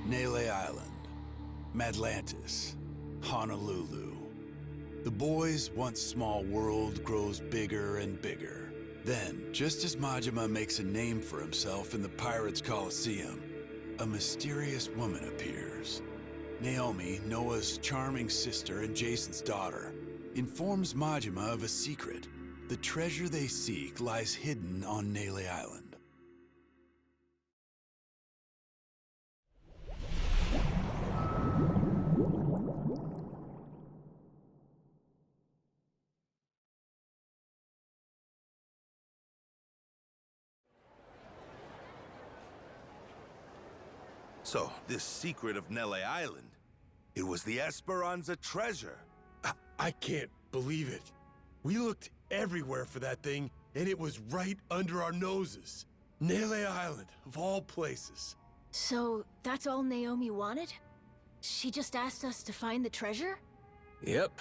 Nele Island, Madlantis, Honolulu. The boy's once small world grows bigger and bigger. Then, just as Majima makes a name for himself in the Pirates Coliseum, a mysterious woman appears. Naomi, Noah's charming sister and Jason's daughter, informs Majima of a secret. The treasure they seek lies hidden on Nele Island. So, this secret of Nele Island, it was the Esperanza treasure. I can't believe it. We looked everywhere for that thing, and it was right under our noses. Nele Island, of all places. So, that's all Naomi wanted? She just asked us to find the treasure? Yep.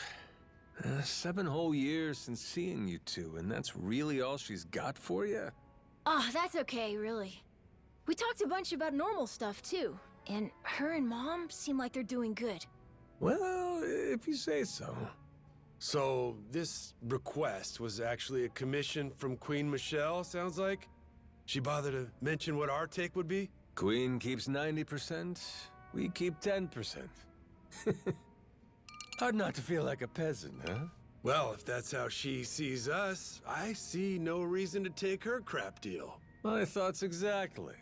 7 whole years since seeing you two, and that's really all she's got for you? Oh, that's okay, really. We talked a bunch about normal stuff, too. And her and Mom seem like they're doing good. Well, if you say so. So, this request was actually a commission from Queen Michelle, sounds like? She bothered to mention what our take would be? Queen keeps 90%, we keep 10%. Hard not to feel like a peasant, huh? Well, if that's how she sees us, I see no reason to take her crap deal. My thoughts exactly.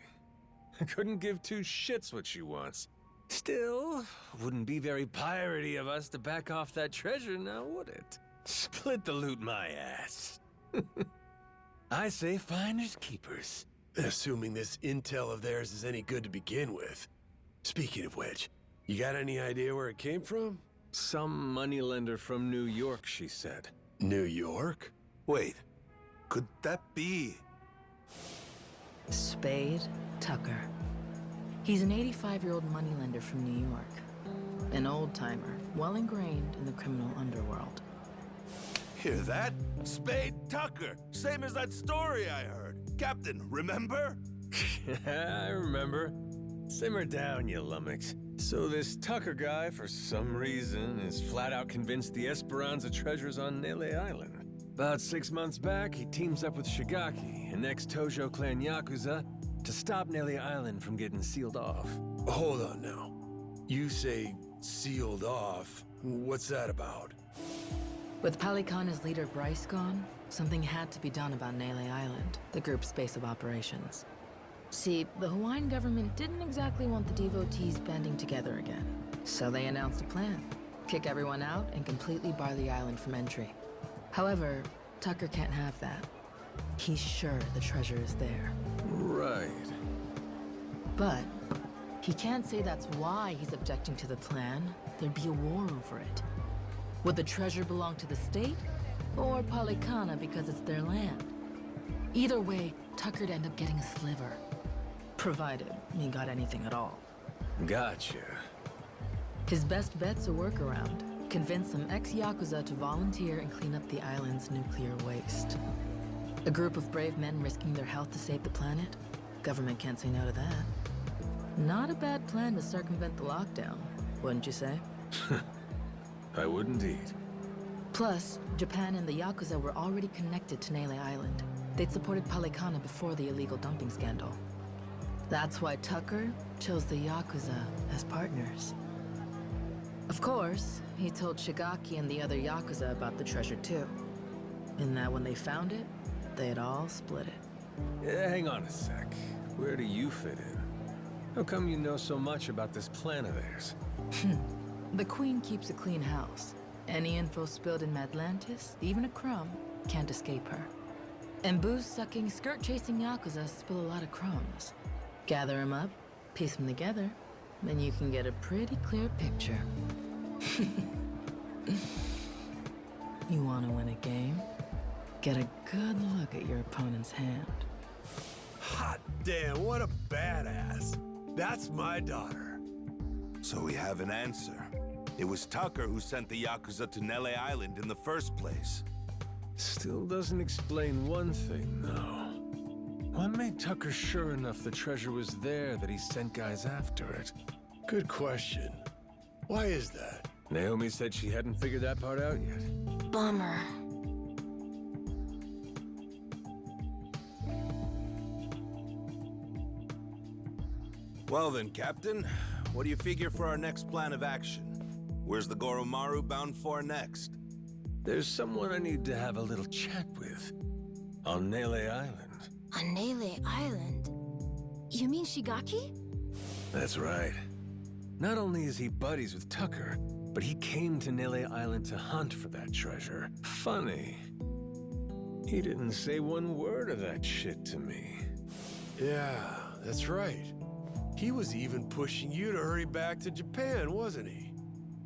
I couldn't give 2 shits what she wants. Still, wouldn't be very piratey of us to back off that treasure now, would it? Split the loot, my ass. I say finders keepers. Assuming this intel of theirs is any good to begin with. Speaking of which, you got any idea where it came from? Some moneylender from New York, she said. New York? Wait, could that be? Spade Tucker. He's an 85-year-old moneylender from New York. An old-timer, well ingrained in the criminal underworld. Hear that? Spade Tucker, same as that story I heard. Captain, remember? I remember. Simmer down, you lummox. So this Tucker guy, for some reason, is flat out convinced the Esperanza treasure's on Nele Island. About 6 months back, he teams up with Shigaki, an ex-Tojo clan Yakuza, to stop Nele Island from getting sealed off. Hold on now. You say sealed off. What's that about? With Palikana's leader Bryce gone, something had to be done about Nele Island, the group's base of operations. See, the Hawaiian government didn't exactly want the devotees banding together again. So they announced a plan. Kick everyone out and completely bar the island from entry. However, Tucker can't have that. He's sure the treasure is there. Right. But he can't say that's why he's objecting to the plan. There'd be a war over it. Would the treasure belong to the state, or Palikana because it's their land? Either way, Tucker'd end up getting a sliver. Provided he got anything at all. Gotcha. His best bet's a workaround. Convince some ex-Yakuza to volunteer and clean up the island's nuclear waste. A group of brave men risking their health to save the planet? Government can't say no to that. Not a bad plan to circumvent the lockdown, wouldn't you say? I would indeed. Plus, Japan and the Yakuza were already connected to Nele Island. They'd supported Palikana before the illegal dumping scandal. That's why Tucker chose the Yakuza as partners. Of course, he told Shigaki and the other Yakuza about the treasure too. And that when they found it, they'd all split it. Hang on a sec. Where do you fit in? How come you know so much about this plan of theirs? The Queen keeps a clean house. Any info spilled in Madlantis, even a crumb, can't escape her. And booze-sucking, skirt-chasing Yakuza spill a lot of crumbs. Gather them up, piece them together, then you can get a pretty clear picture. You want to win a game? Get a good look at your opponent's hand. Hot damn, what a badass. That's my daughter. So we have an answer. It was Tucker who sent the Yakuza to Nele Island in the first place. Still doesn't explain one thing, though. What made Tucker sure enough the treasure was there that he sent guys after it? Good question. Why is that? Naomi said she hadn't figured that part out yet. Bummer. Well then, Captain, what do you figure for our next plan of action? Where's the Goromaru bound for next? There's someone I need to have a little chat with. On Nele Island. On Nele Island? You mean Shigaki? That's right. Not only is he buddies with Tucker, but he came to Nele Island to hunt for that treasure. Funny. He didn't say one word of that shit to me. Yeah, that's right. He was even pushing you to hurry back to Japan, wasn't he?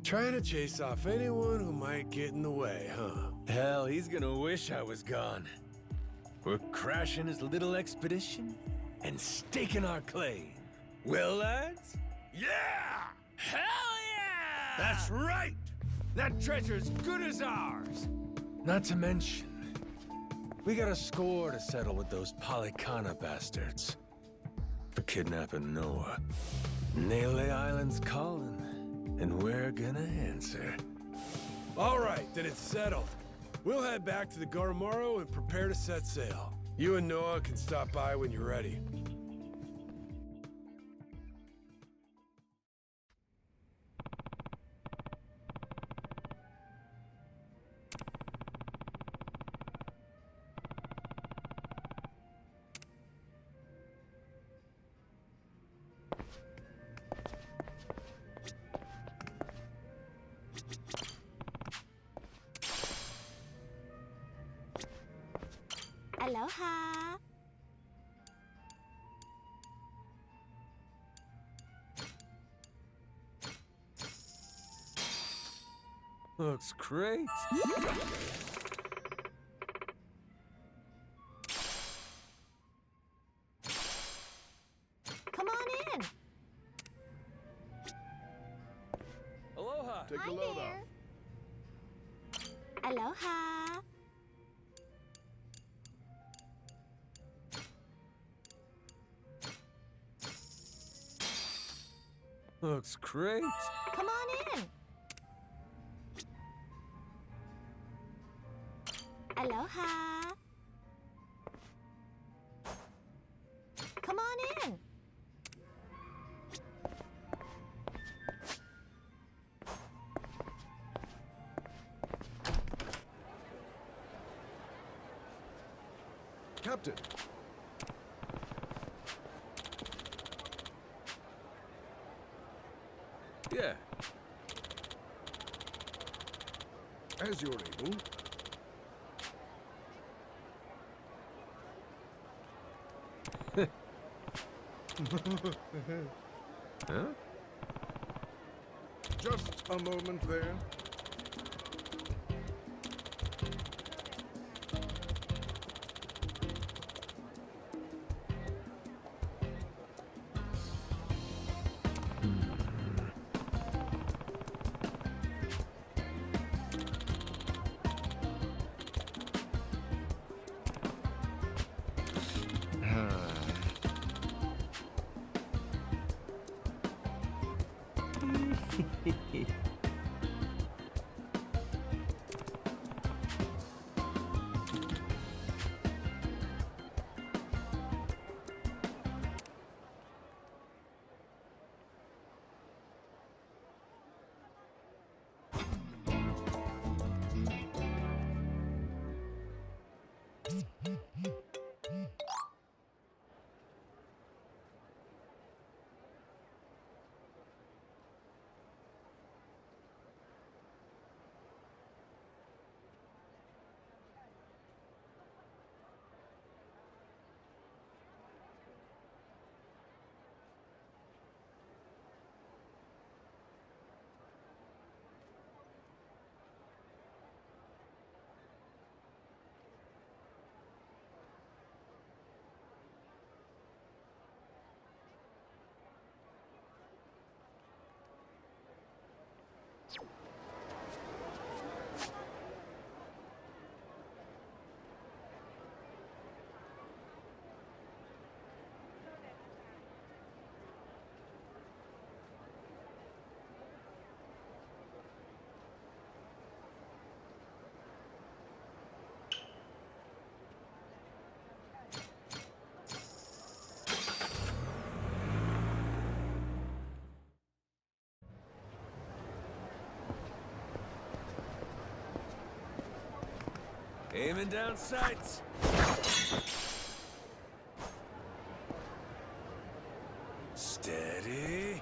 Trying to chase off anyone who might get in the way, huh? Hell, he's gonna wish I was gone. We're crashing his little expedition and staking our claim. Well, lads? Yeah! Hell yeah! That's right! That treasure's good as ours! Not to mention, we got a score to settle with those Polycana bastards for kidnapping Noah. Nele Island's calling, and we're gonna answer. All right, then it's settled. We'll head back to the Goromaru and prepare to set sail. You and Noah can stop by when you're ready. Aloha. Looks great. Come on in. Aloha. Take Hi the load there. off. Aloha. Looks great. Come on in. Aloha. Come on in. Captain. Yeah. As you're able. Huh? Just a moment there. Aiming down sights. Steady.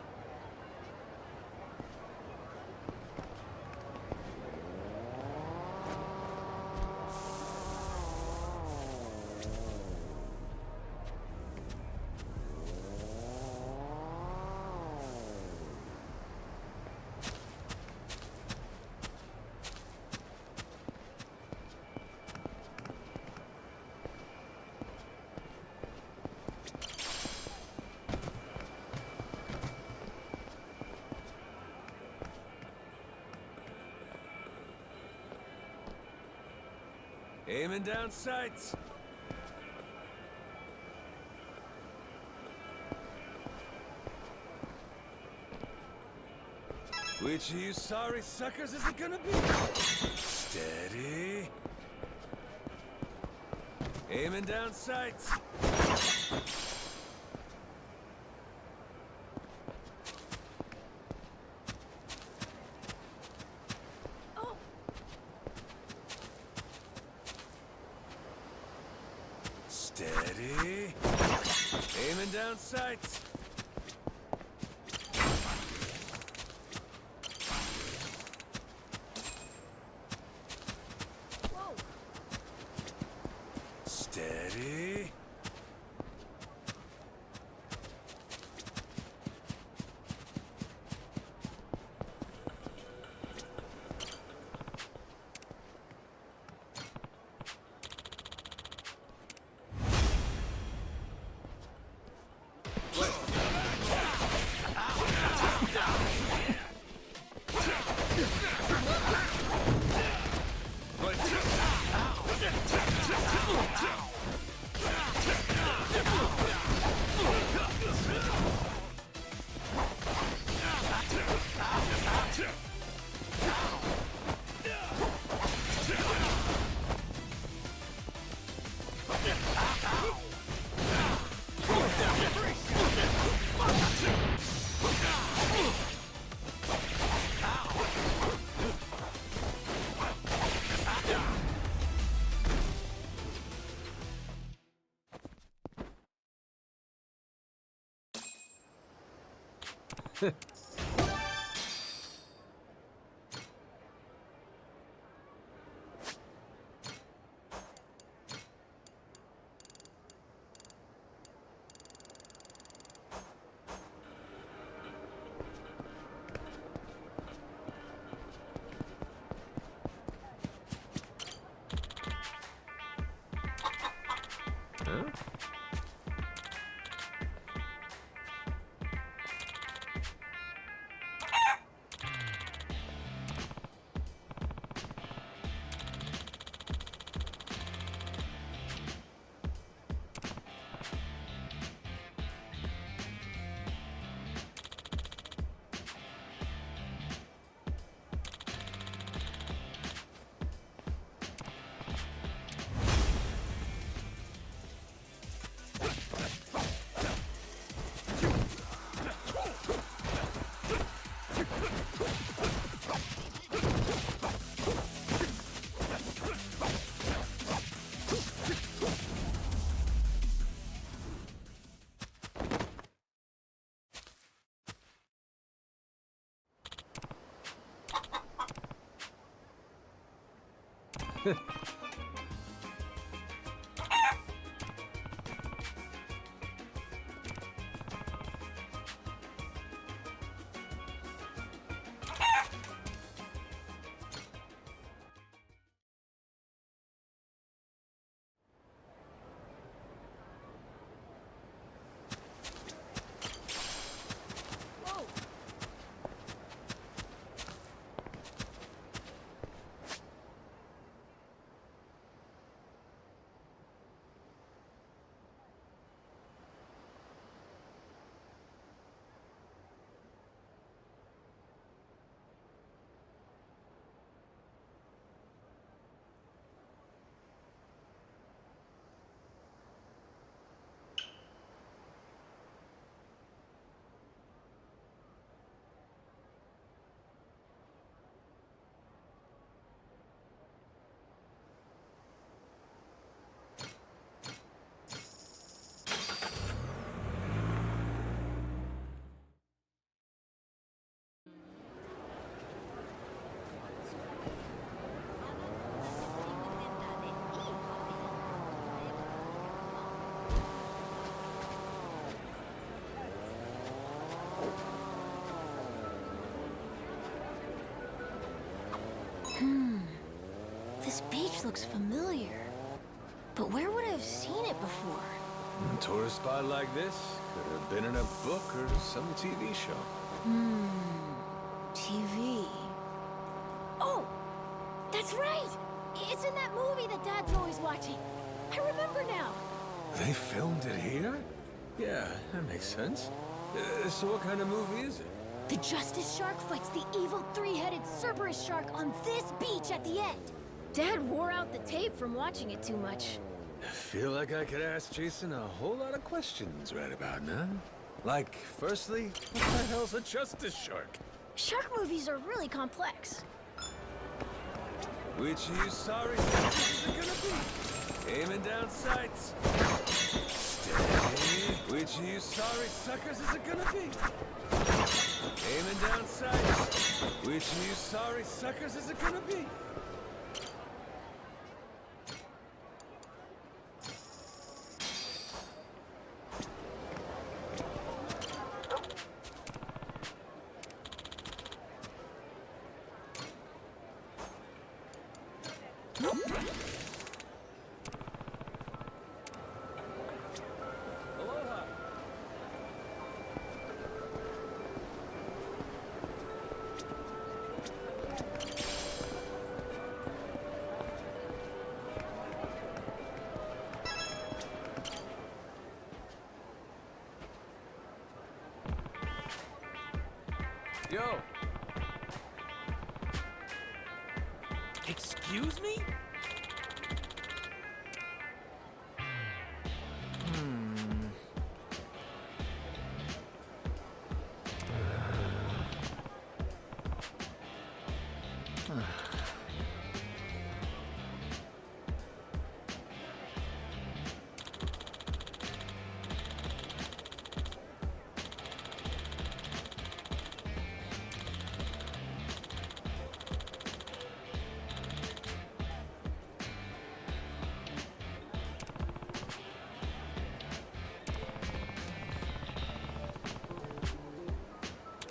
Aiming down sights. Which of you sorry suckers is it gonna be? Steady. Aiming down sights. Steady. Aiming down sights. Whoa. Steady. Huh? Whoa. looks familiar. But where would I have seen it before? A tourist spot like this could have been in a book or some TV show. TV. Oh! That's right! It's in that movie that Dad's always watching. I remember now. They filmed it here? Yeah, that makes sense. So what kind of movie is it? The Justice Shark fights the evil three-headed Cerberus shark on this beach at the end. Dad wore out the tape from watching it too much. I feel like I could ask Jason a whole lot of questions right about now. Like, firstly, what the hell's a Justice Shark? Shark movies are really complex. Which of you sorry suckers is it gonna be? Aiming down sights. Steady. Which of you sorry suckers is it gonna be? Aiming down sights. Which of you sorry suckers is it gonna be? Yo! Excuse me?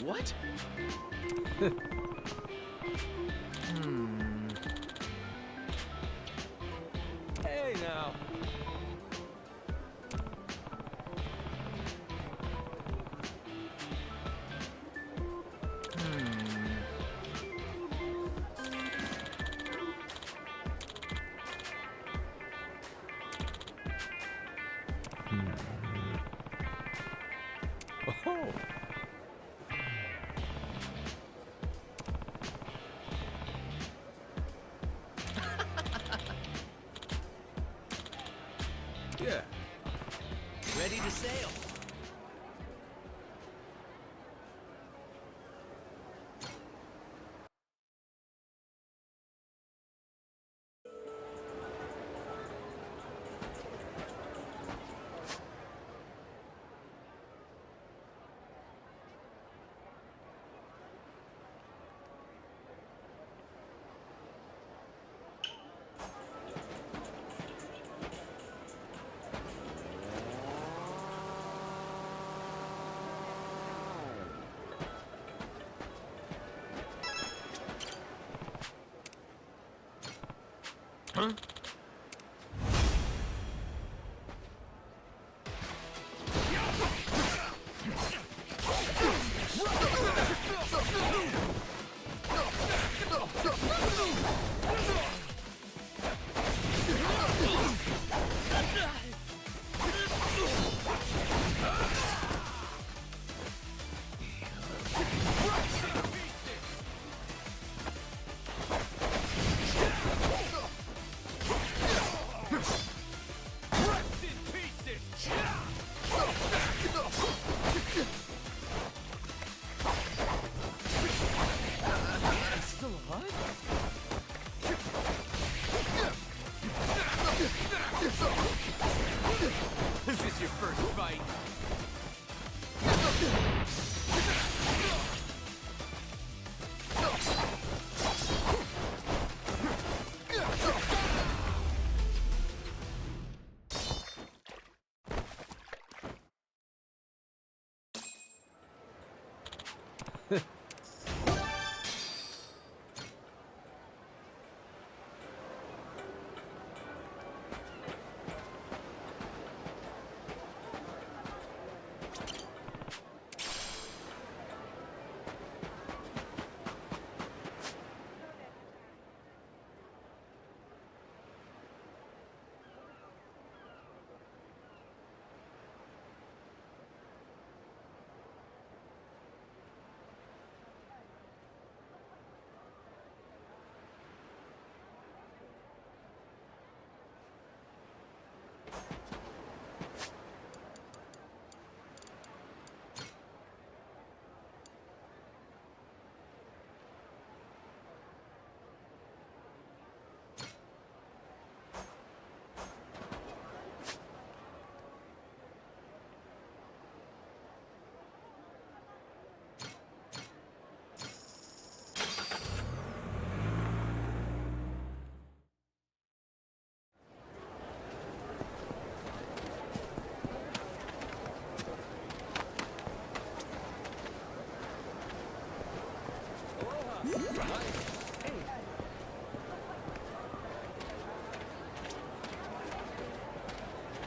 What? Hey now! Oh! Yeah. Ready to sail.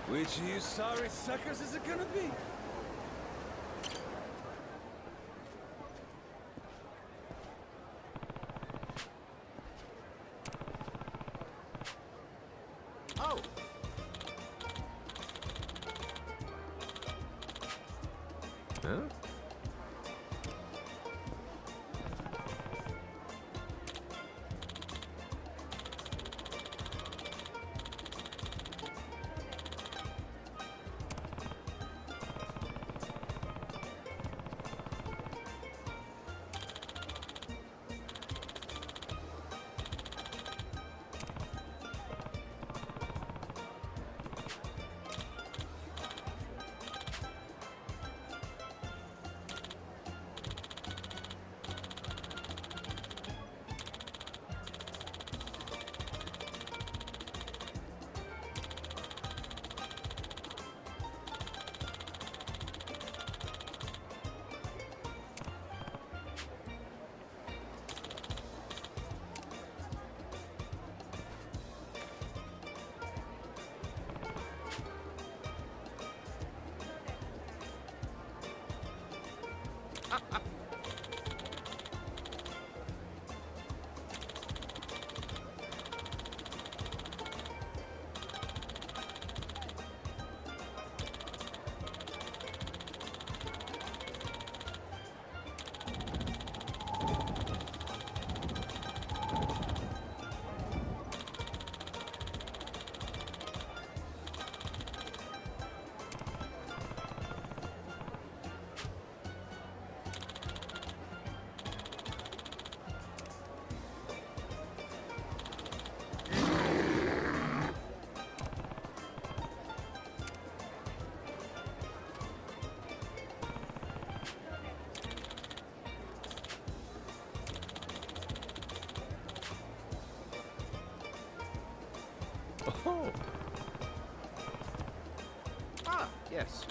Which of you sorry suckers is it gonna be? Oh, Huh? Oh. ah, yes.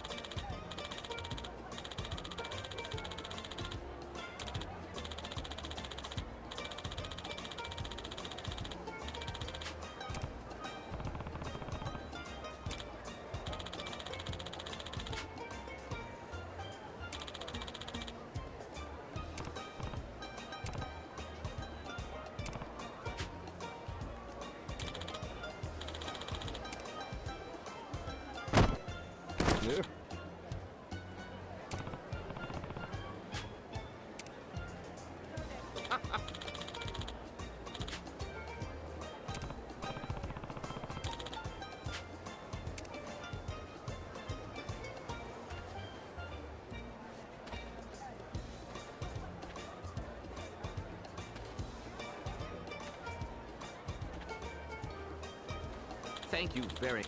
Yeah. Thank you very.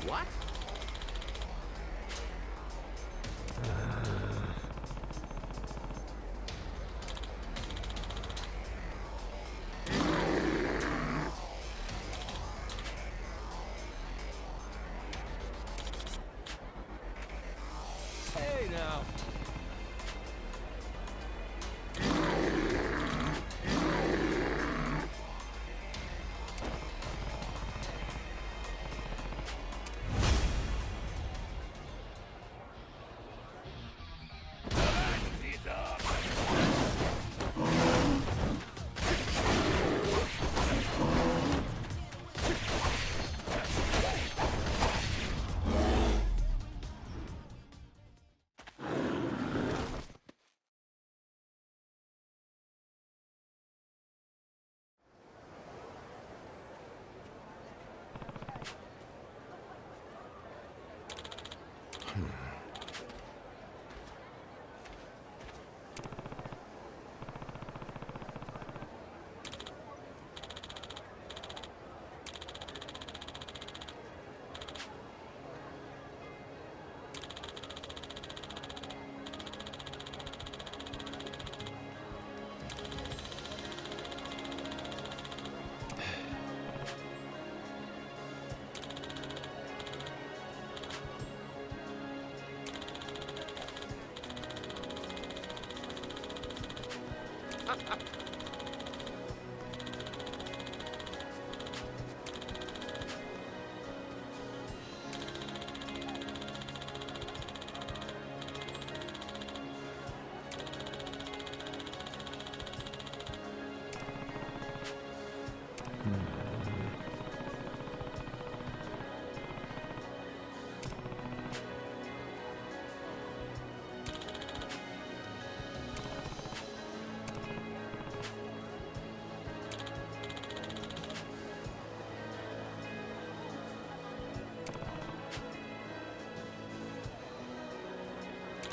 What? Hey now.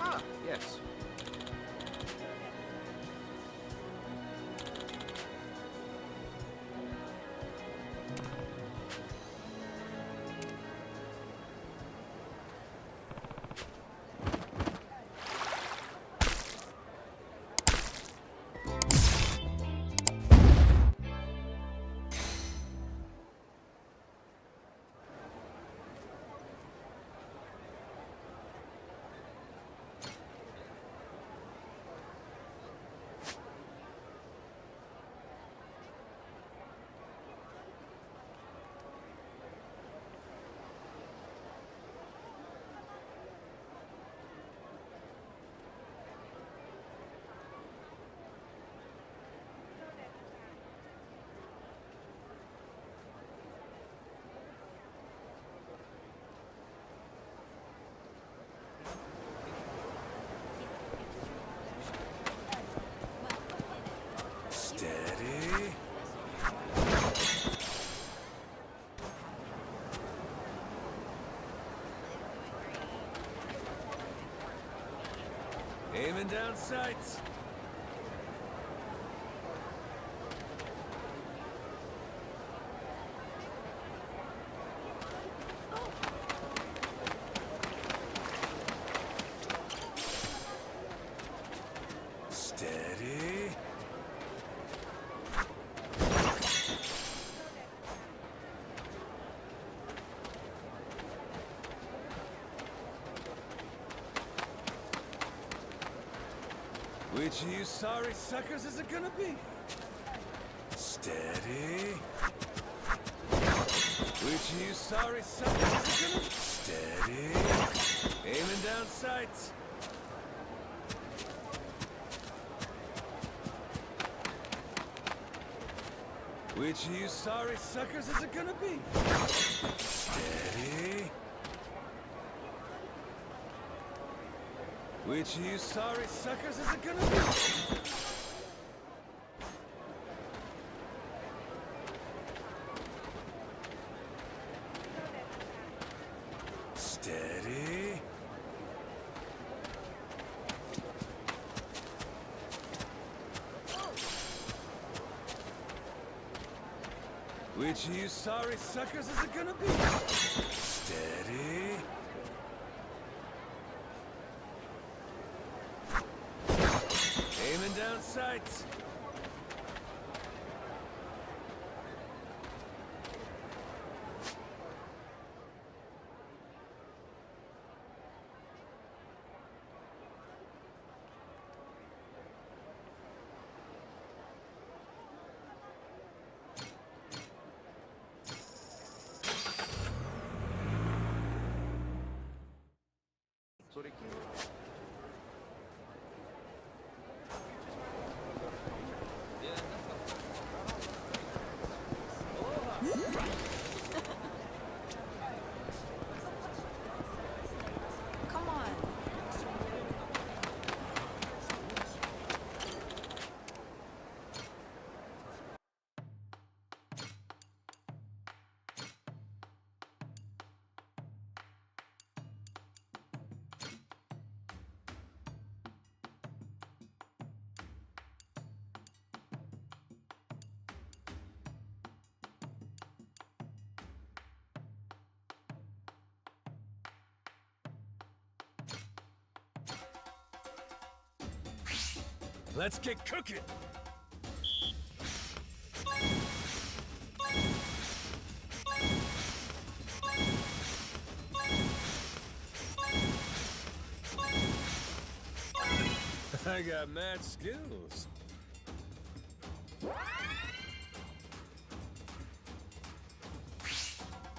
Ah, yes. Steady. Aiming down sights. Steady. Which of you sorry suckers is it gonna be? Steady. Which of you sorry suckers is it gonna be? Steady. Aiming down sights. Which of you sorry suckers is it gonna be? Steady. Which of you sorry suckers is it gonna be? Steady. Which of you sorry suckers is it gonna be? Steady. Aiming down sights. Come on. Let's get cooking. I got mad skills.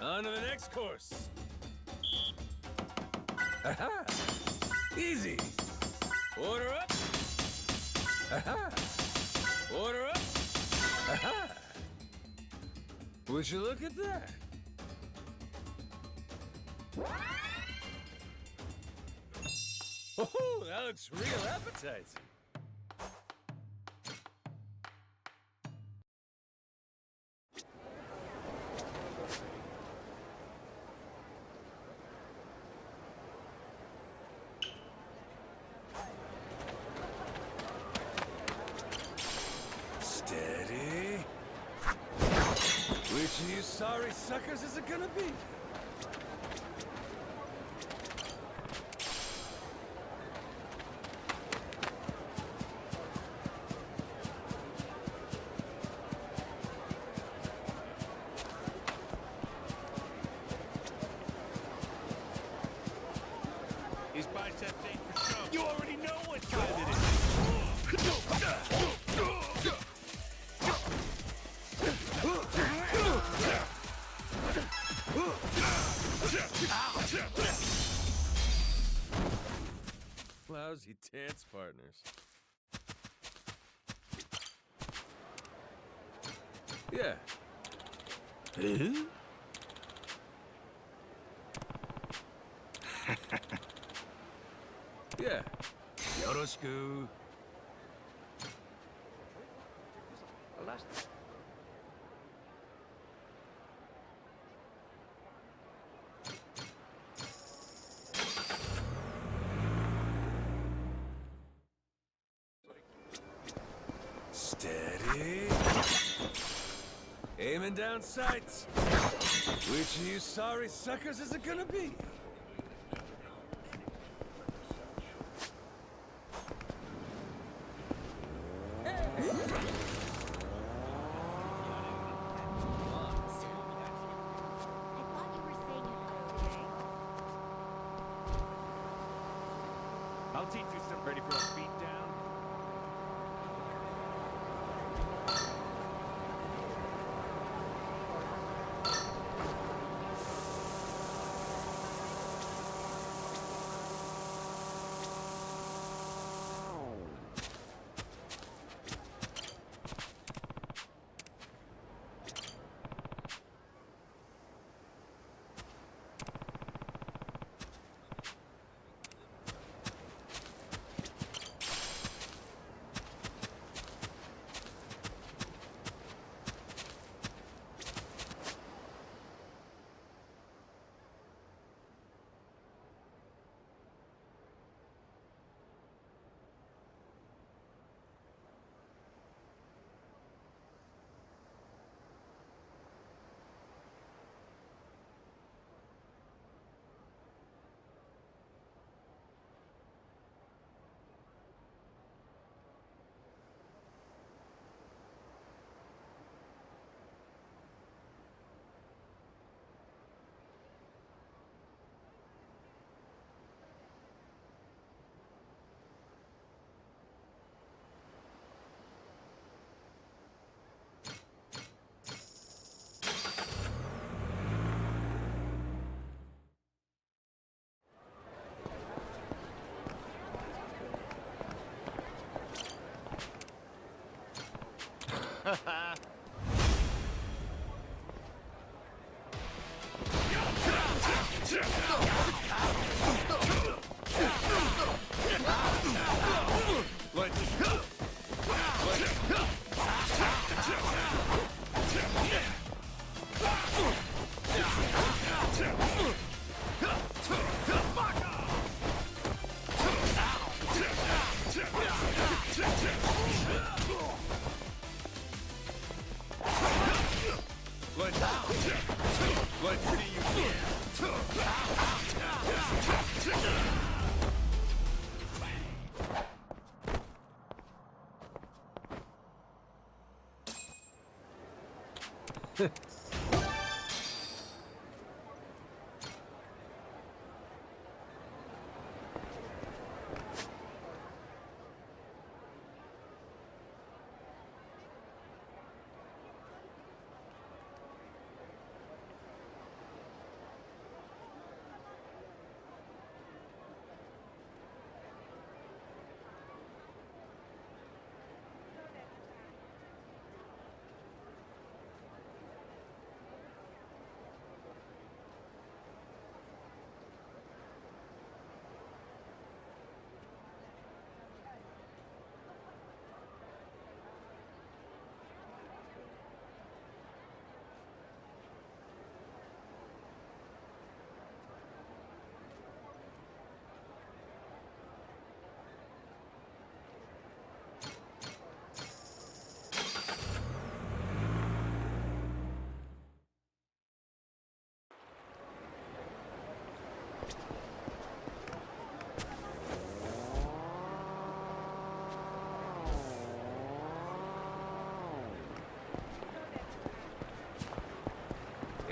On to the next course. Aha! Easy. Order up. Aha! Order up. Aha! Would you look at that? Oh, that looks real appetizing. Steady. Which of you sorry suckers is it gonna be? His biceps ain't for show. You already know what time it is. Lousy dance partners. Yeah. Yeah. Yoroshiku. Steady. Aiming down sights. Which of you sorry suckers is it gonna be? I'll teach you some ready for a beatdown.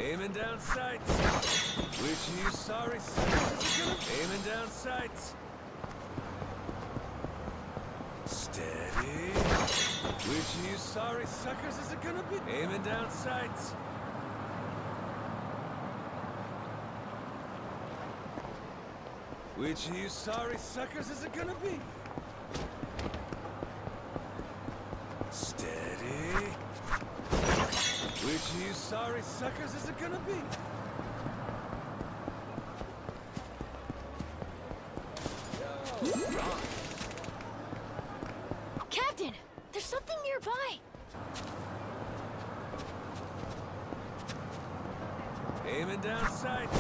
Aiming down sights. Which of you sorry suckers is it gonna be? Aiming down sights. Steady. Which of you sorry suckers is it gonna be? Aiming down sights. Which of you sorry suckers is it gonna be? Steady. Which of you sorry suckers is it gonna be? Captain, there's something nearby. Aiming down sights.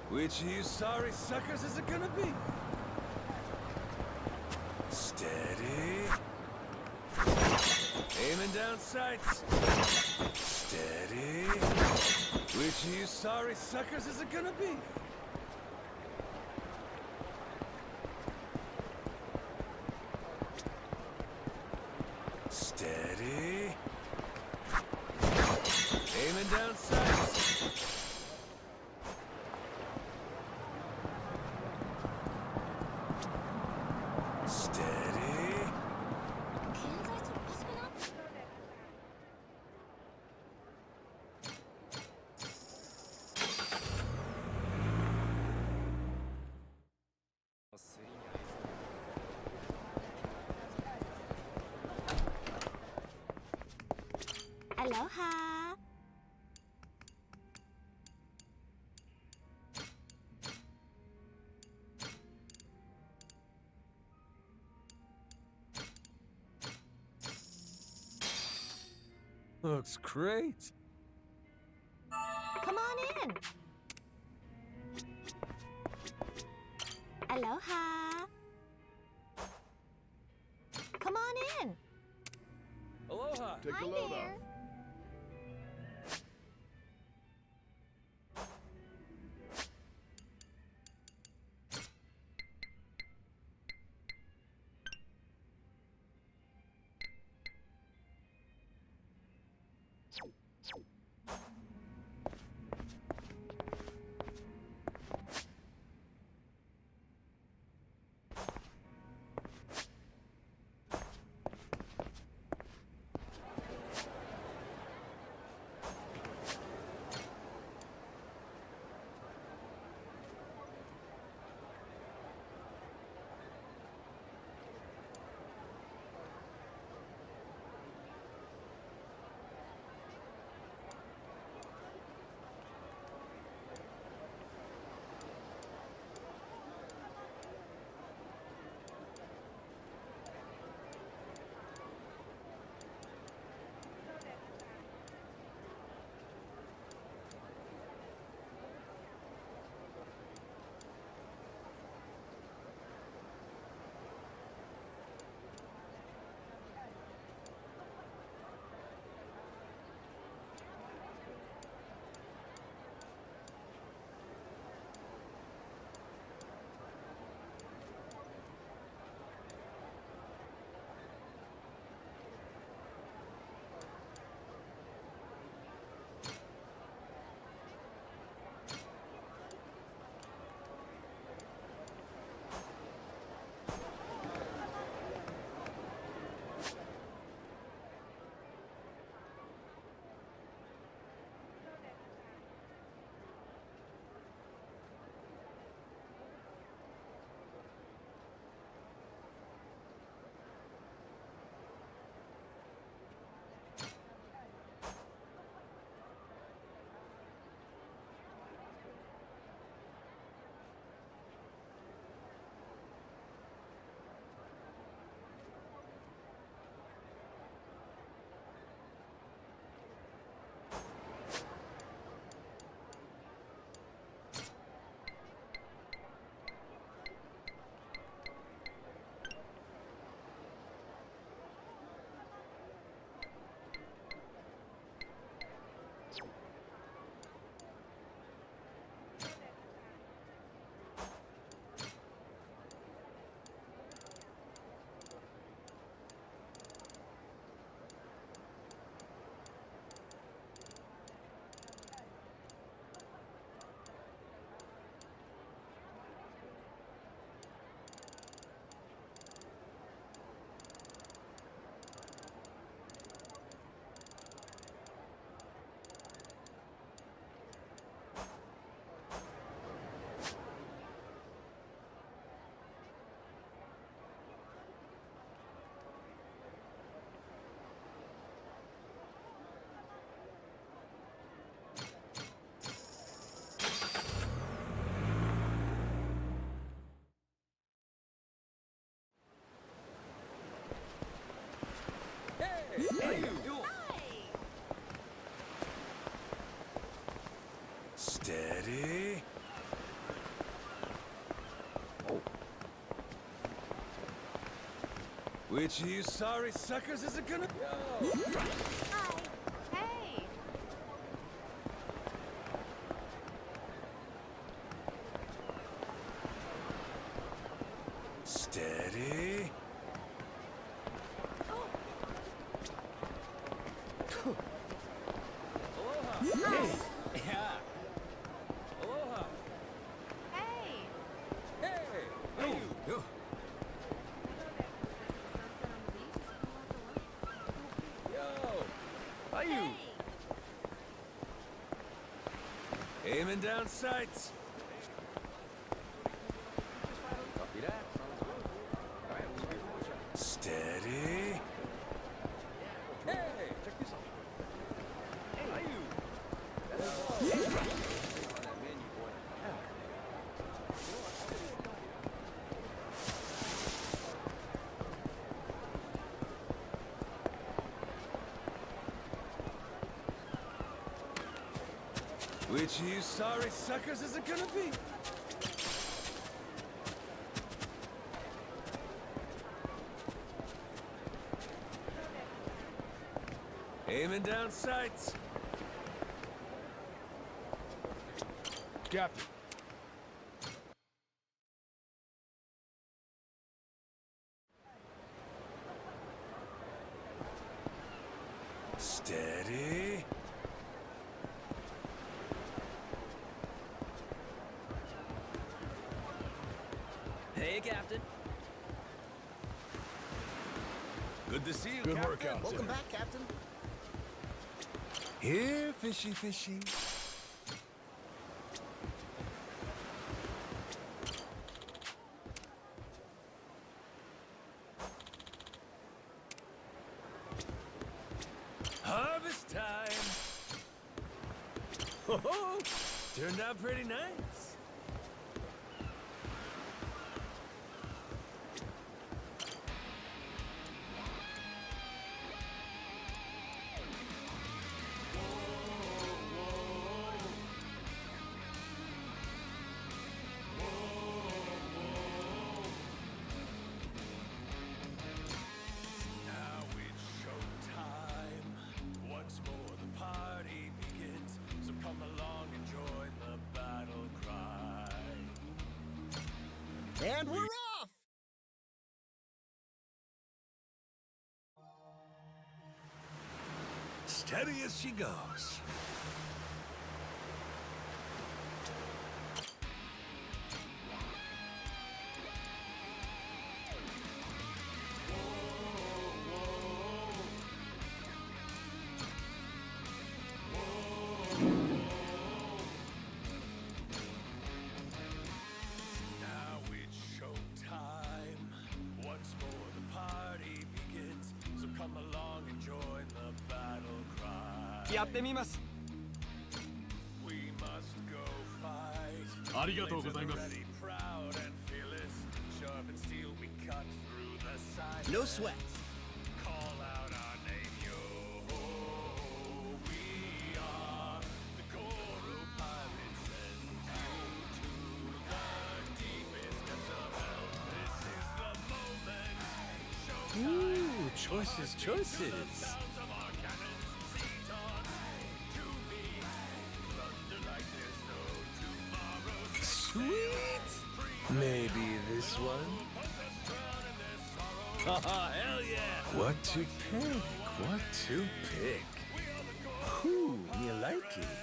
Which of you sorry suckers is it gonna be? Steady. Aiming down sights. Steady. Which of you sorry suckers is it gonna be? Steady. Aiming down sights. Steady. Aloha. Looks great. Come on in. Aloha. Come on in. Aloha. Take Hi a load there. off. Steady. Which of you sorry suckers is it gonna... Hi. Hey. Steady. Yeah. Aloha. Hey. Hey. You. Yo. How you? Aiming down sights. Copy that. Steady. Hey. Check this out. Hey. How you? Which of you sorry suckers is it gonna be? Aiming down sights. Captain. Steady. Hey, Captain. Good to see you, Good Captain. work out Welcome there. back, Captain. Here, fishy, fishy. Harvest time. Ho ho! Turned out pretty nice. Now it's showtime. Once more the party begins. So come along and join the battle cry. And we're off! Steady as she goes. Now it's showtime. Once more the party begins. So come along and join the battle cry. やってみます。 We must go fight. ありがとうございます。 Ready, proud and fearless. Sharp and steel, we cut through the side. No sweat. Call out our name, yo. We are the Goro Pirates, send you to the deepest depths of hell. This is the moment. Ooh, choices, choices. Sounds of our cannons, seat on to be. Thunder like there's no tomorrow. Sweet. Maybe this one. Haha, hell yeah! What to pick? What to pick? Who you like it?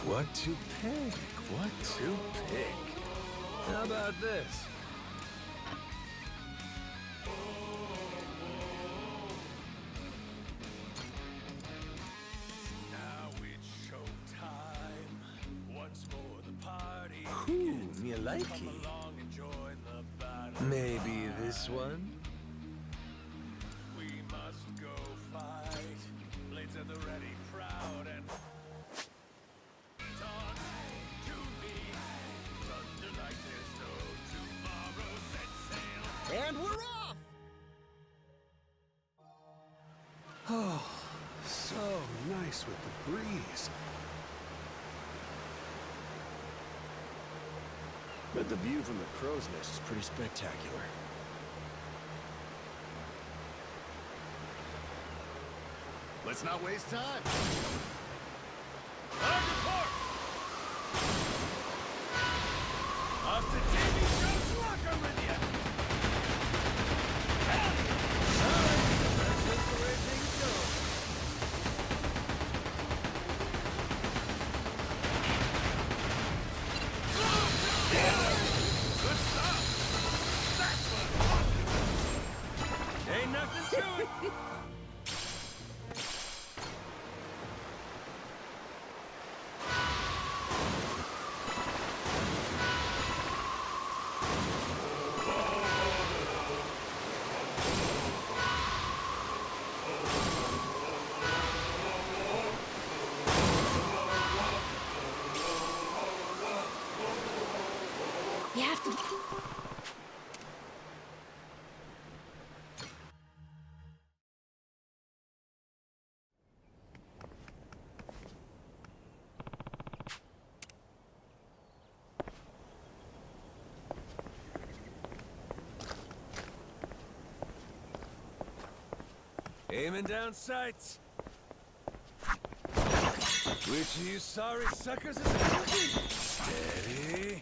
What to pick? What to pick? How about this? Now it's showtime. Once more the party Who you like come it? along and join the battle. Maybe this one? We must go fight. Blades at the ready, proud and on to be. Thunder like there's no tomorrow. Set sail. And we're off! Oh, so nice with the breeze. But the view from the crow's nest is pretty spectacular. Let's not waste time. Off to Davy Jones' locker with ya! Hell yeah! Sorry, that's just the way things go. Good stuff! That's what ain't nothing to it! You have to... Aiming down sights. Which of you sorry suckers is it gonna be? Steady.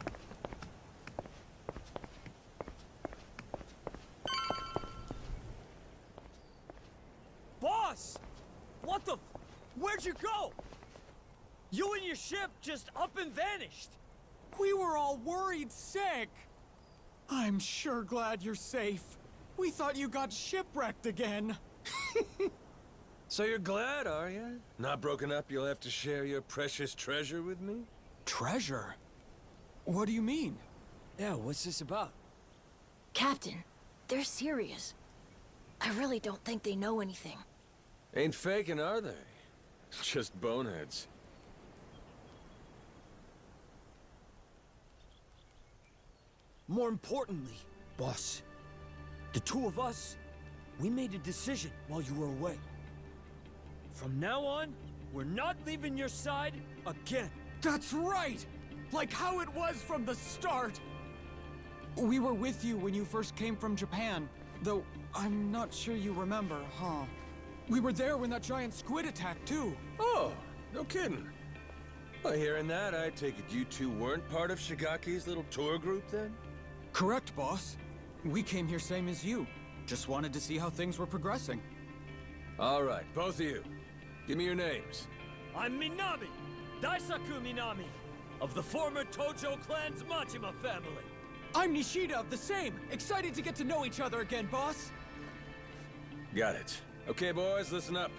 Boss! What the f... Where'd you go? You and your ship just up and vanished. We were all worried sick. I'm sure glad you're safe. We thought you got shipwrecked again. So you're glad, are you? Not broken up, you'll have to share your precious treasure with me? Treasure? What do you mean? Yeah, what's this about? Captain, they're serious. I really don't think they know anything. Ain't faking, are they? Just boneheads. More importantly, boss, the two of us, we made a decision while you were away. From now on, we're not leaving your side again. That's right! Like how it was from the start! We were with you when you first came from Japan, though I'm not sure you remember, huh? We were there when that giant squid attacked, too. Oh, no kidding. Well, hearing that, I take it you two weren't part of Shigaki's little tour group then? Correct, boss. We came here same as you. Just wanted to see how things were progressing. All right, both of you. Give me your names. I'm Minami, Daisaku Minami, of the former Tojo clan's Majima family. I'm Nishida of the same. Excited to get to know each other again, boss. Got it. Okay, boys, listen up.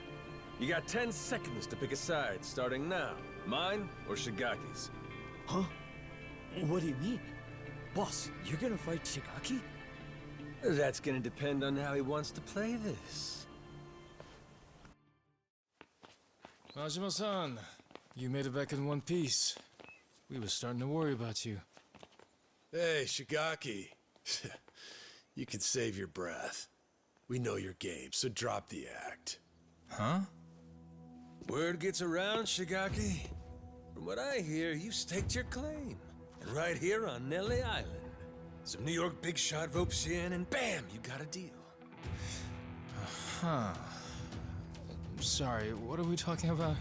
You got 10 seconds to pick a side, starting now. Mine or Shigaki's? Huh? What do you mean? Boss, you're gonna fight Shigaki? That's gonna depend on how he wants to play this. Majima-san, you made it back in one piece. We were starting to worry about you. Hey, Shigaki. You can save your breath. We know your game, so drop the act. Huh? Word gets around, Shigaki. From what I hear, you staked your claim. And right here on Nelly Island. Some New York big shot ropes you in, and bam, you got a deal. Huh. Sorry, what are we talking about?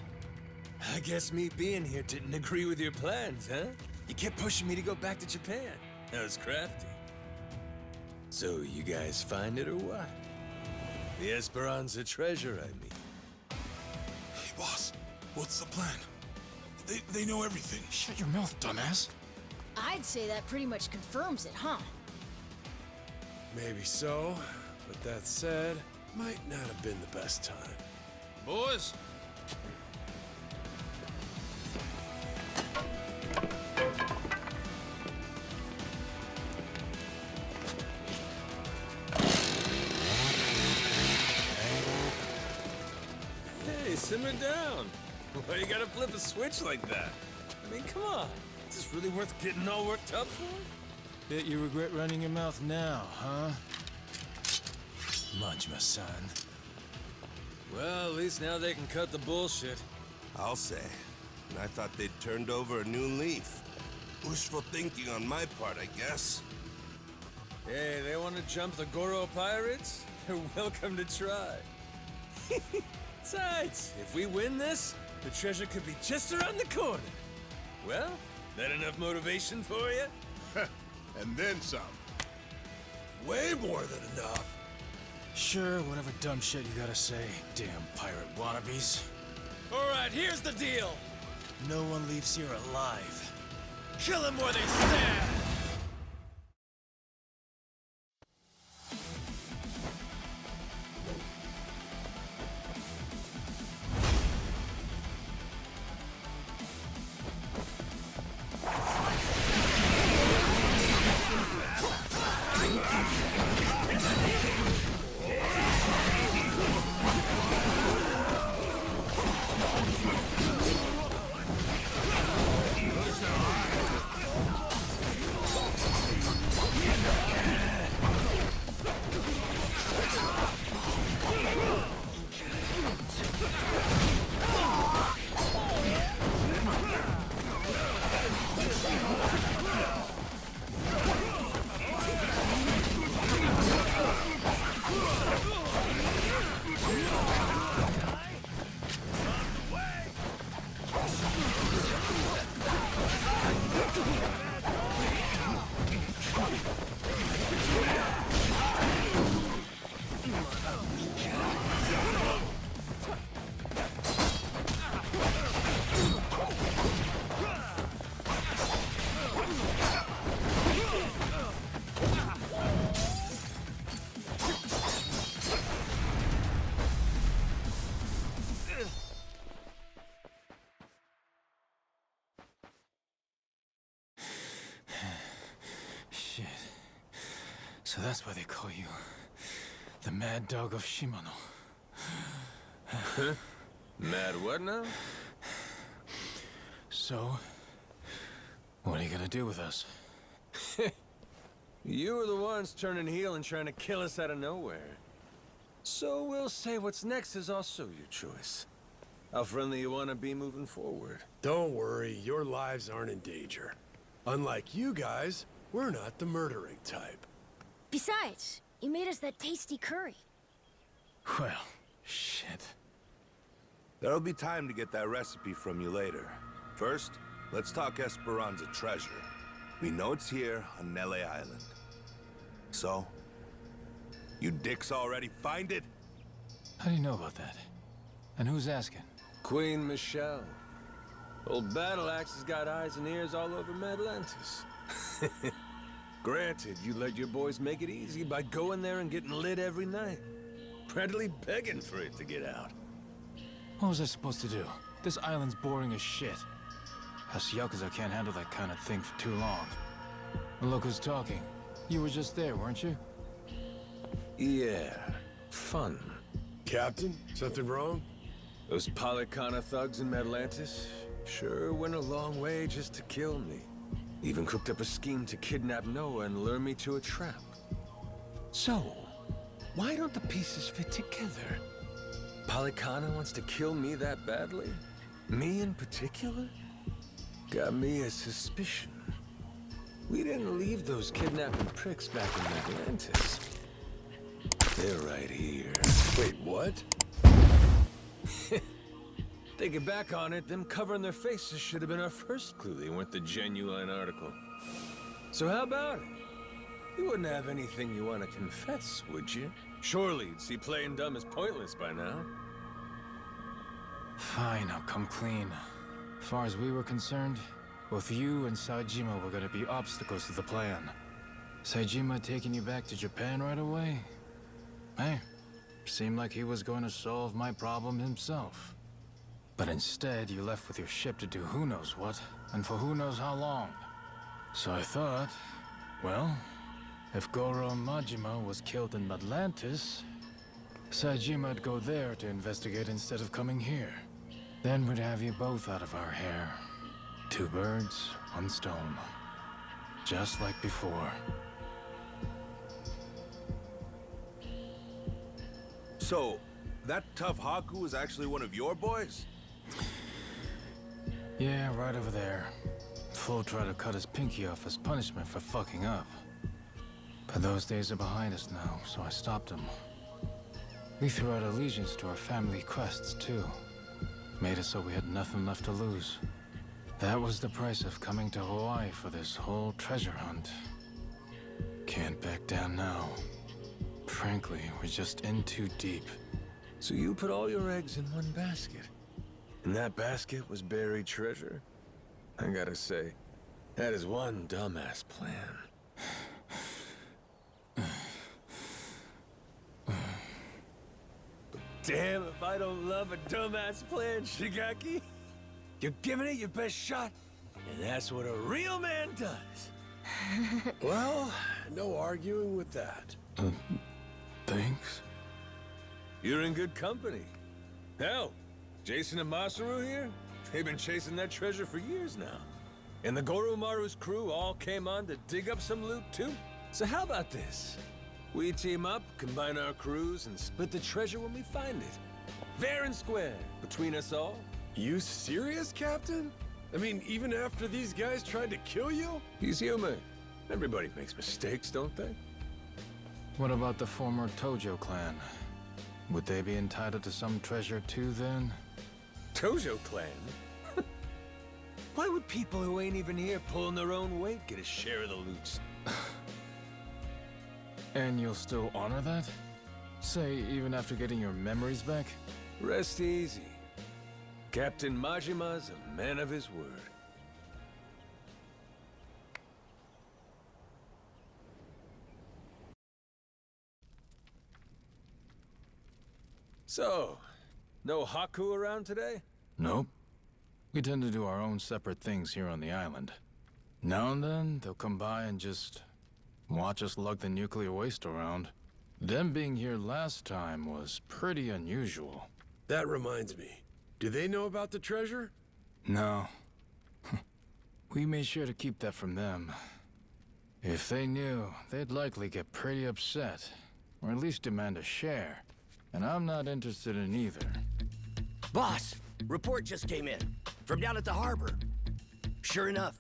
I guess me being here didn't agree with your plans, huh? You kept pushing me to go back to Japan. That was crafty. So you guys find it or what? The Esperanza treasure, I mean. Hey, boss, what's the plan? They know everything. Shut your mouth, dumbass. I'd say that pretty much confirms it, huh? Maybe so, but that said, might not have been the best time. Boys! Hey, simmer down. Why you gotta flip a switch like that? I mean, come on. Is this really worth getting all worked up for? Bet you regret running your mouth now, huh? Majima-san. Well, at least now they can cut the bullshit. I'll say. And I thought they'd turned over a new leaf. Wishful thinking on my part, I guess. Hey, they want to jump the Goro pirates? They're welcome to try. Besides, if we win this, the treasure could be just around the corner. Well, that enough motivation for you? And then some. Way more than enough. Sure, whatever dumb shit you gotta say, damn pirate wannabes. All right, here's the deal. No one leaves here alive. Kill them where they stand! Shit. So that's why they call you the Mad Dog of Shimano. Mad what now? So, what are you gonna do with us? You were the ones turning heel and trying to kill us out of nowhere. So we'll say what's next is also your choice. How friendly you want to be moving forward. Don't worry, your lives aren't in danger. Unlike you guys, we're not the murdering type. Besides, you made us that tasty curry. Well, shit. There'll be time to get that recipe from you later. First, let's talk Esperanza treasure. We know it's here on Nele Island. So, you dicks already find it? How do you know about that? And who's asking? Queen Michelle. Old Battle Axe has got eyes and ears all over Madlantis. Granted, you let your boys make it easy by going there and getting lit every night. Practically begging for it to get out. What was I supposed to do? This island's boring as shit. Us Yakuza can't handle that kind of thing for too long. And look who's talking. You were just there, weren't you? Yeah, fun. Captain, something wrong? Those Polycana thugs in Madlantis sure went a long way just to kill me. Even cooked up a scheme to kidnap Noah and lure me to a trap. So, why don't the pieces fit together? Polycana wants to kill me that badly? Me in particular? Got me a suspicion. We didn't leave those kidnapping pricks back in Atlantis. They're right here. Wait, what? Thinking back on it, them covering their faces should have been our first clue they weren't the genuine article. So how about it? You wouldn't have anything you want to confess, would you? Surely you'd see playing dumb as pointless by now. Fine, I'll come clean. As far as we were concerned, both you and Saejima were gonna be obstacles to the plan. Saejima taking you back to Japan right away? Hey, seemed like he was going to solve my problem himself. But instead, you left with your ship to do who knows what, and for who knows how long. So I thought, well, if Goro Majima was killed in Atlantis, Saejima'd go there to investigate instead of coming here. Then we'd have you both out of our hair. 2 birds, 1 stone. Just like before. So, that tough Haku was actually one of your boys? Yeah, right over there. Fool tried to cut his pinky off as punishment for fucking up. But those days are behind us now, so I stopped him. We threw out allegiance to our family crests, too. Made it so we had nothing left to lose. That was the price of coming to Hawaii for this whole treasure hunt. Can't back down now. Frankly, we're just in too deep. So you put all your eggs in one basket. And that basket was buried treasure? I gotta say, that is one dumbass plan. Damn if I don't love a dumbass plan, Shigaki. You're giving it your best shot, and that's what a real man does. Well, no arguing with that. Thanks? You're in good company. Hell, Jason and Masaru here, they've been chasing that treasure for years now. And the Goromaru's crew all came on to dig up some loot too. So how about this? We team up, combine our crews, and split the treasure when we find it. Fair and square, between us all. You serious, Captain? I mean, even after these guys tried to kill you? He's human. Everybody makes mistakes, don't they? What about the former Tojo clan? Would they be entitled to some treasure too, then? Tojo clan? Why would people who ain't even here pulling their own weight get a share of the loot? And you'll still honor that? Say, even after getting your memories back? Rest easy. Captain Majima's a man of his word. So, no Haku around today? Nope. We tend to do our own separate things here on the island. Now and then, they'll come by and just watch us lug the nuclear waste around. Them being here last time was pretty unusual. That reminds me. Do they know about the treasure? No. We made sure to keep that from them. If they knew, they'd likely get pretty upset, or at least demand a share. And I'm not interested in either. Boss, report just came in. From down at the harbor. Sure enough,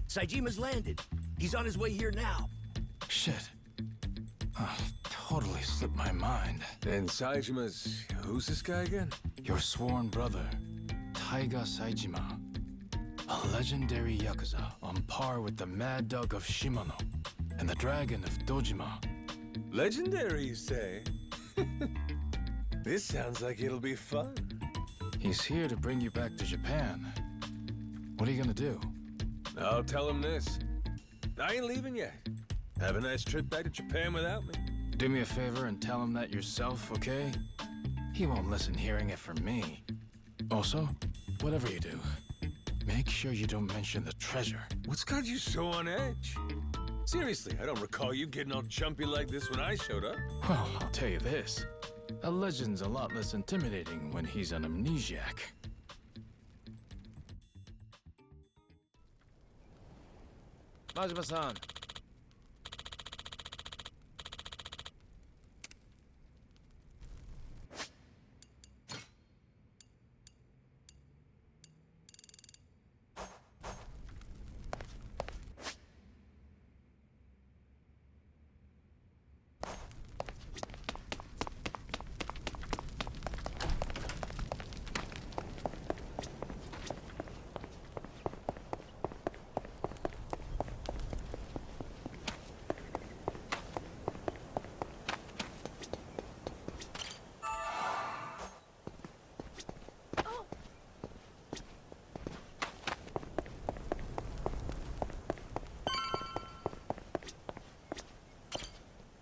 Saijima's landed. He's on his way here now. Shit. Totally slipped my mind. And Saijima's... who's this guy again? Your sworn brother, Taiga Saijima. A legendary Yakuza on par with the Mad Dog of Shimano and the Dragon of Dojima. Legendary, you say? This sounds like it'll be fun. He's here to bring you back to Japan. What are you gonna do? I'll tell him this. I ain't leaving yet. Have a nice trip back to Japan without me. Do me a favor and tell him that yourself, okay? He won't listen hearing it from me. Also, whatever you do, make sure you don't mention the treasure. What's got you so on edge? Seriously, I don't recall you getting all jumpy like this when I showed up. Well, I'll tell you this. A legend's a lot less intimidating when he's an amnesiac. Majima-san.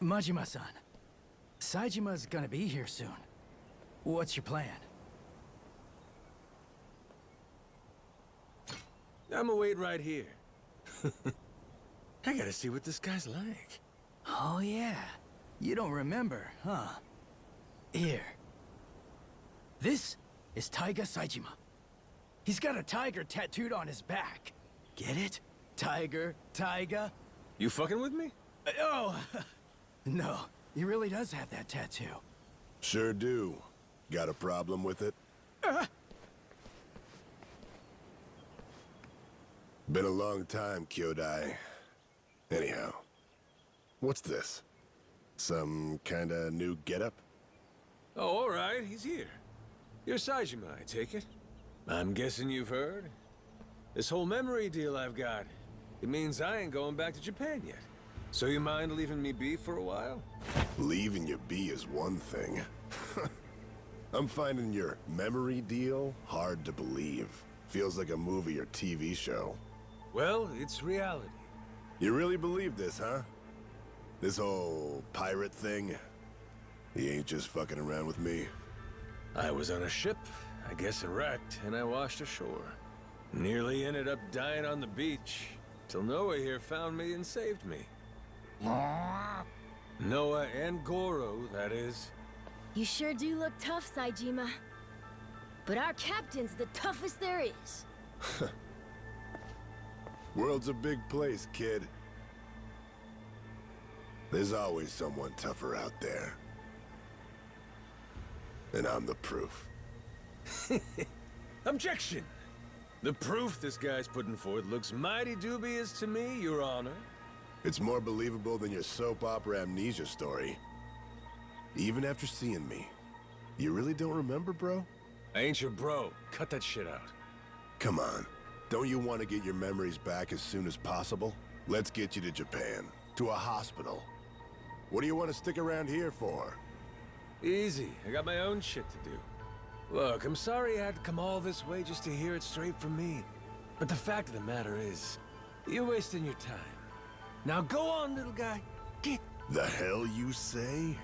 Majima-san, Saijima's gonna be here soon. What's your plan? I'ma wait right here. I gotta see what this guy's like. Oh yeah, you don't remember, huh? Here. This is Taiga Saijima. He's got a tiger tattooed on his back. Get it? Tiger, Taiga. You fucking with me? Oh! No, he really does have that tattoo. Sure do. Got a problem with it? Been a long time, Kyodai. Anyhow, what's this? Some kinda new getup? Oh, all right, he's here. You're Saejima, I take it? I'm guessing you've heard? This whole memory deal I've got, it means I ain't going back to Japan yet. So you mind leaving me be for a while? Leaving you be is one thing. I'm finding your memory deal hard to believe. Feels like a movie or TV show. Well, it's reality. You really believe this, huh? This whole pirate thing? He ain't just fucking around with me. I was on a ship, I guess it wrecked, and I washed ashore. Nearly ended up dying on the beach, till Noah here found me and saved me. Noah and Goro, that is. You sure do look tough, Saejima. But our captain's the toughest there is. World's a big place, kid. There's always someone tougher out there. And I'm the proof. Objection! The proof this guy's putting forth looks mighty dubious to me, Your Honor. It's more believable than your soap opera amnesia story. Even after seeing me. You really don't remember, bro? I ain't your bro. Cut that shit out. Come on. Don't you want to get your memories back as soon as possible? Let's get you to Japan. To a hospital. What do you want to stick around here for? Easy. I got my own shit to do. Look, I'm sorry I had to come all this way just to hear it straight from me. But the fact of the matter is, you're wasting your time. Now go on, little guy. Get... The hell you say?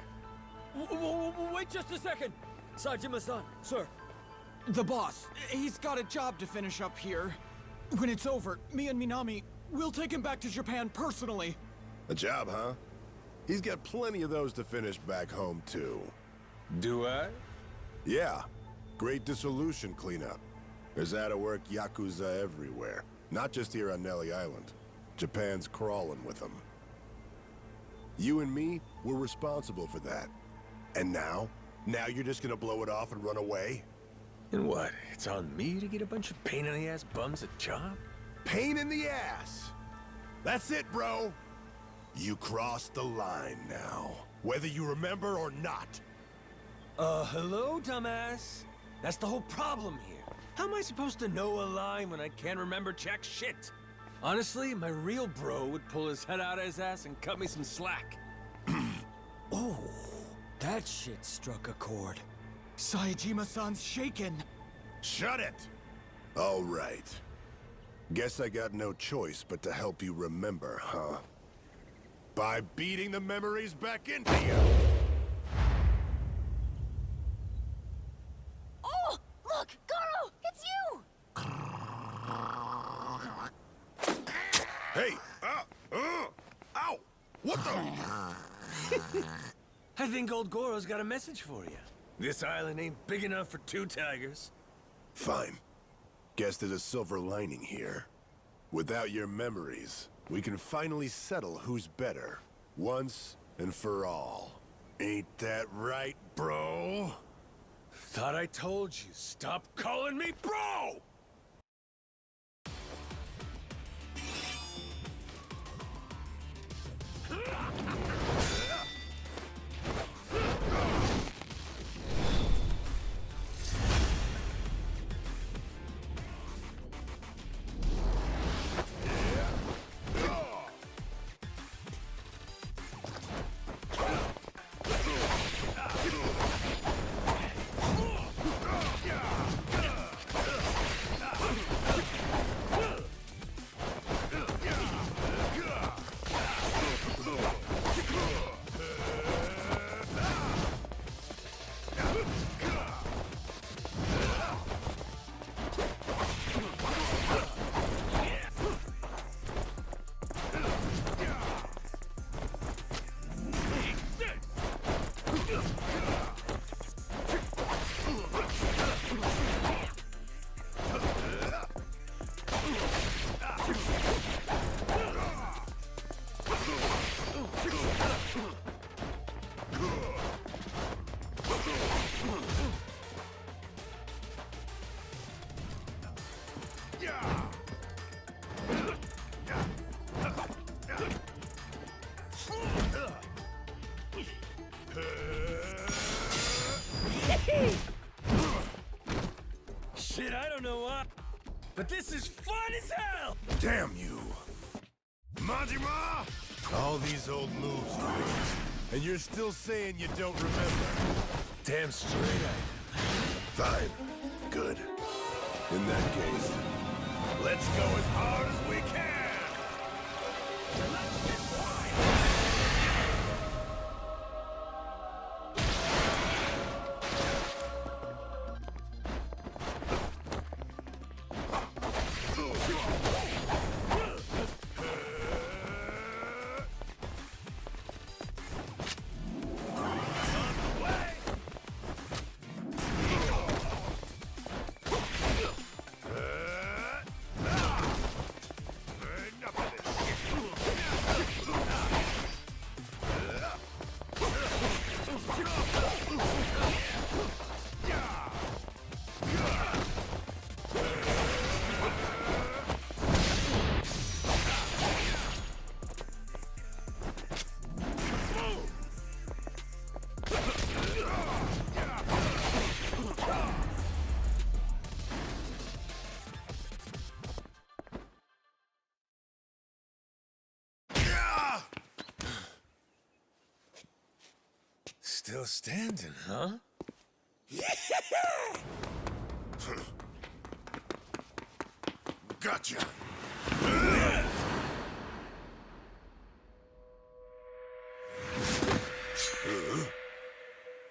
Wait just a second! Saejima-san, sir. The boss, he's got a job to finish up here. When it's over, me and Minami, we'll take him back to Japan personally. A job, huh? He's got plenty of those to finish back home, too. Do I? Yeah. Great dissolution cleanup. There's out-of-work Yakuza everywhere. Not just here on Nelly Island. Japan's crawling with them. You and me, we're responsible for that. And now? Now you're just gonna blow it off and run away? And what? It's on me to get a bunch of pain-in-the-ass bums a job? Pain in the ass! That's it, bro! You crossed the line now. Whether you remember or not. Hello, dumbass? That's the whole problem here. How am I supposed to know a line when I can't remember jack shit? Honestly, my real bro would pull his head out of his ass and cut me some slack. Oh, that shit struck a chord. Saejima-san's shaken. Shut it! All right. Guess I got no choice but to help you remember, huh? By beating the memories back into you! Oh! Look! Goro! It's you! Hey! Ow! What the? I think old Goro's got a message for you. This island ain't big enough for two tigers. Fine. Guess there's a silver lining here. Without your memories, we can finally settle who's better. Once and for all. Ain't that right, bro? Thought I told you, stop calling me bro! but this is fun as hell! Damn you! Majima! All these old moves of yours, and you're still saying you don't remember. Damn straight I Fine. Good. In that case, let's go as hard as we can! Still standing, huh? Gotcha!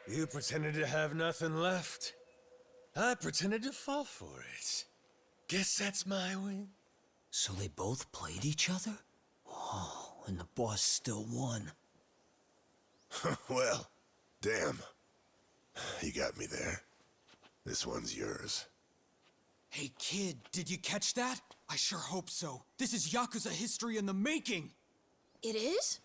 You pretended to have nothing left. I pretended to fall for it. Guess that's my win. So they both played each other? Oh, and the boss still won. Well, damn. You got me there. This one's yours. Hey, kid, did you catch that? I sure hope so. This is Yakuza history in the making. It is?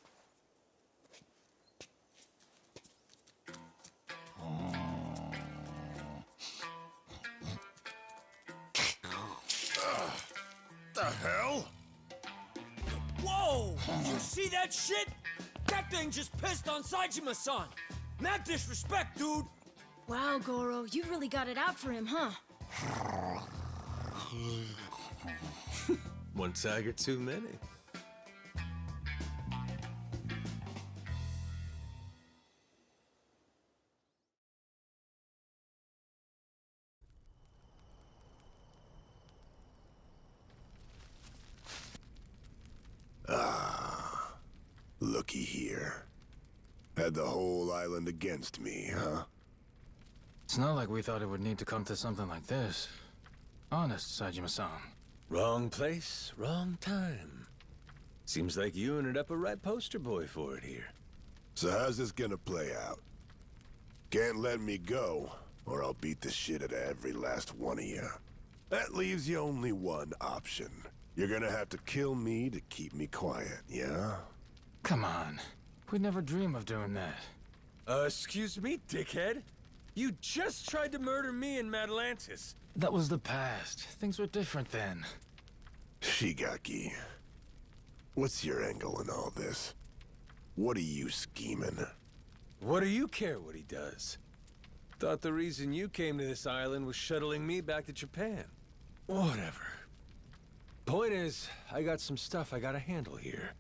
The hell? Whoa! You see that shit? That thing just pissed on Saejima-san! Mad disrespect, dude! Wow, Goro, you really got it out for him, huh? One tiger too many. Looky here. Had the whole island against me, huh? It's not like we thought it would need to come to something like this. Honest, Saejima-san. Wrong place, wrong time. Seems like you ended up a right poster boy for it here. So how's this gonna play out? Can't let me go, or I'll beat the shit out of every last one of you. That leaves you only one option. You're gonna have to kill me to keep me quiet, yeah? Come on. We'd never dream of doing that. Excuse me, dickhead? You just tried to murder me and Atlantis. That was the past. Things were different then. Shigaki, what's your angle in all this? What are you scheming? What do you care what he does? Thought the reason you came to this island was shuttling me back to Japan. Whatever. Point is, I got some stuff I gotta handle here.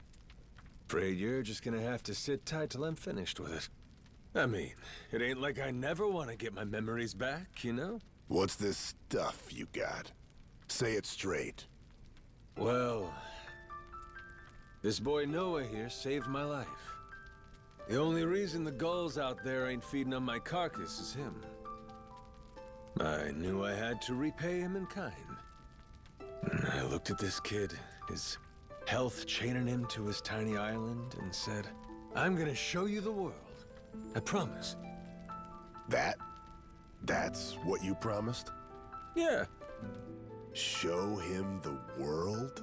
Afraid you're just gonna have to sit tight till I'm finished with it. I mean, it ain't like I never want to get my memories back, you know? What's this stuff you got? Say it straight. Well, this boy Noah here saved my life. The only reason the gulls out there ain't feeding on my carcass is him. I knew I had to repay him in kind. I looked at this kid, his health chaining him to his tiny island, and said, I'm gonna show you the world. I promise. That's what you promised? Yeah. Show him the world?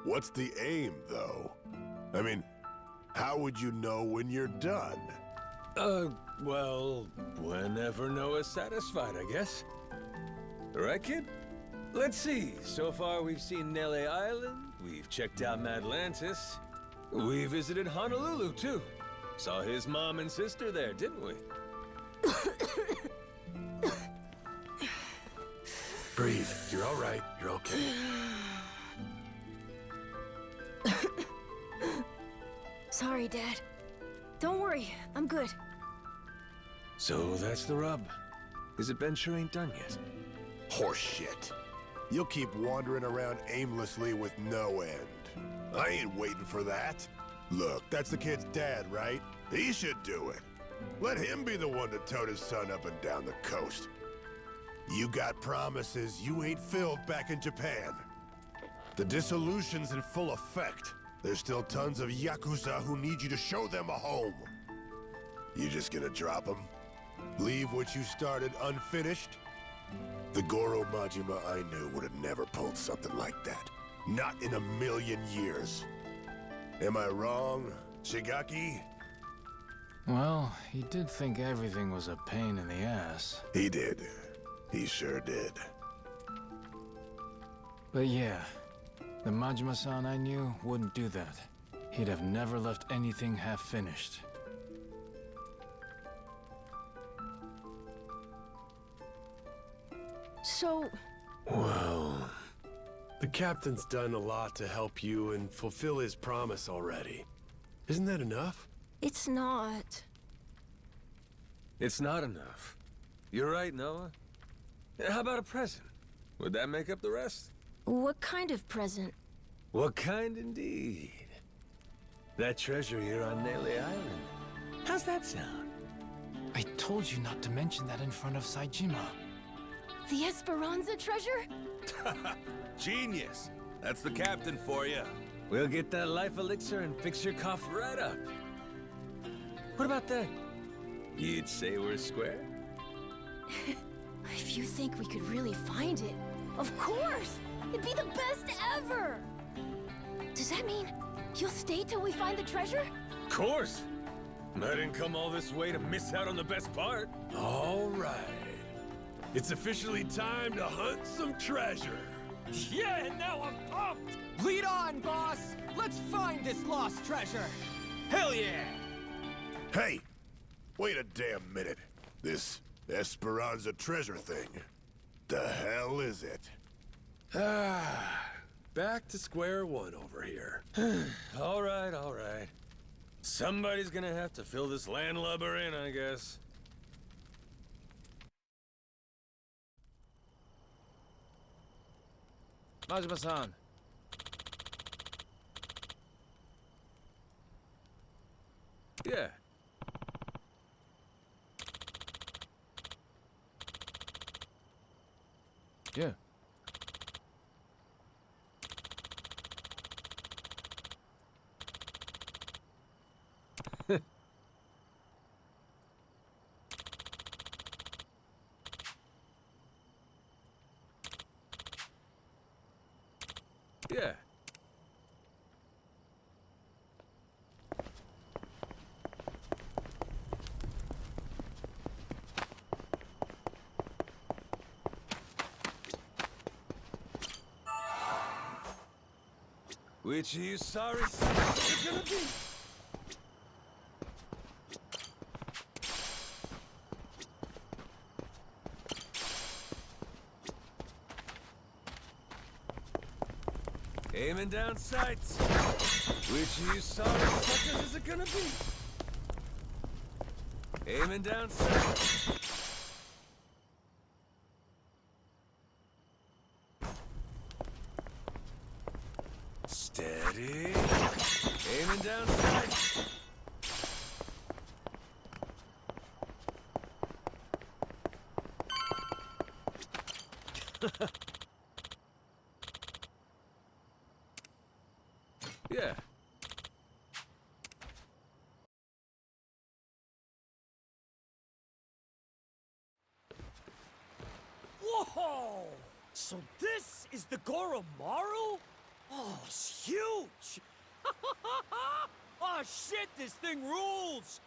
What's the aim, though? I mean, how would you know when you're done? Well, whenever Noah's satisfied, I guess. Right, kid? Let's see. So far, we've seen Nele Island, we've checked out Atlantis, we visited Honolulu, too. Saw his mom and sister there, didn't we? Breathe. You're all right. You're okay. Sorry, Dad. Don't worry, I'm good. So that's the rub. His adventure ain't done yet. Horseshit. You'll keep wandering around aimlessly with no end. I ain't waiting for that. Look, that's the kid's dad, right? He should do it. Let him be the one to tote his son up and down the coast. You got promises you ain't filled back in Japan. The dissolution's in full effect. There's still tons of Yakuza who need you to show them a home. You just gonna drop them? Leave what you started unfinished? The Goro Majima I knew would have never pulled something like that. Not in a million years. Am I wrong, Shigaki? Well, he did think everything was a pain in the ass. He did. He sure did. But yeah, the Majima-san I knew wouldn't do that. He'd have never left anything half-finished. So... Well, the captain's done a lot to help you and fulfill his promise already. Isn't that enough? it's not... It's not enough. You're right, Noah. How about a present? Would that make up the rest? What kind of present? What kind indeed? That treasure here on Nele Island. How's that sound? I told you not to mention that in front of Saejima. The Esperanza treasure? Genius. That's the captain for you. We'll get that life elixir and fix your cough right up. What about that? You'd say we're square? If you think we could really find it, of course! It'd be the best ever! Does that mean you'll stay till we find the treasure? Of course! I didn't come all this way to miss out on the best part. All right. It's officially time to hunt some treasure. Yeah, and now I'm pumped! Lead on, boss! Let's find this lost treasure! Hell yeah! Hey! Wait a damn minute. This Esperanza treasure thing. The hell is it? Back to square one over here. All right, all right. Somebody's gonna have to fill this landlubber in, I guess. Majima-san. Yeah. Yeah. Yeah. Which of you sorry sons are gonna be? Aiming down sights. Which of you sorry fuckers is it gonna be? Aiming down sights. Steady. Aiming down sights. Yeah. Whoa! So this is the Goromaru? Oh, it's huge! Oh shit, this thing rules!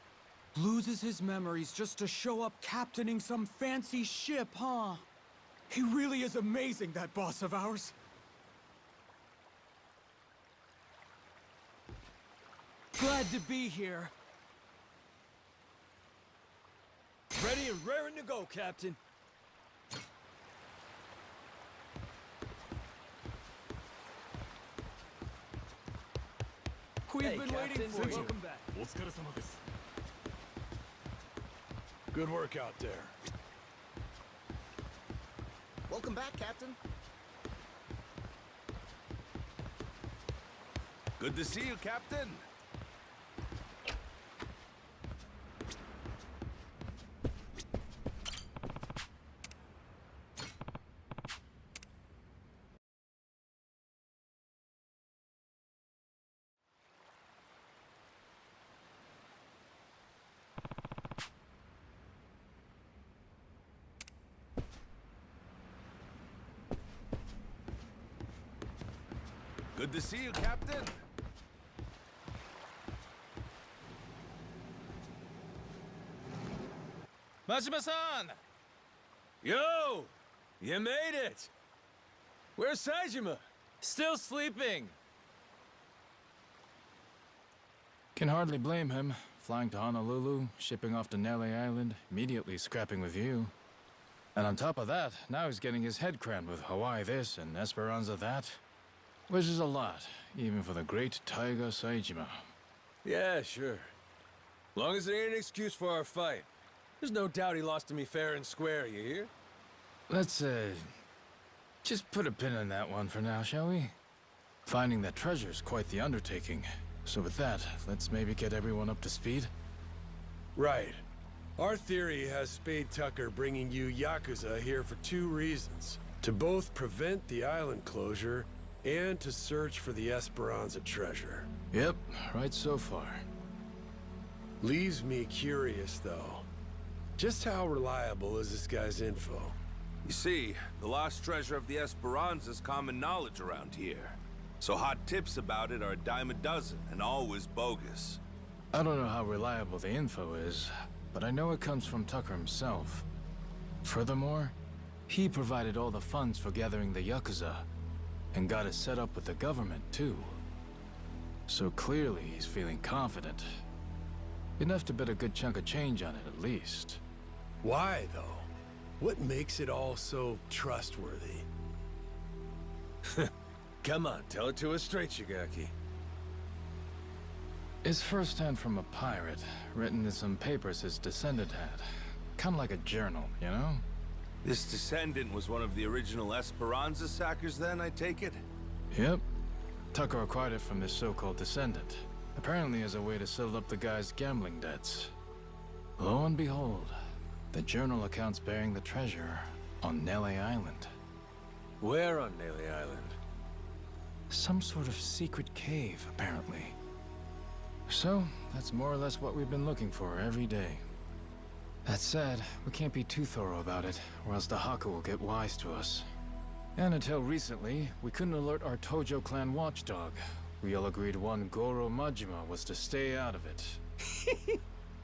Loses his memories just to show up captaining some fancy ship, huh? He really is amazing, that boss of ours. Glad to be here. Ready and raring to go, Captain. We've Hey, been waiting Captain. for you. Welcome back. Good work out there. Welcome back, Captain. Good to see you, Captain. Good to see you, Captain. Majima-san! Yo! You made it! Where's Saejima? Still sleeping. Can hardly blame him. Flying to Honolulu, shipping off to Nele Island, immediately scrapping with you. And on top of that, now he's getting his head crammed with Hawaii this and Esperanza that. Which is a lot, even for the great Taiga Saejima. Yeah, sure. Long as it ain't an excuse for our fight. There's no doubt he lost to me fair and square, you hear? Let's, just put a pin in that one for now, shall we? Finding that treasure's quite the undertaking. So with that, let's maybe get everyone up to speed. Right. Our theory has Spade Tucker bringing you Yakuza here for 2 reasons. To both prevent the island closure, and to search for the Esperanza treasure. Yep, right so far. Leaves me curious, though. Just how reliable is this guy's info? You see, the lost treasure of the Esperanza is common knowledge around here. So hot tips about it are a dime a dozen, and always bogus. I don't know how reliable the info is, but I know it comes from Tucker himself. Furthermore, he provided all the funds for gathering the Yakuza, and got it set up with the government, too. So clearly he's feeling confident. Enough to bet a good chunk of change on it, at least. Why, though? What makes it all so trustworthy? Come on, tell it to us straight, Shigaki. It's firsthand from a pirate, written in some papers his descendant had. Kinda like a journal, you know? This descendant was one of the original Esperanza sackers then, I take it? Yep. Tucker acquired it from this so-called descendant. Apparently as a way to settle up the guy's gambling debts. Lo and behold, the journal accounts bearing the treasure on Nele Island. Where on Nele Island? Some sort of secret cave, apparently. So, that's more or less what we've been looking for every day. That said, we can't be too thorough about it, or else the Haku will get wise to us. And until recently, we couldn't alert our Tojo clan watchdog. We all agreed one Goro Majima was to stay out of it.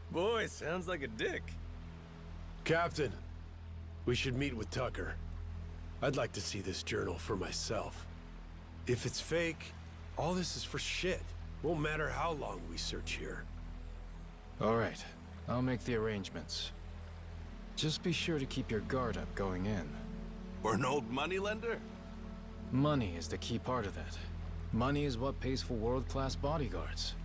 Boy, sounds like a dick. Captain, we should meet with Tucker. I'd like to see this journal for myself. If it's fake, all this is for shit. Won't matter how long we search here. All right, I'll make the arrangements. Just be sure to keep your guard up going in. Or an old moneylender? Money is the key part of that. Money is what pays for world-class bodyguards.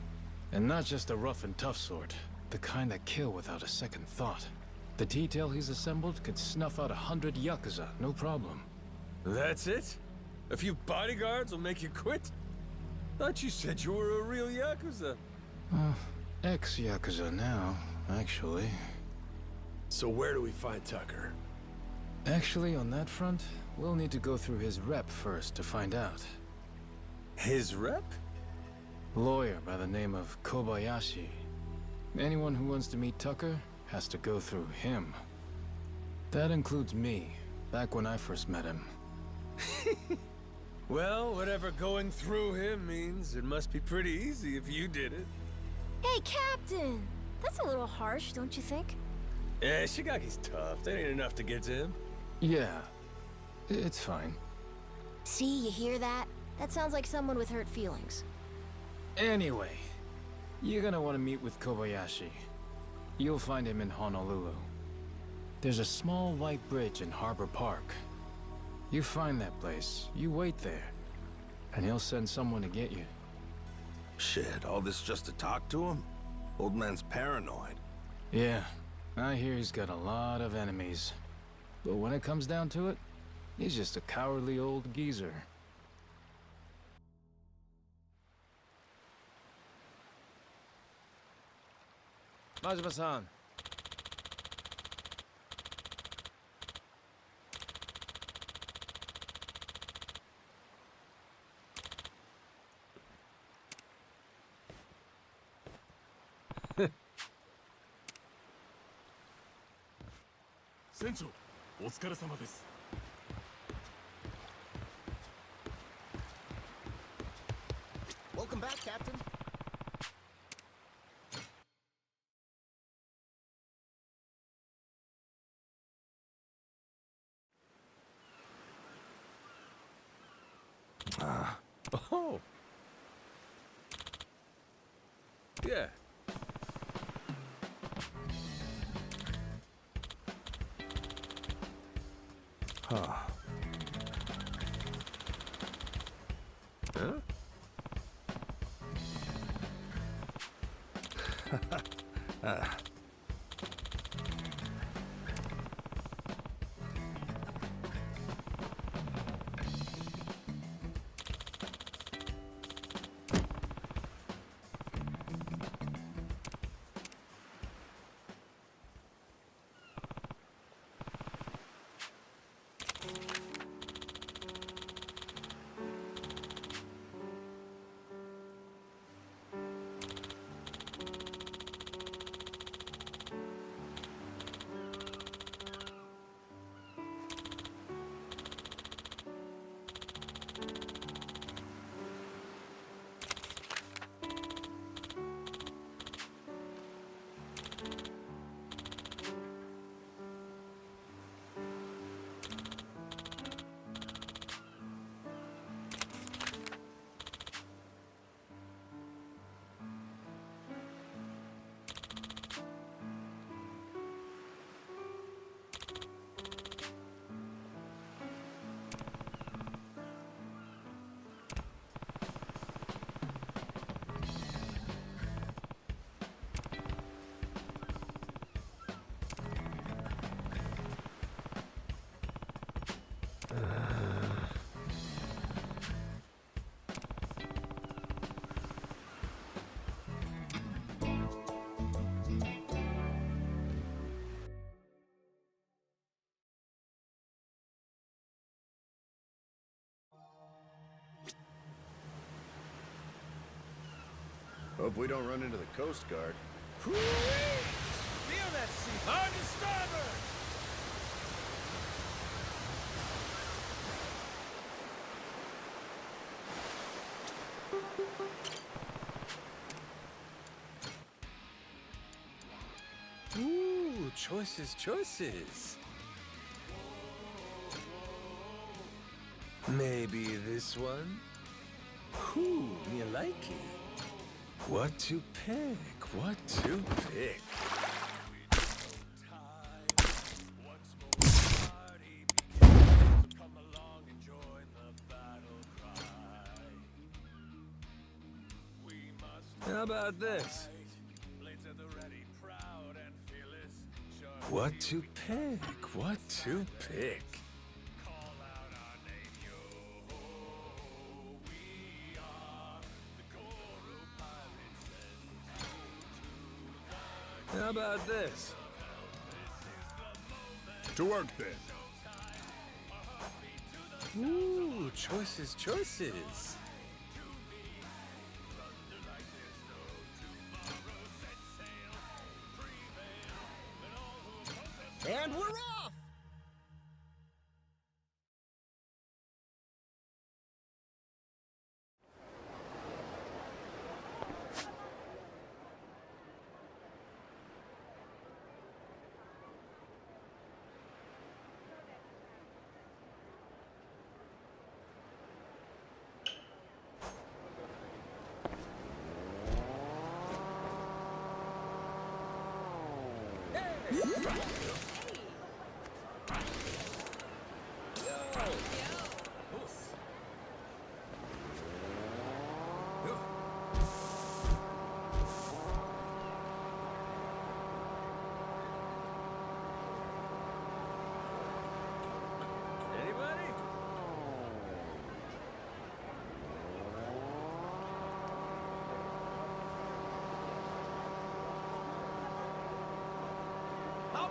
And not just the rough and tough sort, the kind that kill without a second thought. The detail he's assembled could snuff out 100 Yakuza, no problem. That's it? A few bodyguards will make you quit? Thought you said you were a real Yakuza. Ex-Yakuza now, actually. So where do we find Tucker? Actually, on that front, we'll need to go through his rep first to find out. His rep? Lawyer by the name of Kobayashi. Anyone who wants to meet Tucker has to go through him. That includes me, back when I first met him. Well, whatever going through him means, it must be pretty easy if you did it. Hey, Captain! That's a little harsh, don't you think? Yeah, Shigaki's tough. That ain't enough to get to him. Yeah, it's fine. See, you hear that? That sounds like someone with hurt feelings. Anyway, you're gonna want to meet with Kobayashi. You'll find him in Honolulu. There's a small white bridge in Harbor Park. You find that place, you wait there, and he'll send someone to get you. Shit, all this just to talk to him? Old man's paranoid. Yeah, I hear he's got a lot of enemies. But when it comes down to it, he's just a cowardly old geezer. Majima-san. Welcome back, Captain. Oh. Yeah. Huh. Huh? Hope we don't run into the Coast Guard. Feel that sea! On to starboard! Ooh, choices. Maybe this one? Ooh, me like it. What to pick? How about this? What to pick? How about this? To work then. Ooh, choices. And we're off!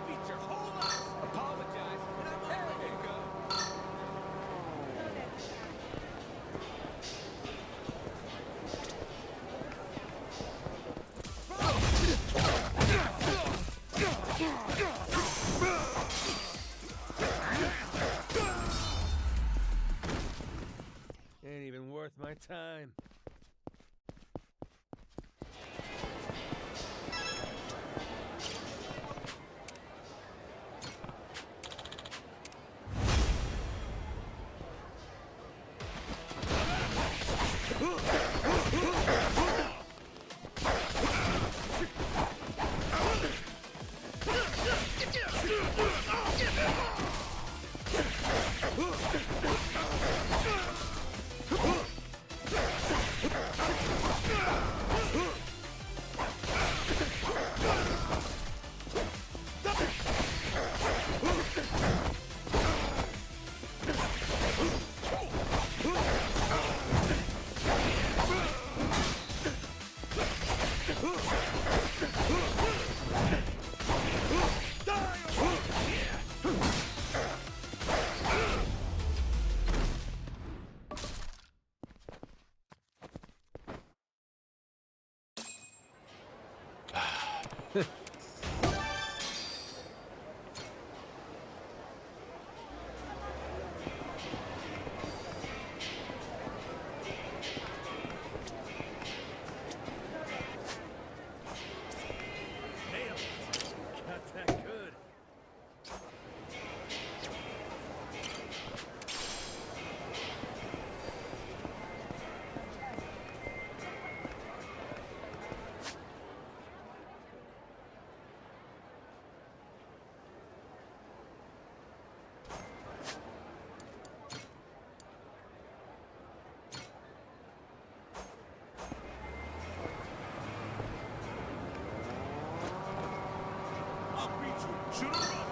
feature. Hold on! Apologize, and I'm there you go. Ain't even worth my time. Got that good. I'll beat you. Shoot him up.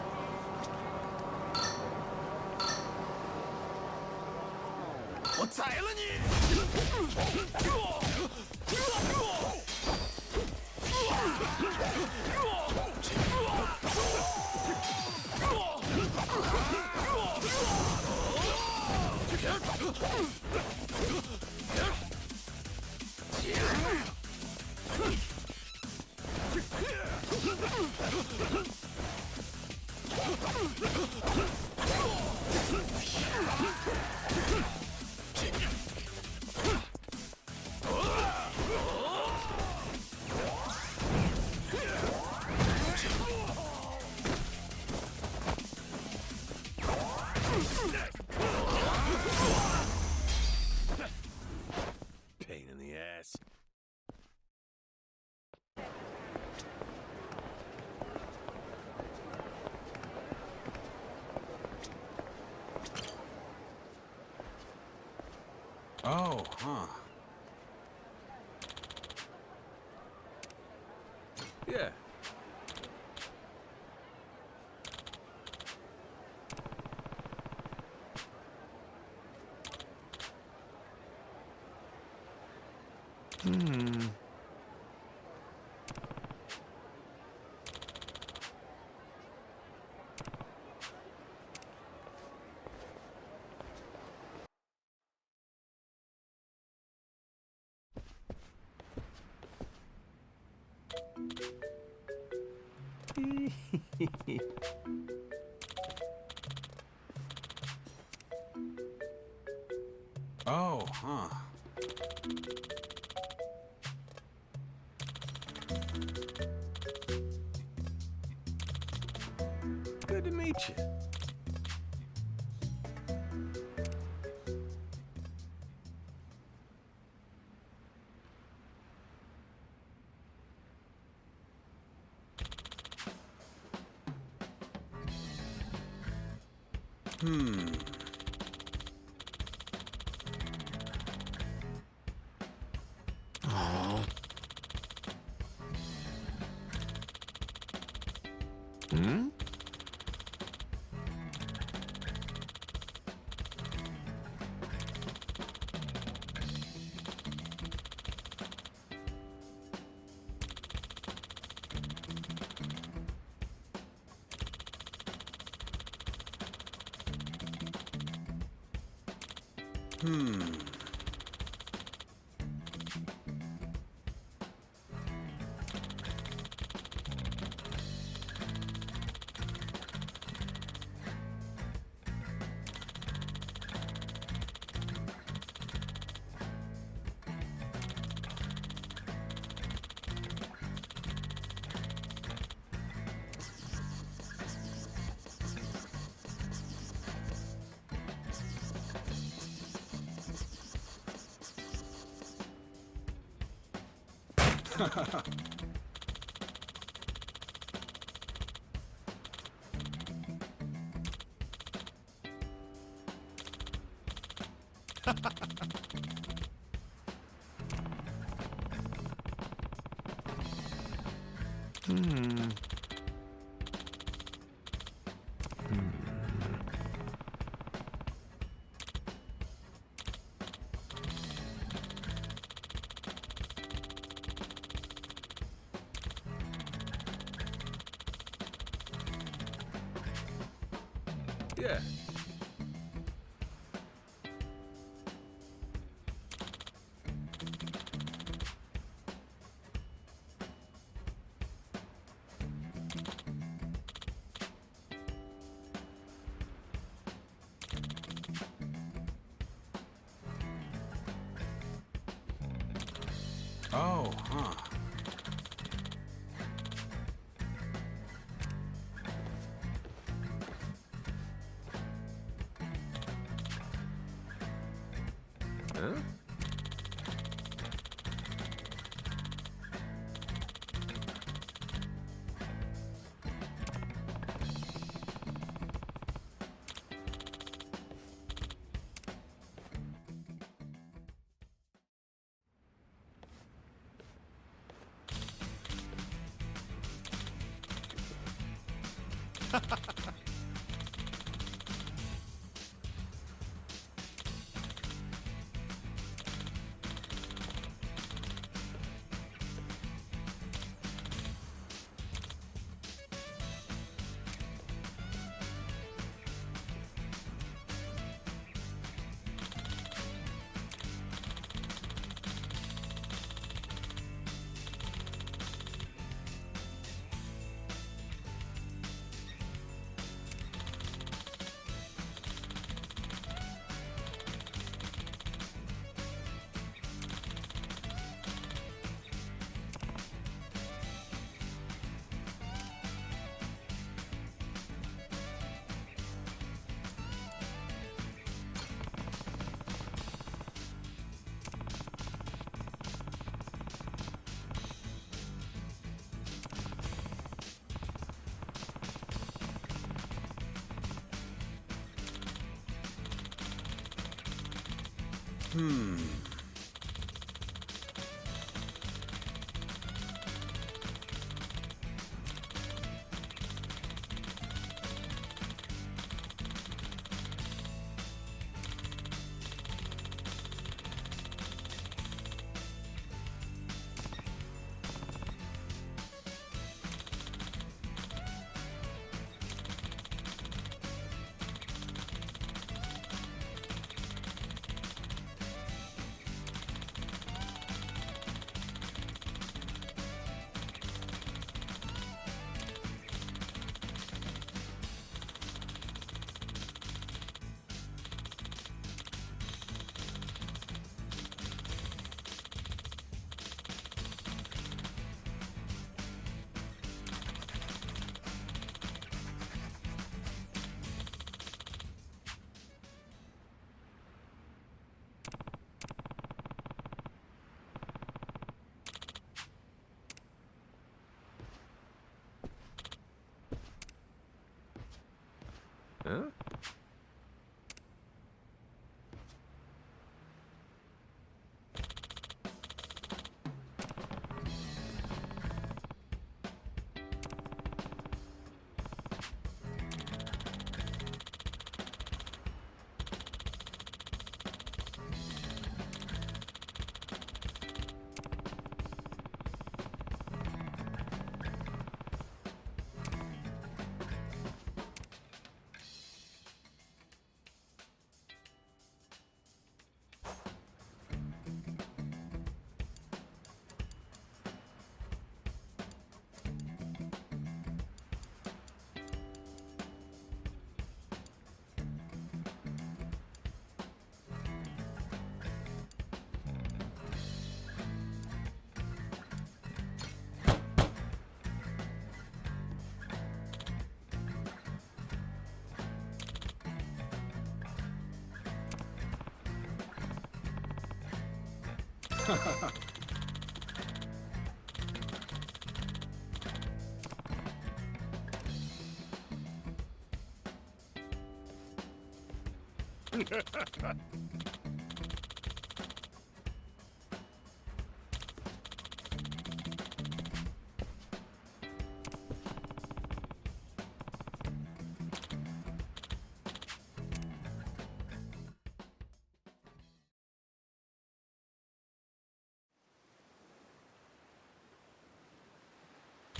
Pain in the ass. Oh, huh. Yeah. Oh, huh. Good to meet you. Oh. Hmm? Yeah. Oh, huh. Huh? Huh?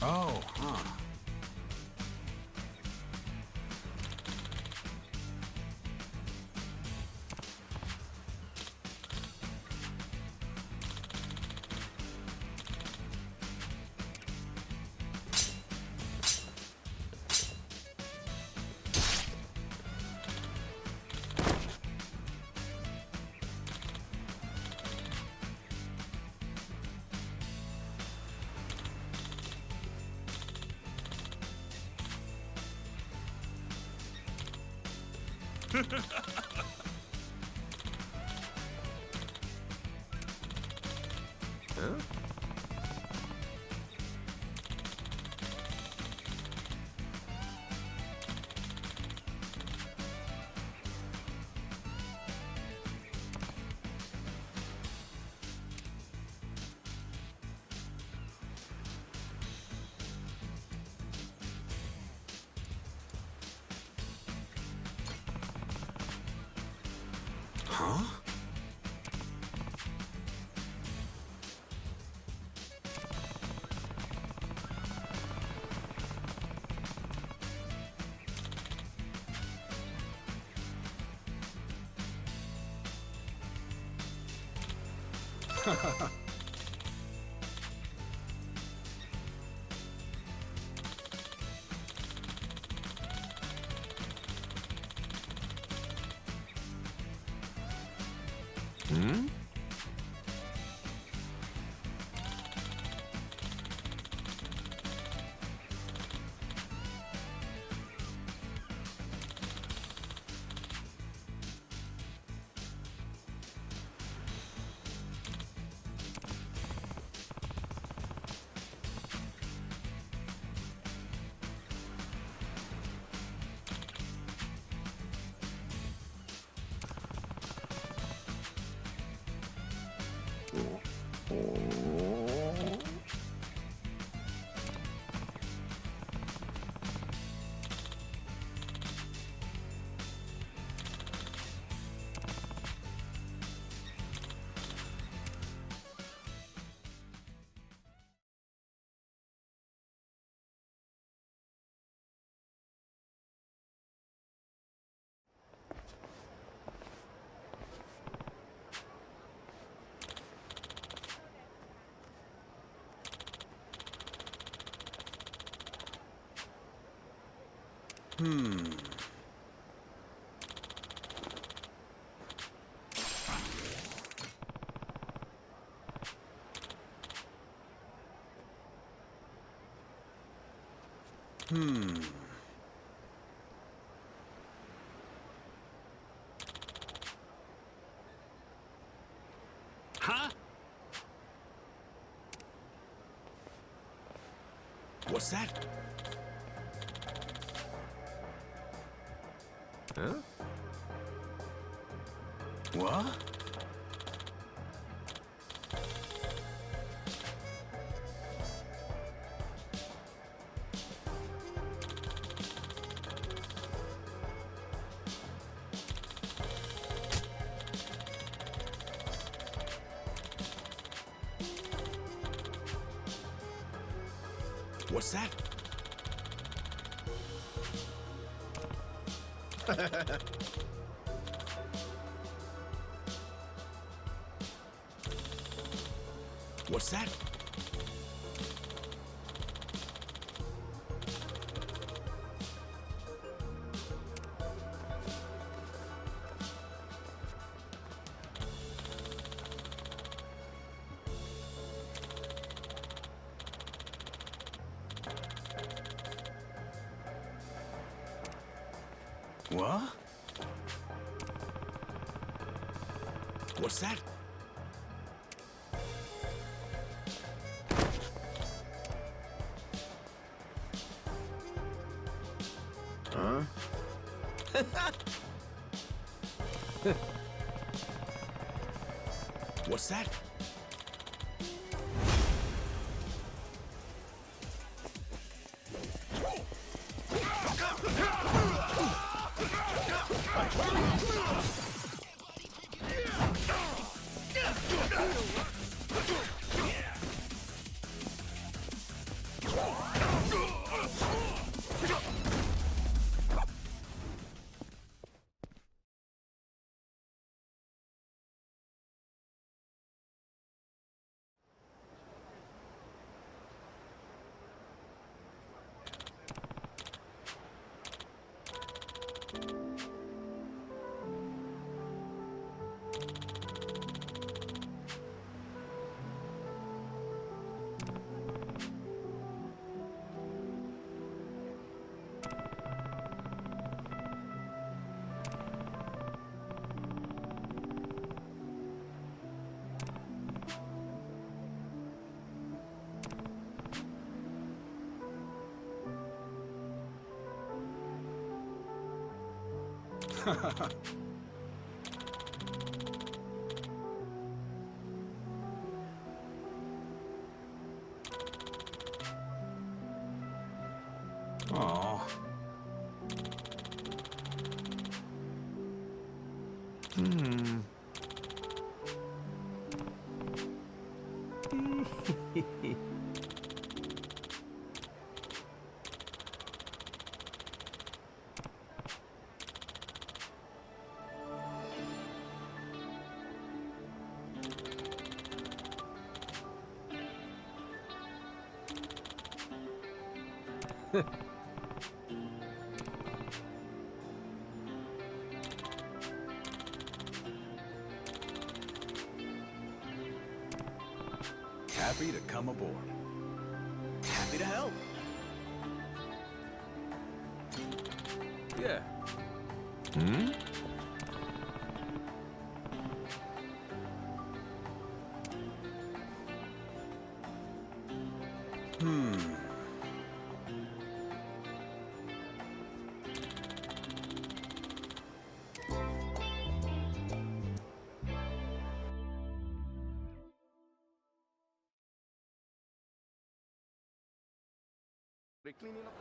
Oh, huh. Huh? Huh? Hmm? Huh? What's that? Huh? What? What's that? What's that? What? What's that? What's that? Aw. Hmm. Happy to come aboard. Happy to help. Yeah. Hmm? They're cleaning up.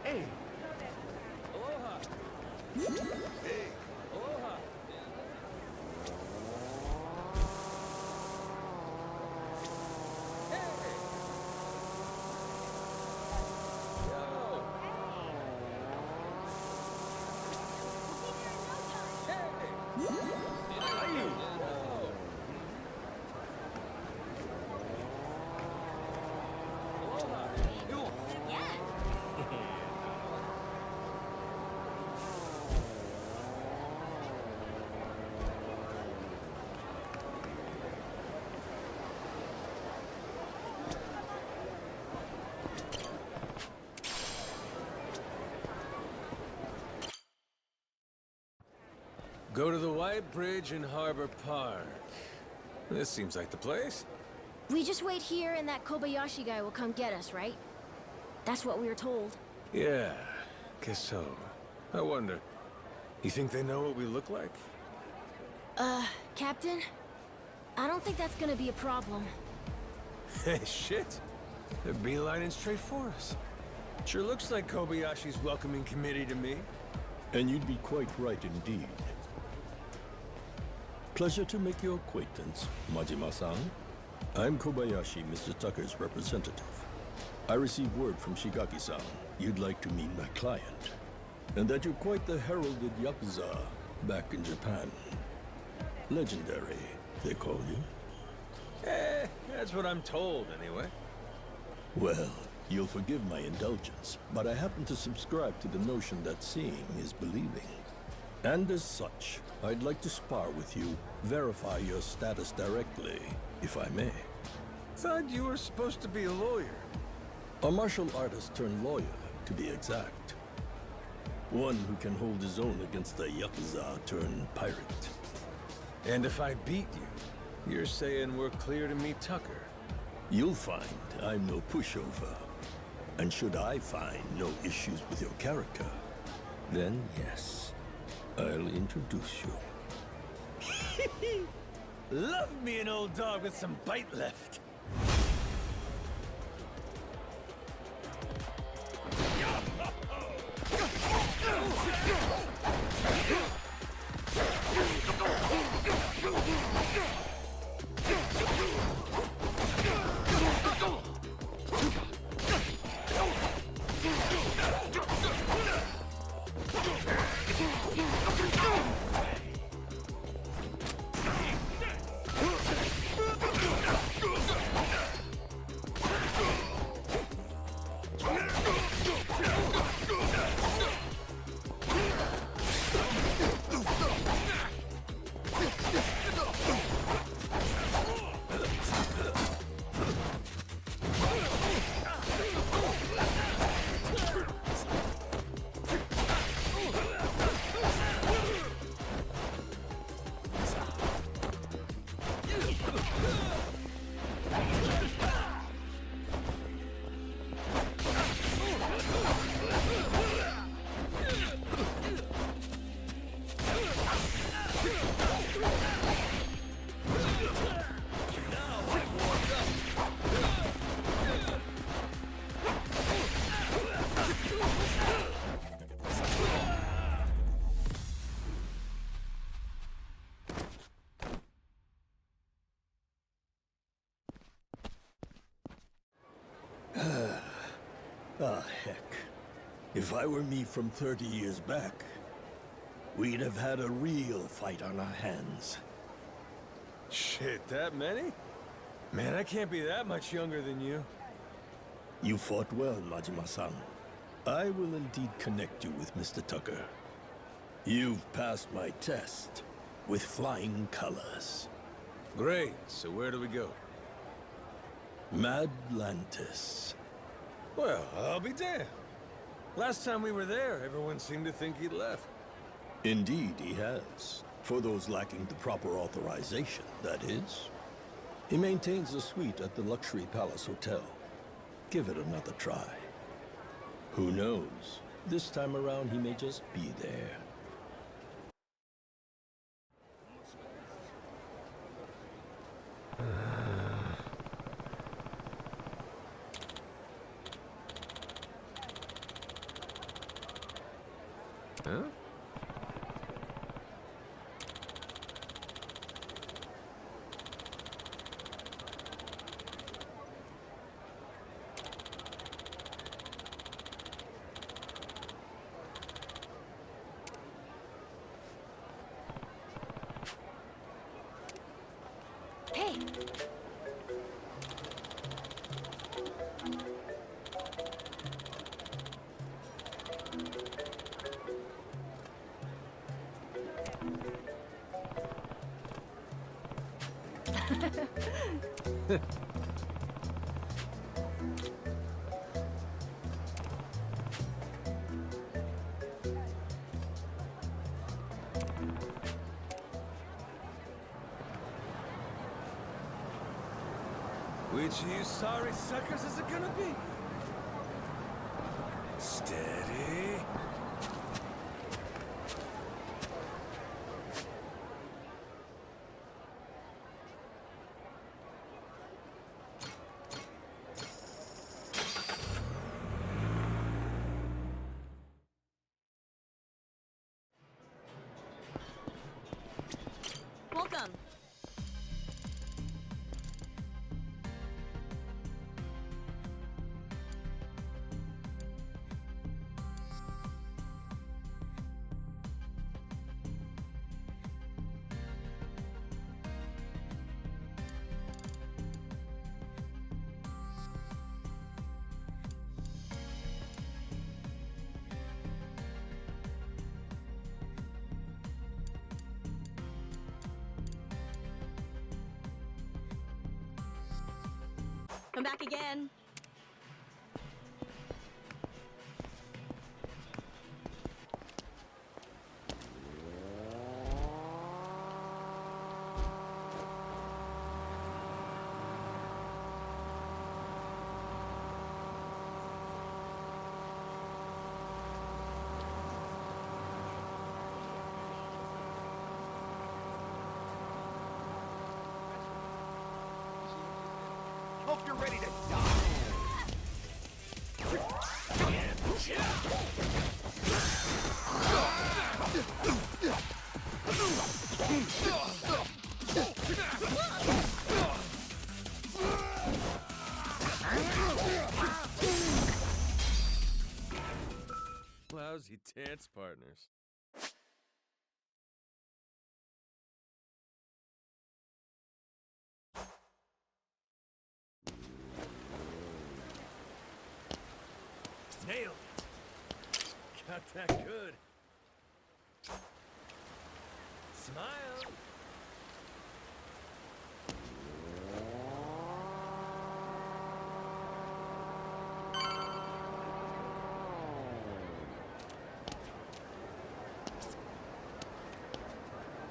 Hey. Aloha. Hey. Aloha. Go to the White Bridge in Harbor Park. This seems like the place. We just wait here and that Kobayashi guy will come get us, right? That's what we were told. Yeah, guess so. I wonder, you think they know what we look like? Captain? I don't think that's gonna be a problem. Hey, shit. They're beelining straight for us. Sure looks like Kobayashi's welcoming committee to me. And you'd be quite right indeed. Pleasure to make your acquaintance, Majima-san. I'm Kobayashi, Mr. Tucker's representative. I received word from Shigaki-san you'd like to meet my client, and that you're quite the heralded Yakuza back in Japan. Legendary, they call you. That's what I'm told, anyway. Well, you'll forgive my indulgence, but I happen to subscribe to the notion that seeing is believing. And as such, I'd like to spar with you, verify your status directly, if I may. Thought you were supposed to be a lawyer. A martial artist turned lawyer, to be exact. One who can hold his own against a Yakuza turned pirate. And if I beat you, you're saying we're clear to meet Tucker? You'll find I'm no pushover. And should I find no issues with your character, then yes, I'll introduce you. Love me an old dog with some bite left. Ah, heck. If I were me from 30 years back, we'd have had a real fight on our hands. Shit, that many? Man, I can't be that much younger than you. You fought well, Majima-san. I will indeed connect you with Mr. Tucker. You've passed my test with flying colors. Great, so where do we go? Madlantis. Well, I'll be damned. Last time we were there, everyone seemed to think he'd left. Indeed, he has. For those lacking the proper authorization, that is. He maintains a suite at the Luxury Palace Hotel. Give it another try. Who knows? This time around, he may just be there. Huh? Hey! Which of you sorry suckers is it gonna be? Steady. Come back again. Hope you're ready to die. Lousy dance partners. Nailed it. Got that good. Smile.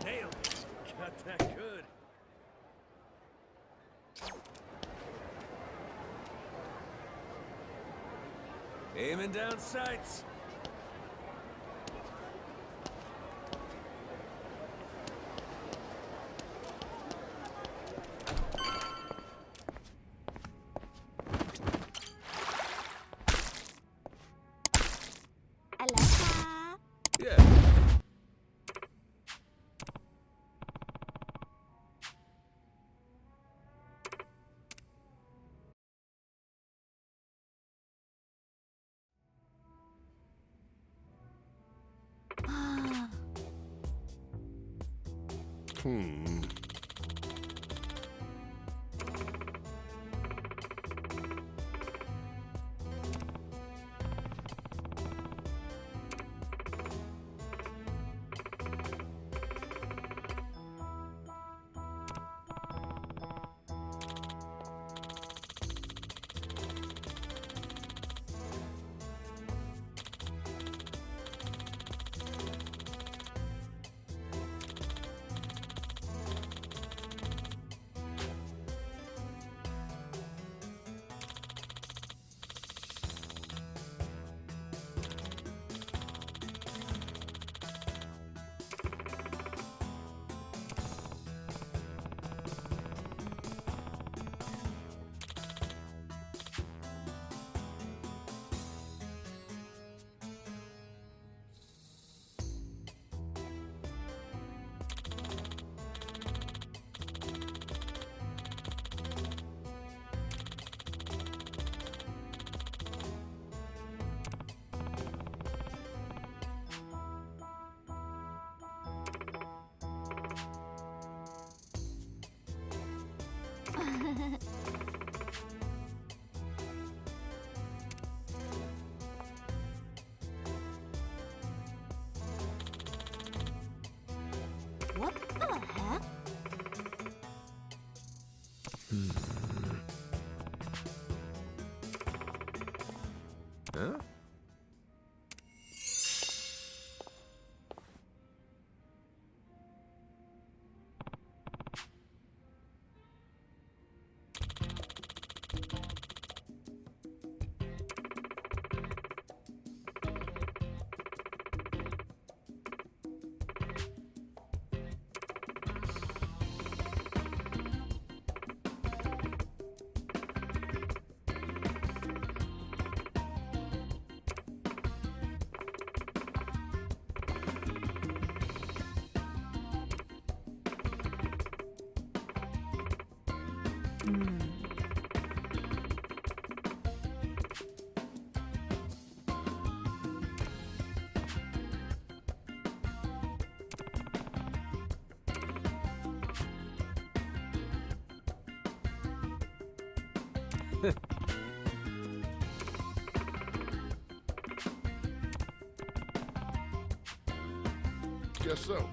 Nailed it. Got that good. Aiming down sights. Aloha. Yeah. What the heck? Huh? Guess so.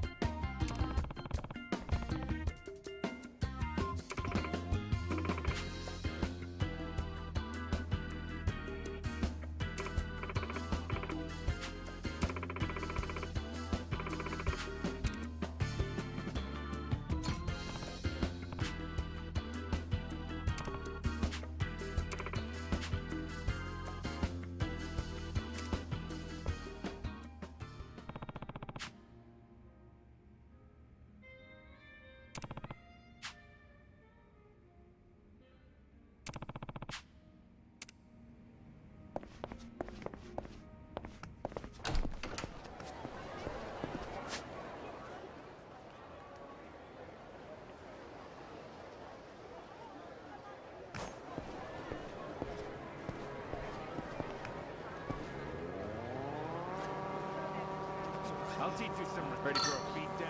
I'll teach you some. Ready for a beat down?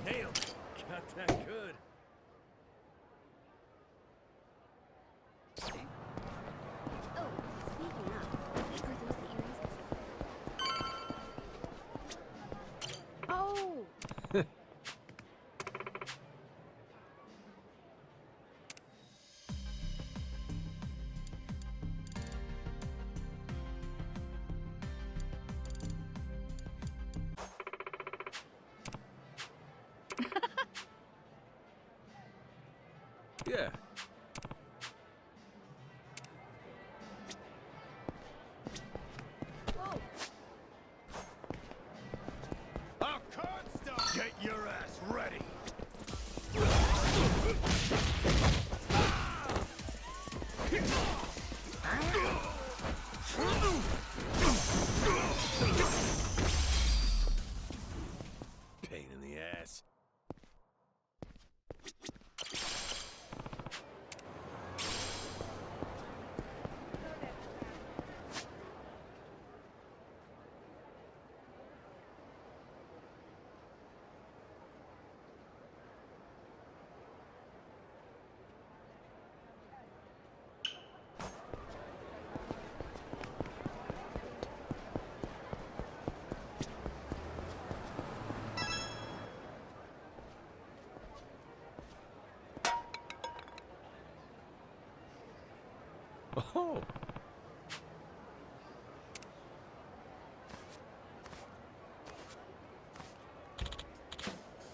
Nailed it. Got that good. Oh, speaking of, are those the earrings? Oh! Yeah. Our card stop! Get your ass ready! Pain in the ass. Oh.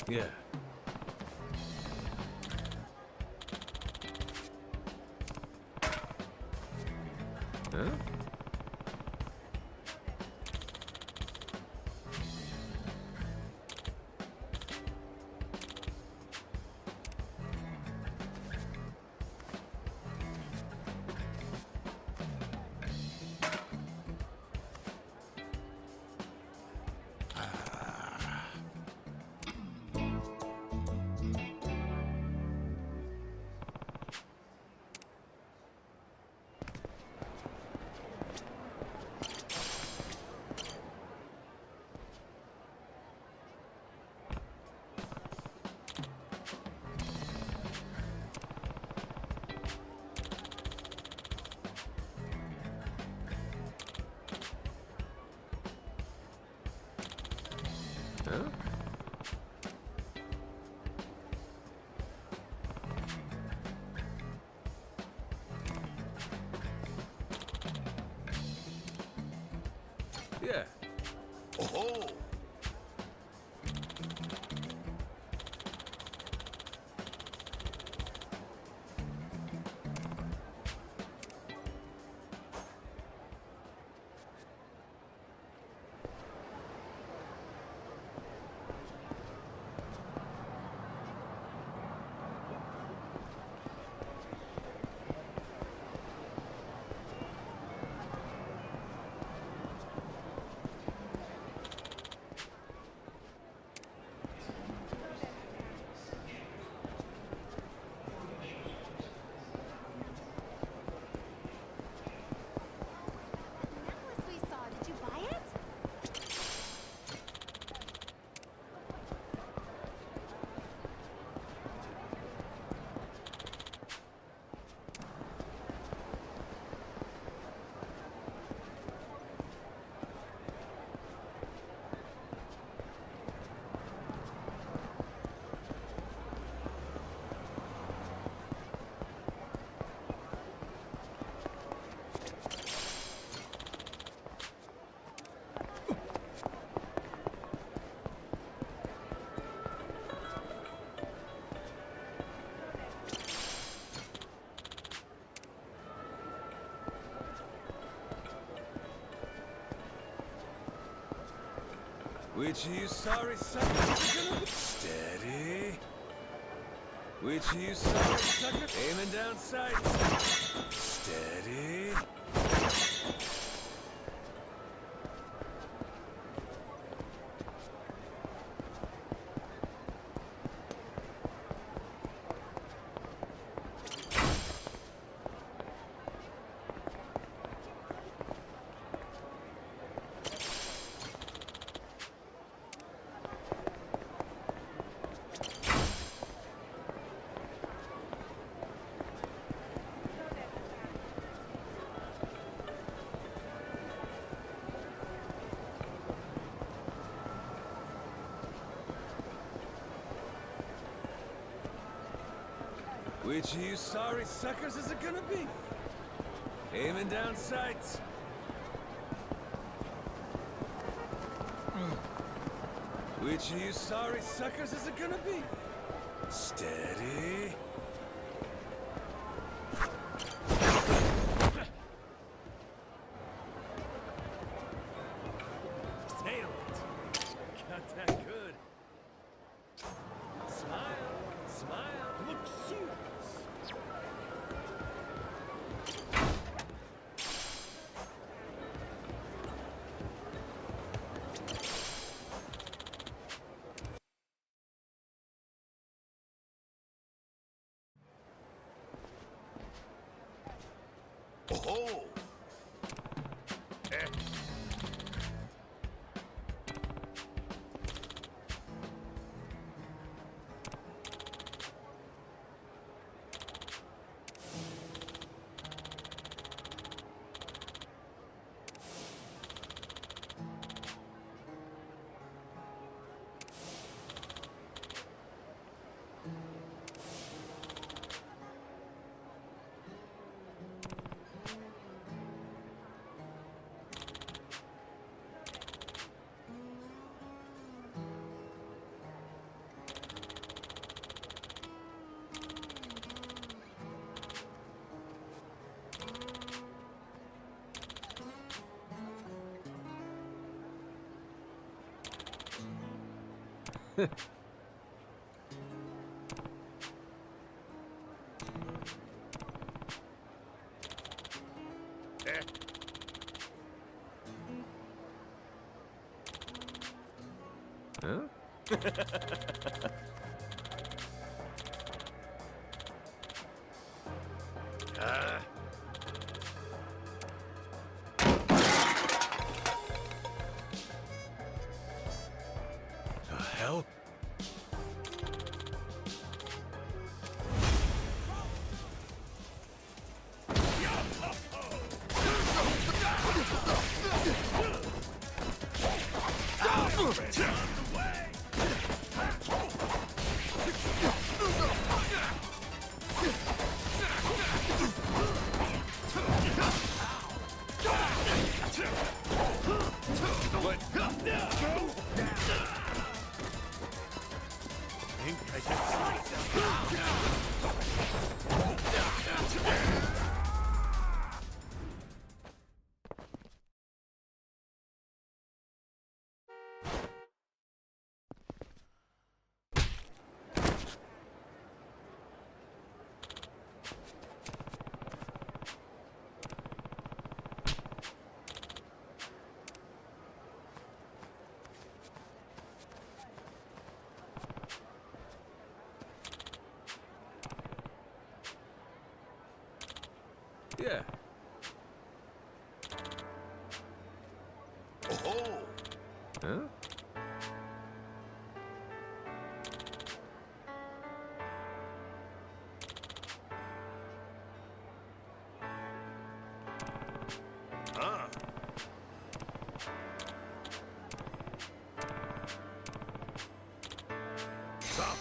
Yeah. Huh? Huh? Yeah. Oh! Necklace we saw, did you buy it? Which of you sorry suckers are gonna... Steady. Which you sucker? Aiming down sights. Steady. Which of you sorry suckers is it gonna be? Aiming down sights. Which of you sorry suckers is it gonna be? Steady. Nailed it. Got that good. Smile, smile, look serious. Oh! Huh? The hell? Yeah. Oh! Huh? Huh? Stop!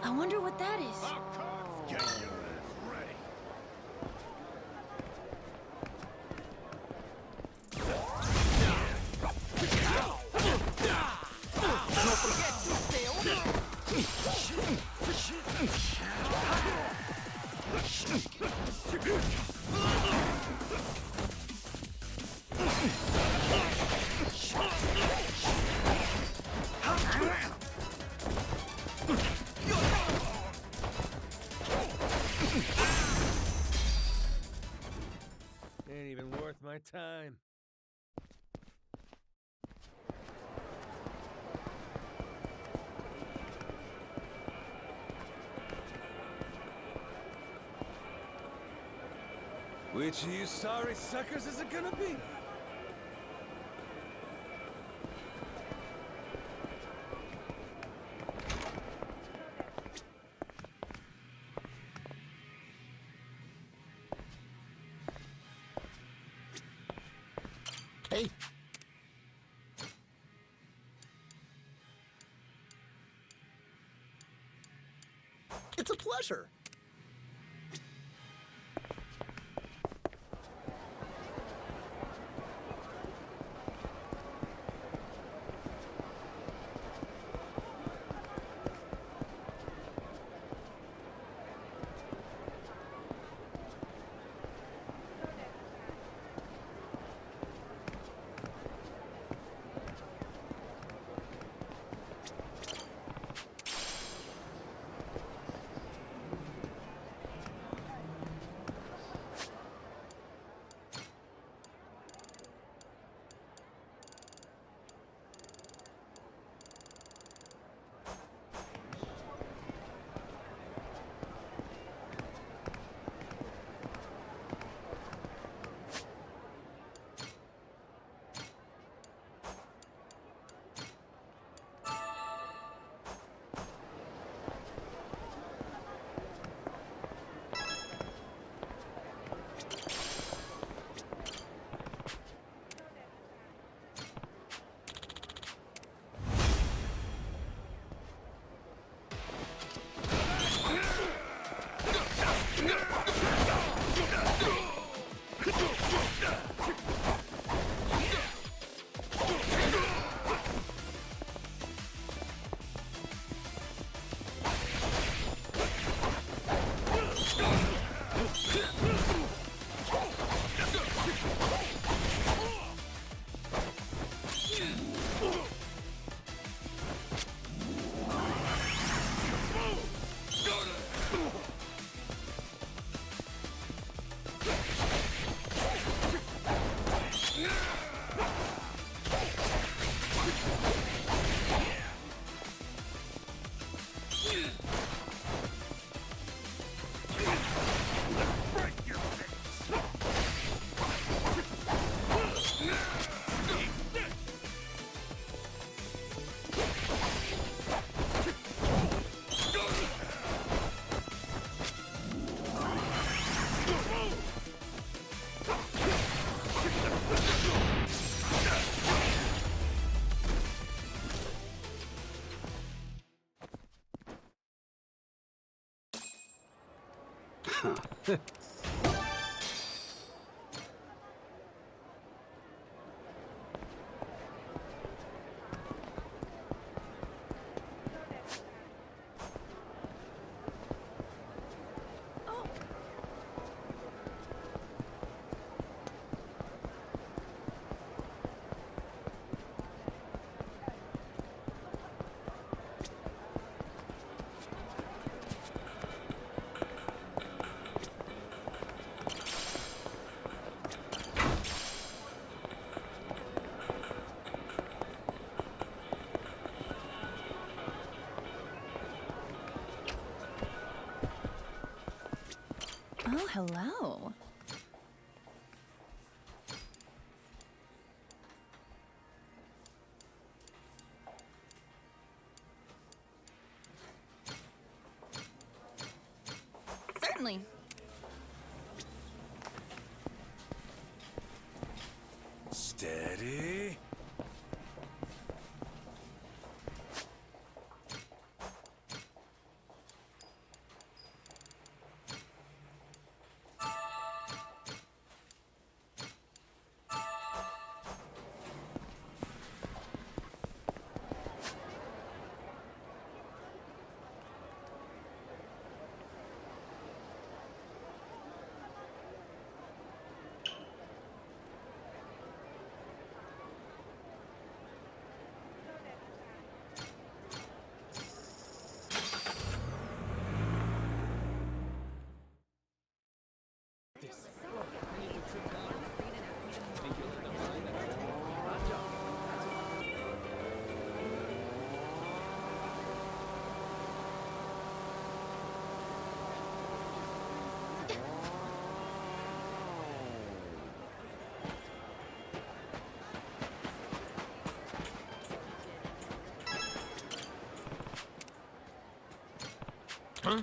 I wonder what that is. Get your ass ready. Don't forget to stay Ain't even worth my time. Which of you sorry suckers is it gonna be? Hey. It's a pleasure. Oh, hello. Certainly. Steady. Huh?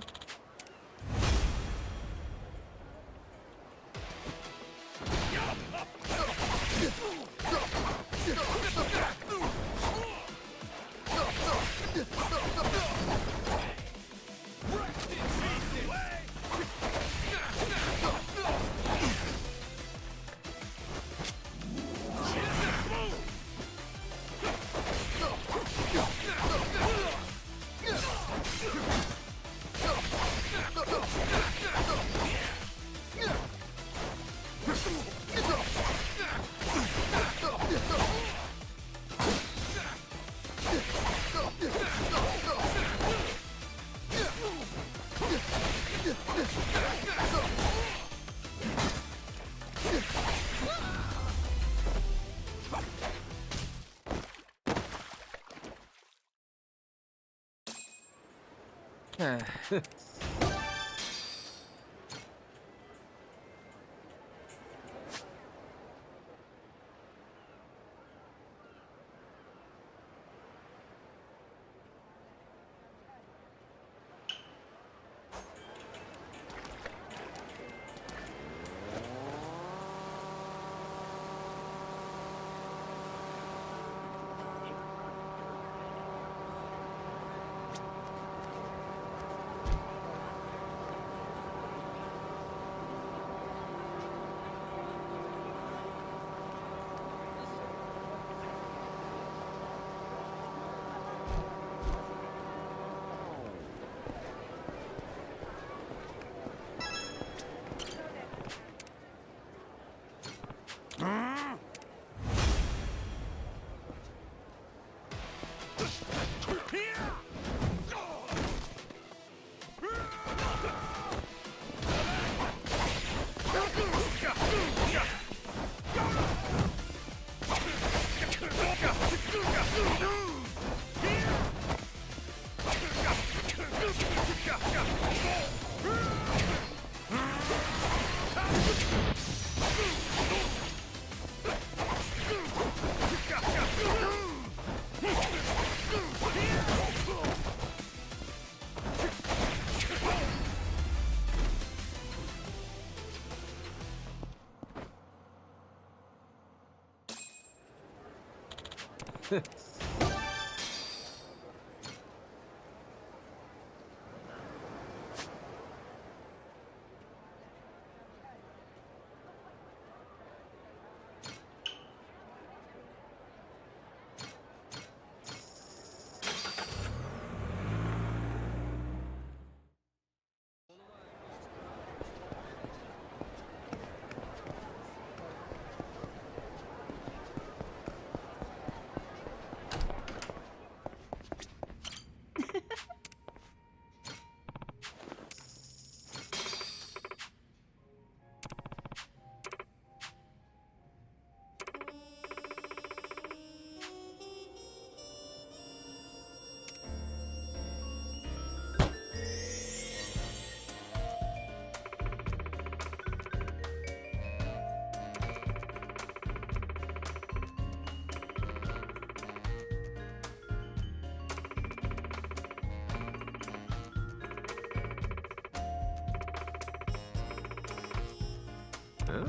Huh?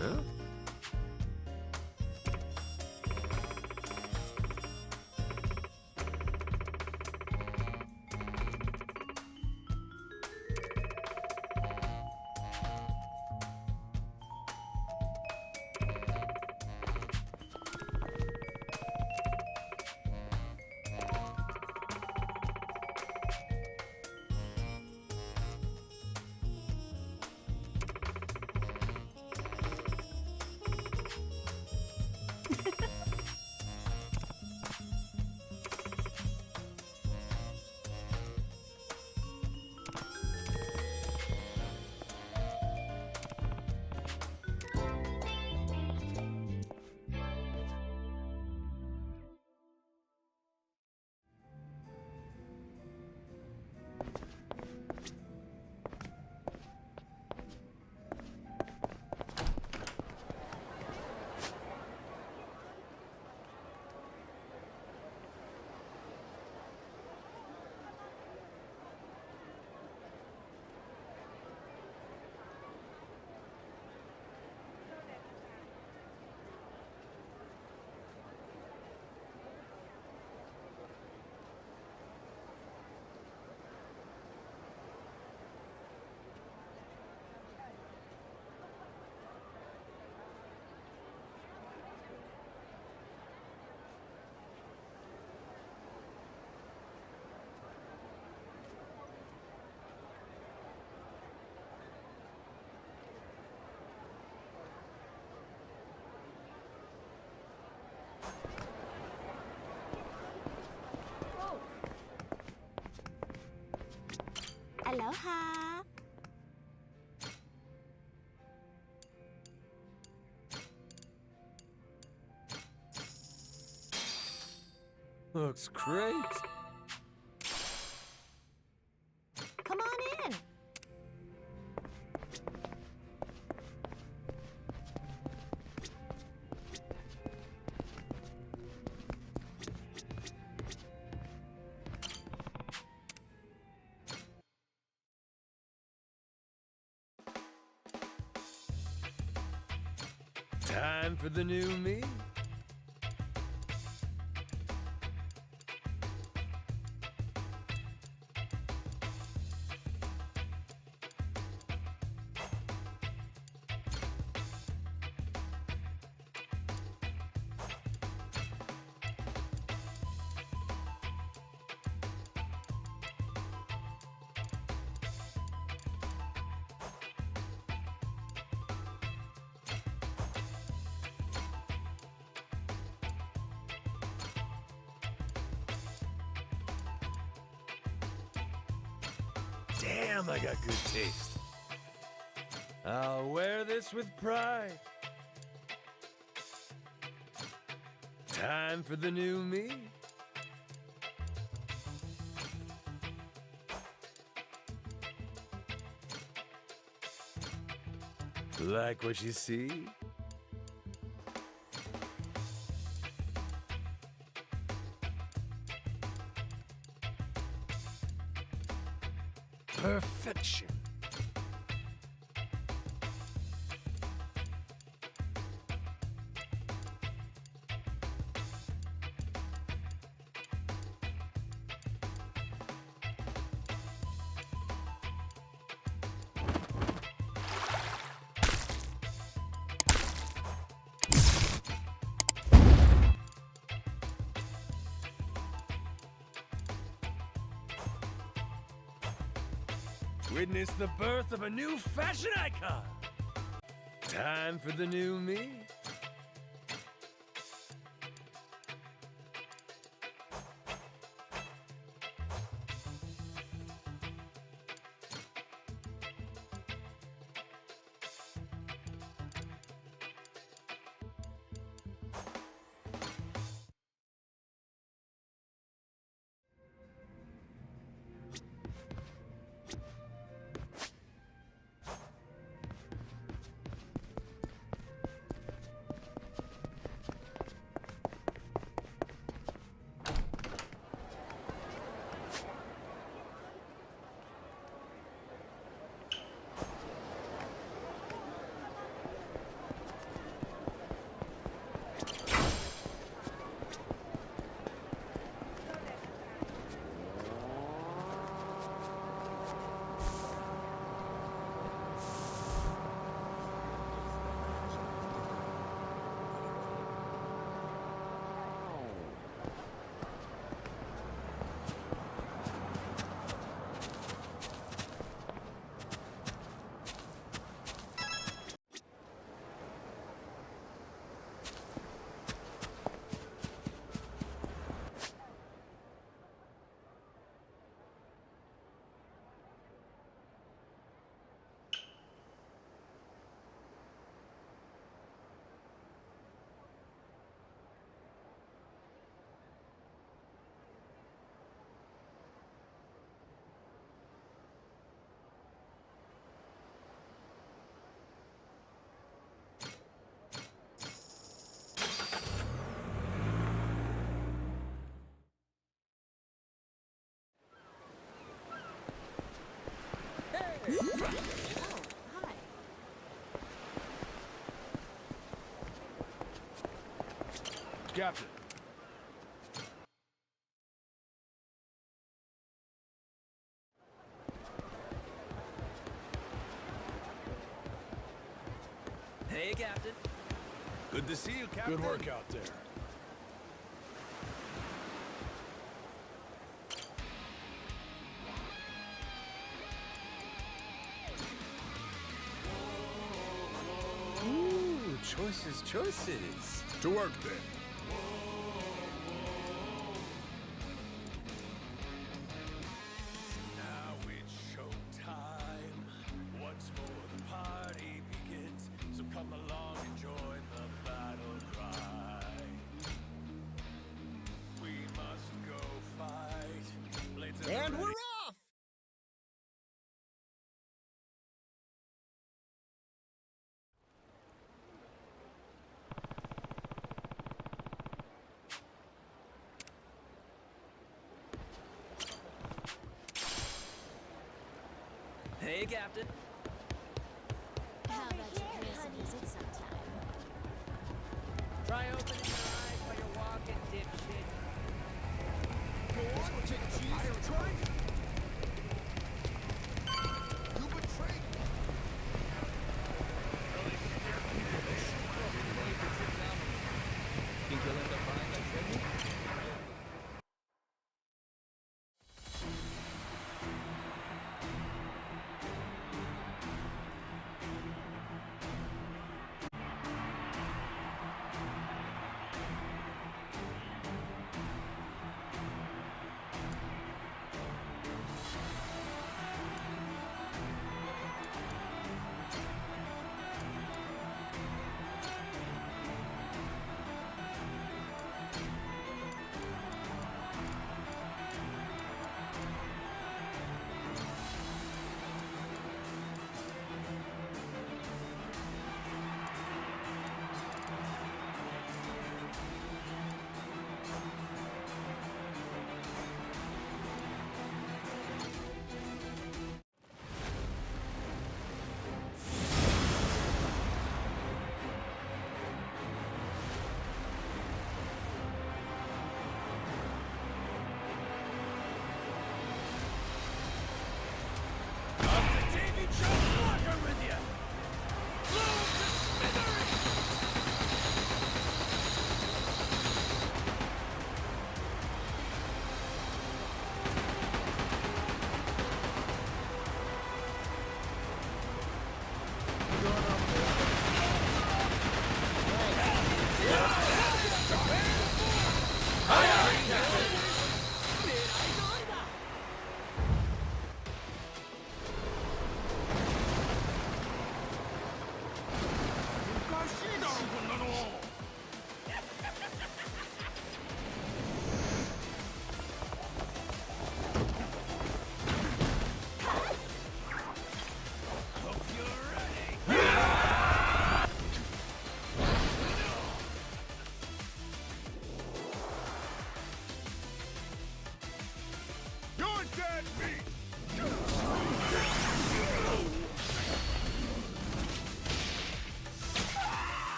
Huh? Aloha. Looks great. Come on in. Time for the new me. Damn, I got good taste. I'll wear this with pride. Time for the new me. Like what you see? Perfection. Witness the birth of a new fashion icon. Time for the new me. Captain. Hey, Captain. Good to see you, Captain. Good work out there. Ooh, choices, choices. To work then. Now it's showtime. Once more the party begins. So come along and join the battle cry. We must go fight. Blades And we're off! Hey, Captain. How about you pay us a visit sometime? Try opening your eyes while you're walking, dipshit. Go on, take cheese. Try it. You betrayed me. Think you'll end up buying that tribute?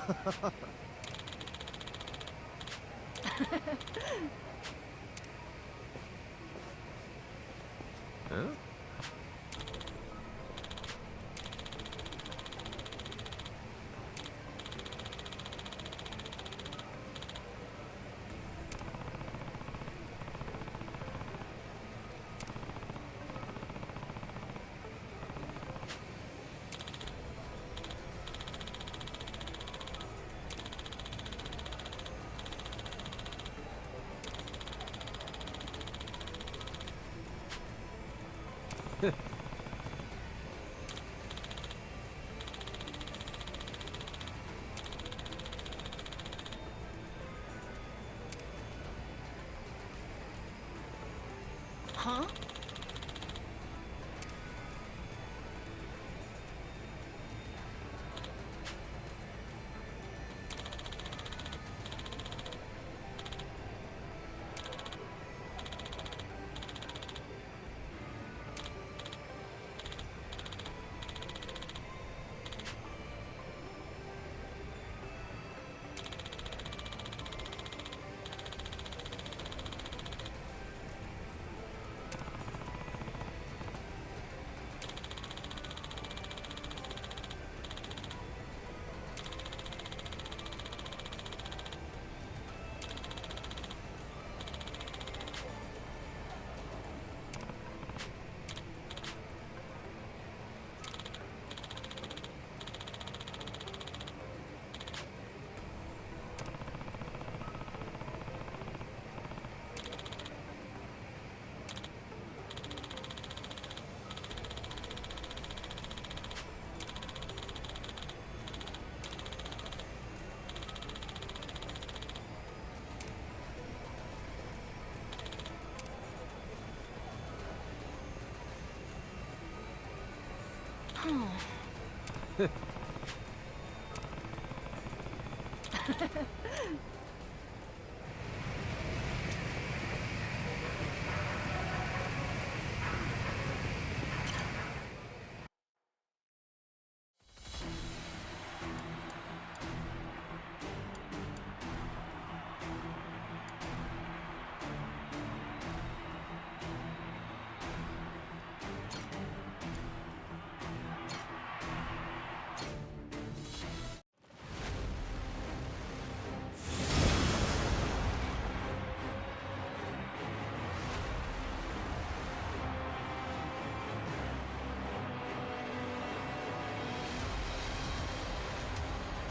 Huh? Huh?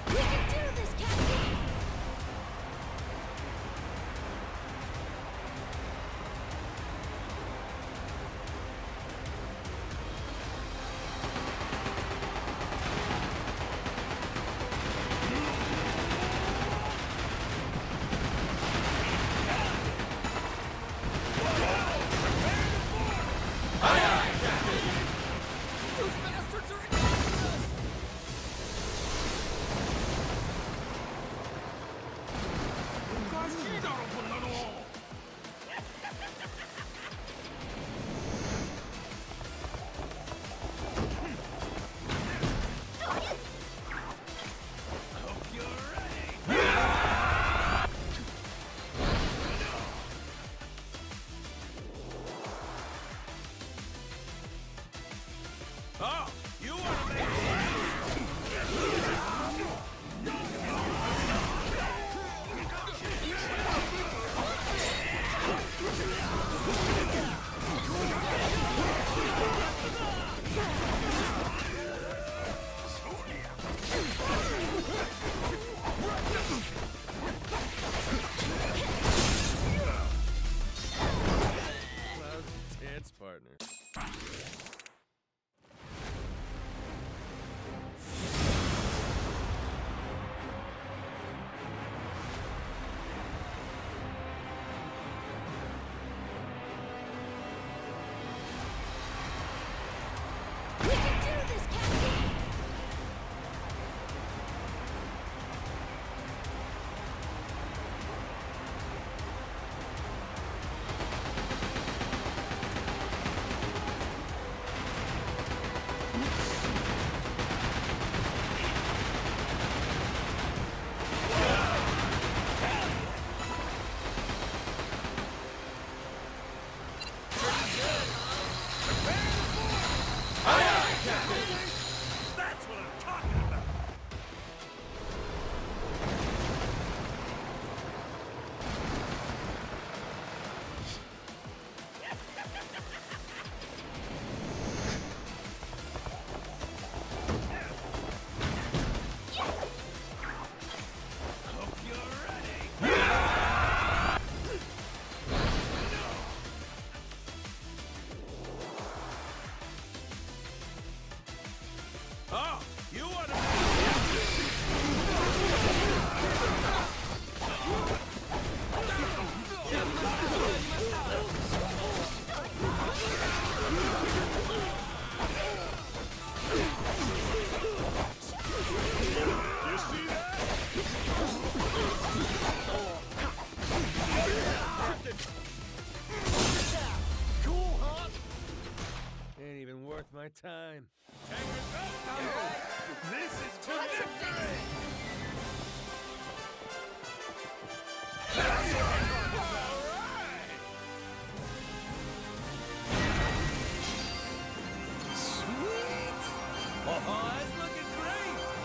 We can do this, Captain! Those bastards are attacking us! Oh, you want to make Cloud's dance partner. We can do this, Captain! that time. This is good. Oh, that's looking great!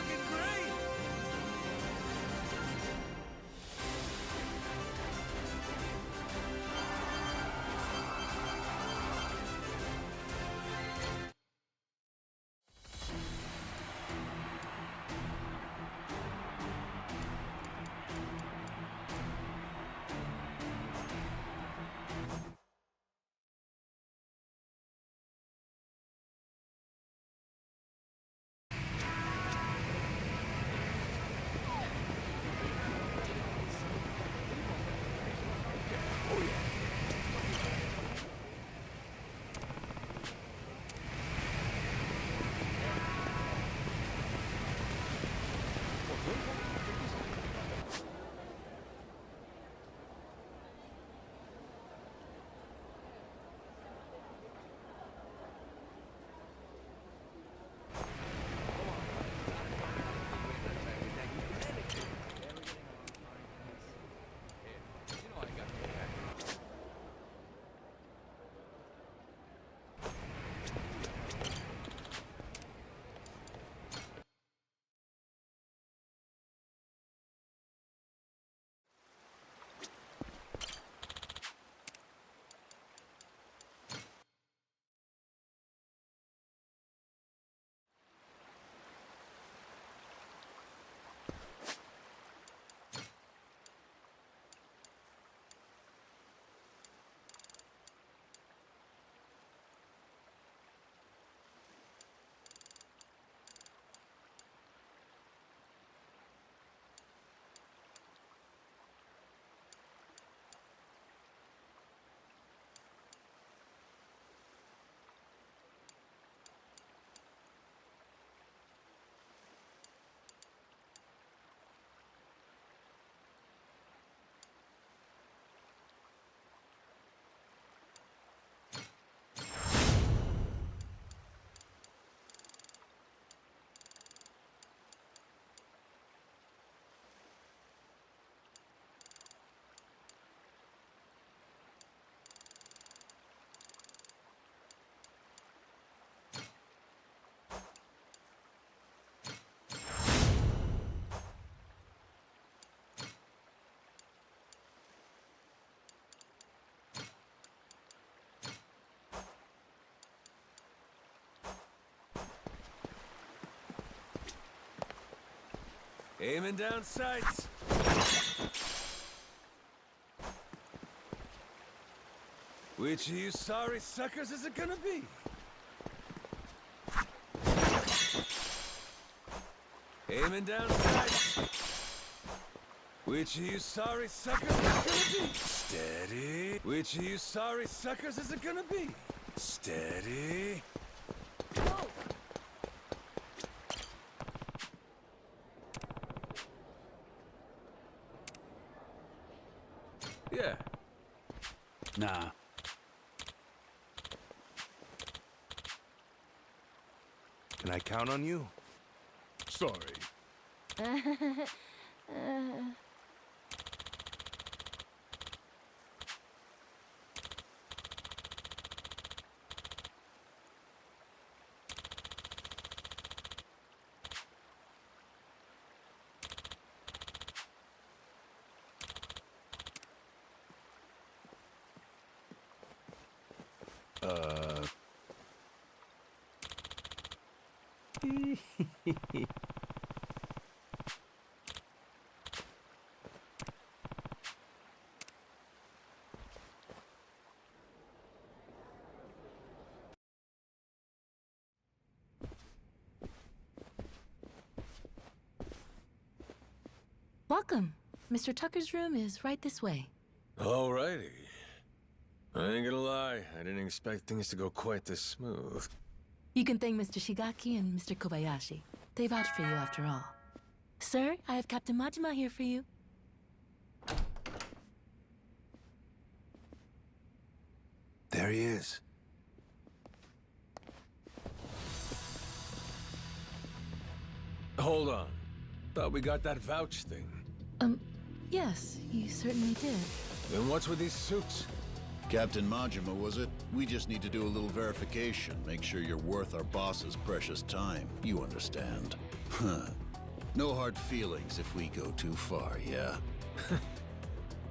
fucking great! Aiming down sights. Which of you sorry suckers is it gonna be? Aiming down sights. Which of you sorry suckers is it gonna be? Steady. Which of you sorry suckers is it gonna be? Steady. Yeah. Nah. Can I count on you? Sorry. Welcome. Mr. Tucker's room is right this way. Alrighty. I ain't gonna lie, I didn't expect things to go quite this smooth. You can thank Mr. Shigaki and Mr. Kobayashi. They vouched for you after all. Sir, I have Captain Majima here for you. There he is. Hold on. Thought we got that vouch thing. Yes, you certainly did. Then what's with these suits? Captain Majima, was it? We just need to do a little verification, make sure you're worth our boss's precious time. You understand. Huh. No hard feelings if we go too far, yeah?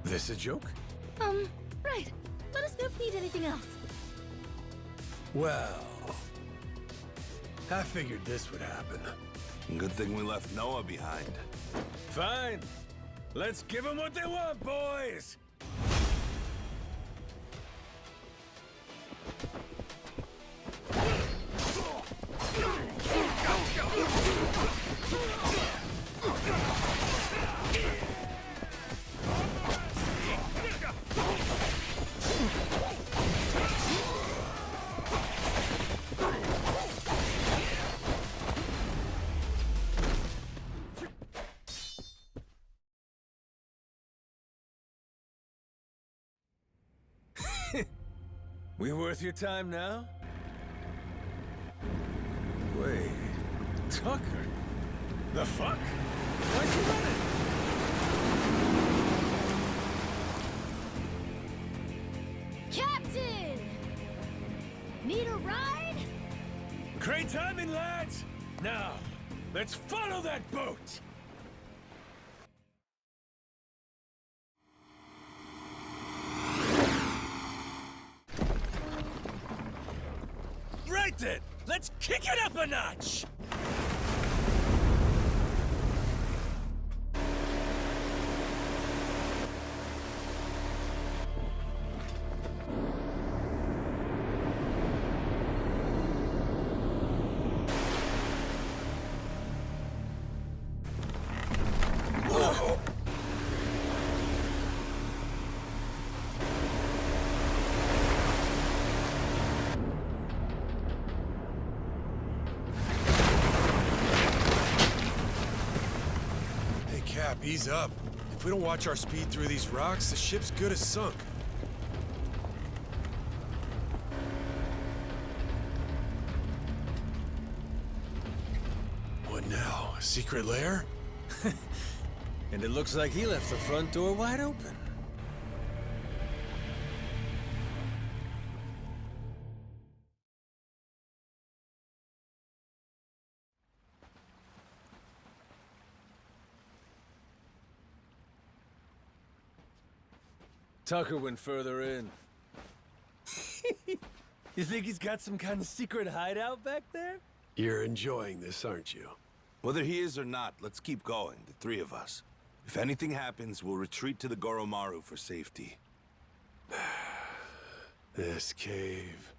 This a joke? Right. Let us know if you need anything else. Well, I figured this would happen. Good thing we left Noah behind. Fine. Let's give them what they want, boys! We worth your time now? Wait... Tucker? The fuck? Why'd you run it? Captain! Need a ride? Great timing, lads! Now, let's follow that boat! Right then! Let's kick it up a notch! Cap, ease up. If we don't watch our speed through these rocks, the ship's good as sunk. What now? A secret lair? And it looks like he left the front door wide open. Tucker went further in. You think he's got some kind of secret hideout back there? You're enjoying this, aren't you? Whether he is or not, let's keep going, the three of us. If anything happens, we'll retreat to the Goromaru for safety. This cave.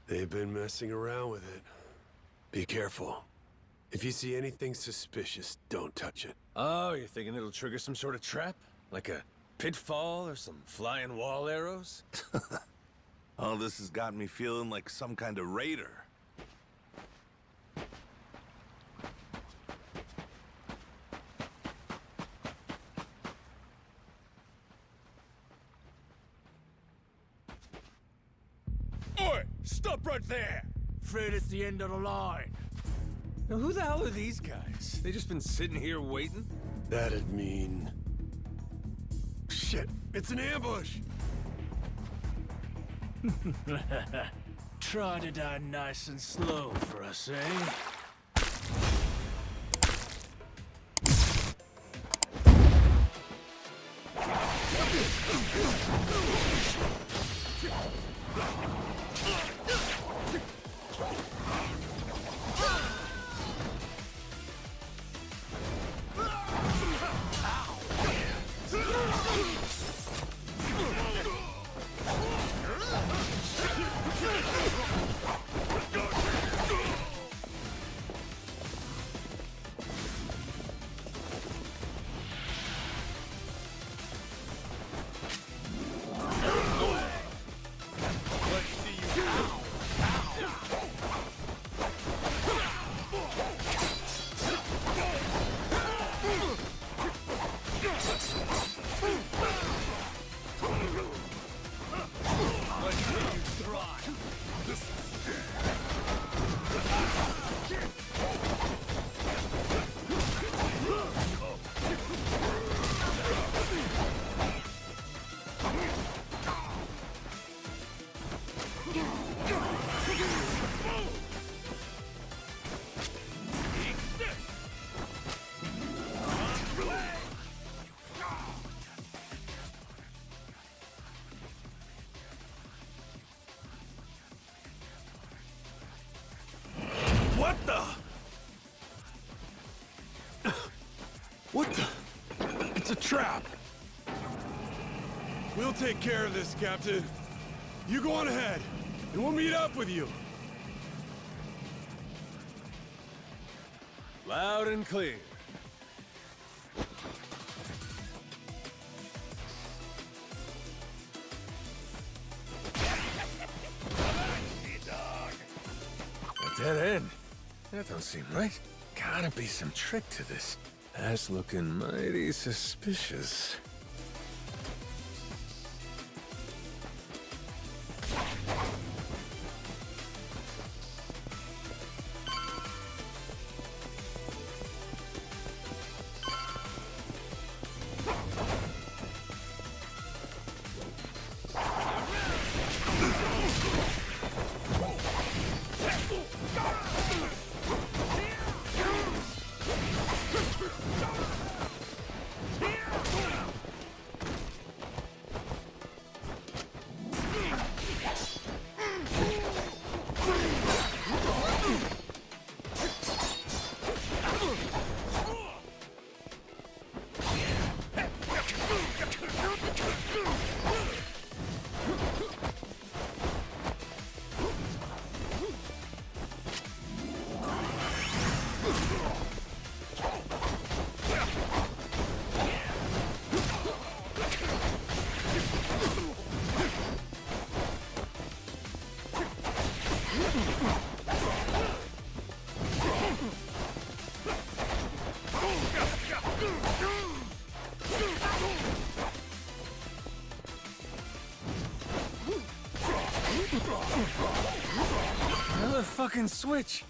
They've been messing around with it. Be careful. If you see anything suspicious, don't touch it. Oh, you're thinking it'll trigger some sort of trap? Like a pitfall or some flying wall arrows? All this has got me feeling like some kind of raider. Oi! Stop right there! Afraid it's the end of the line. Now who the hell are these guys? They just been sitting here waiting? That'd mean... Shit! It's an ambush! Try to die nice and slow for us, eh? trap! We'll take care of this, Captain. You go on ahead, and we'll meet up with you. Loud and clear. A dead end? That don't seem right. Gotta be some trick to this. That's looking mighty suspicious. Another fucking switch.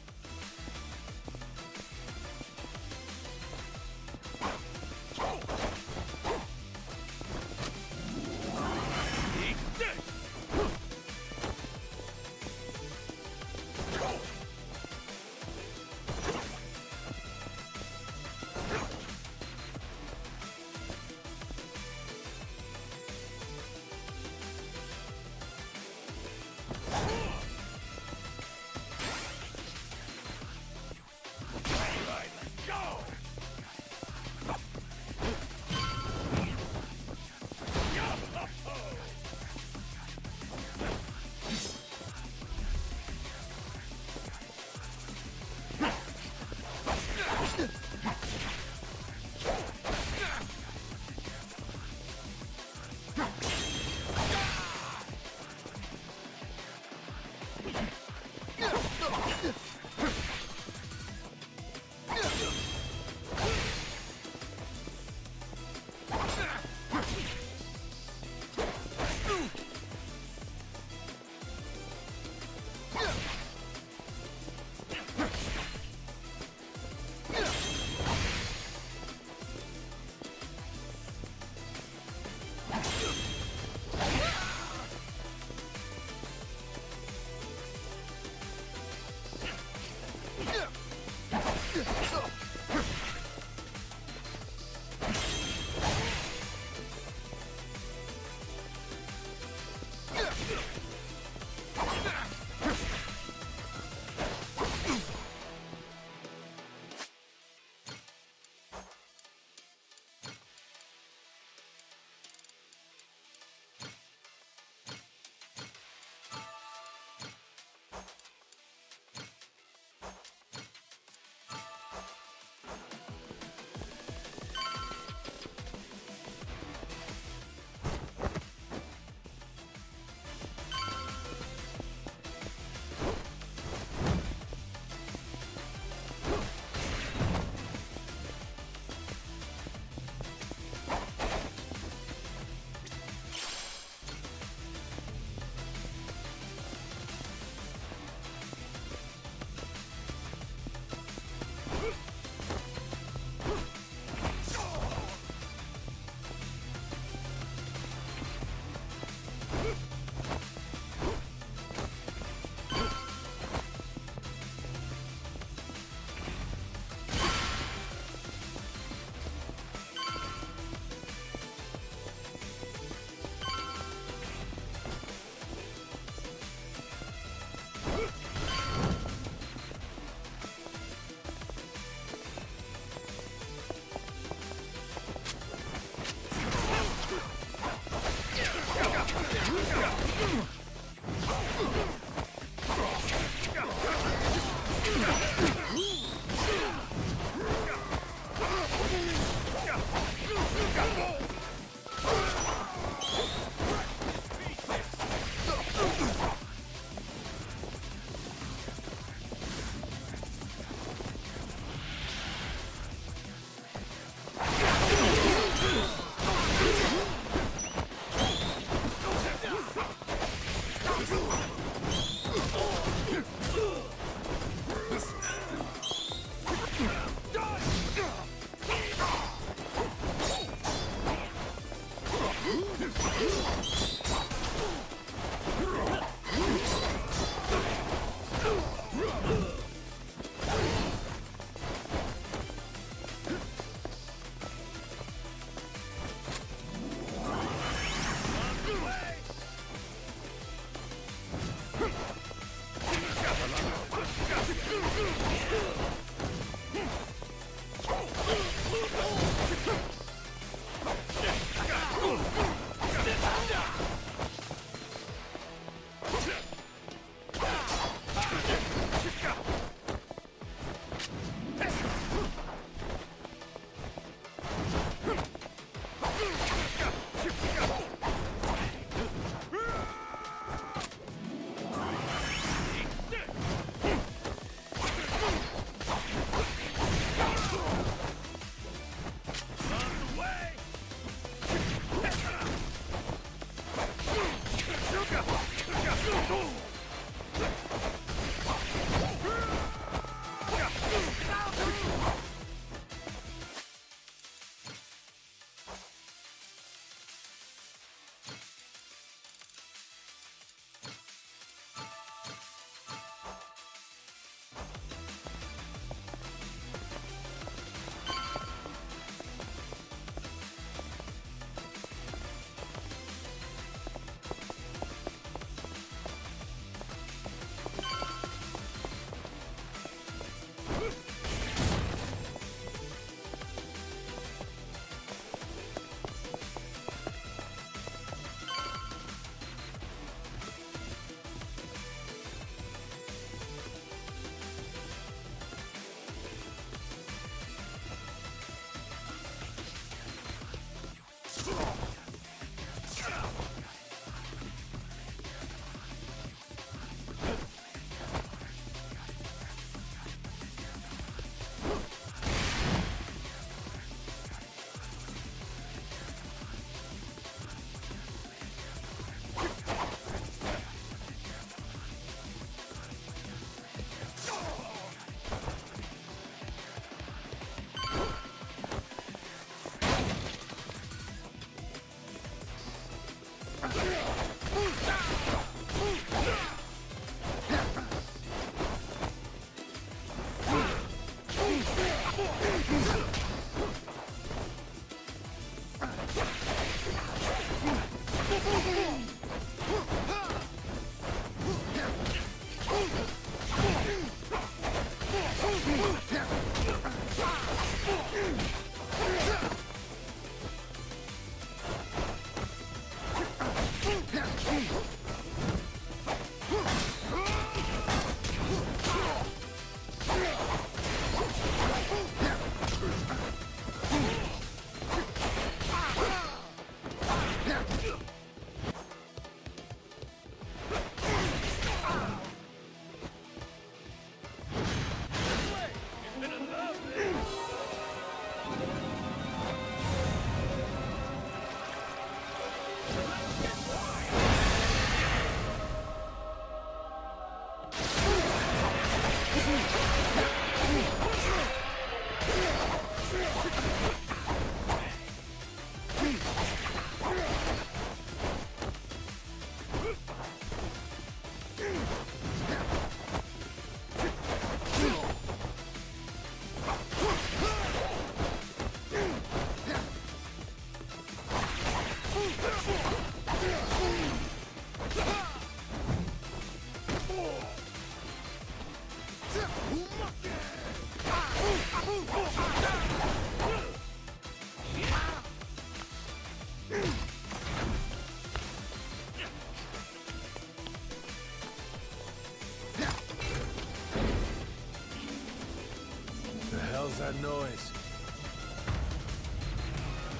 The hell's that noise?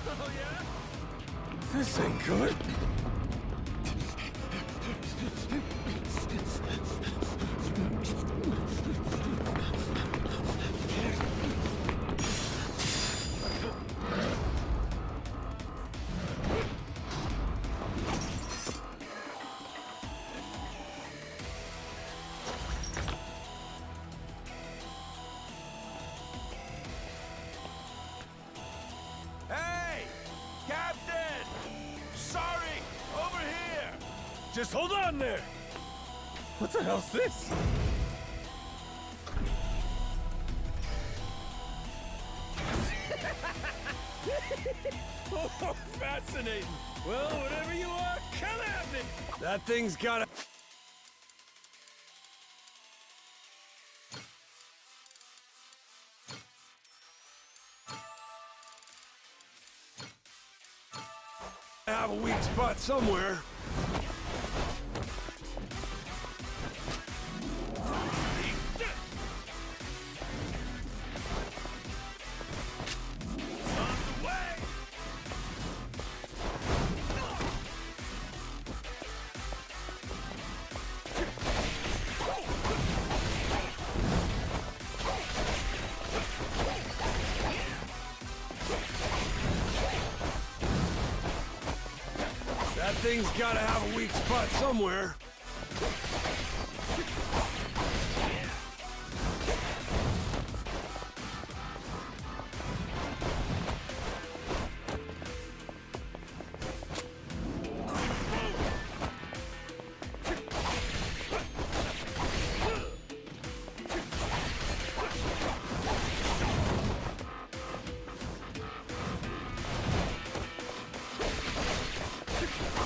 Oh, yeah? This ain't good. Hey! Captain! Sorry! Over here! Just hold on there! What the hell's this? Oh, fascinating! Well, whatever you are, come at me! That thing's got a... have a weak spot somewhere. That thing's gotta have a weak spot somewhere.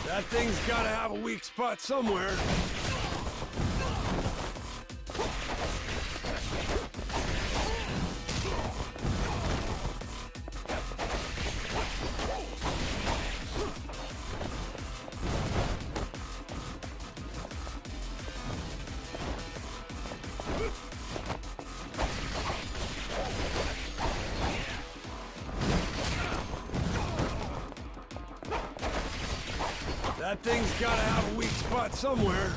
That thing's gotta have a weak spot somewhere. That thing's gotta have a weak spot somewhere.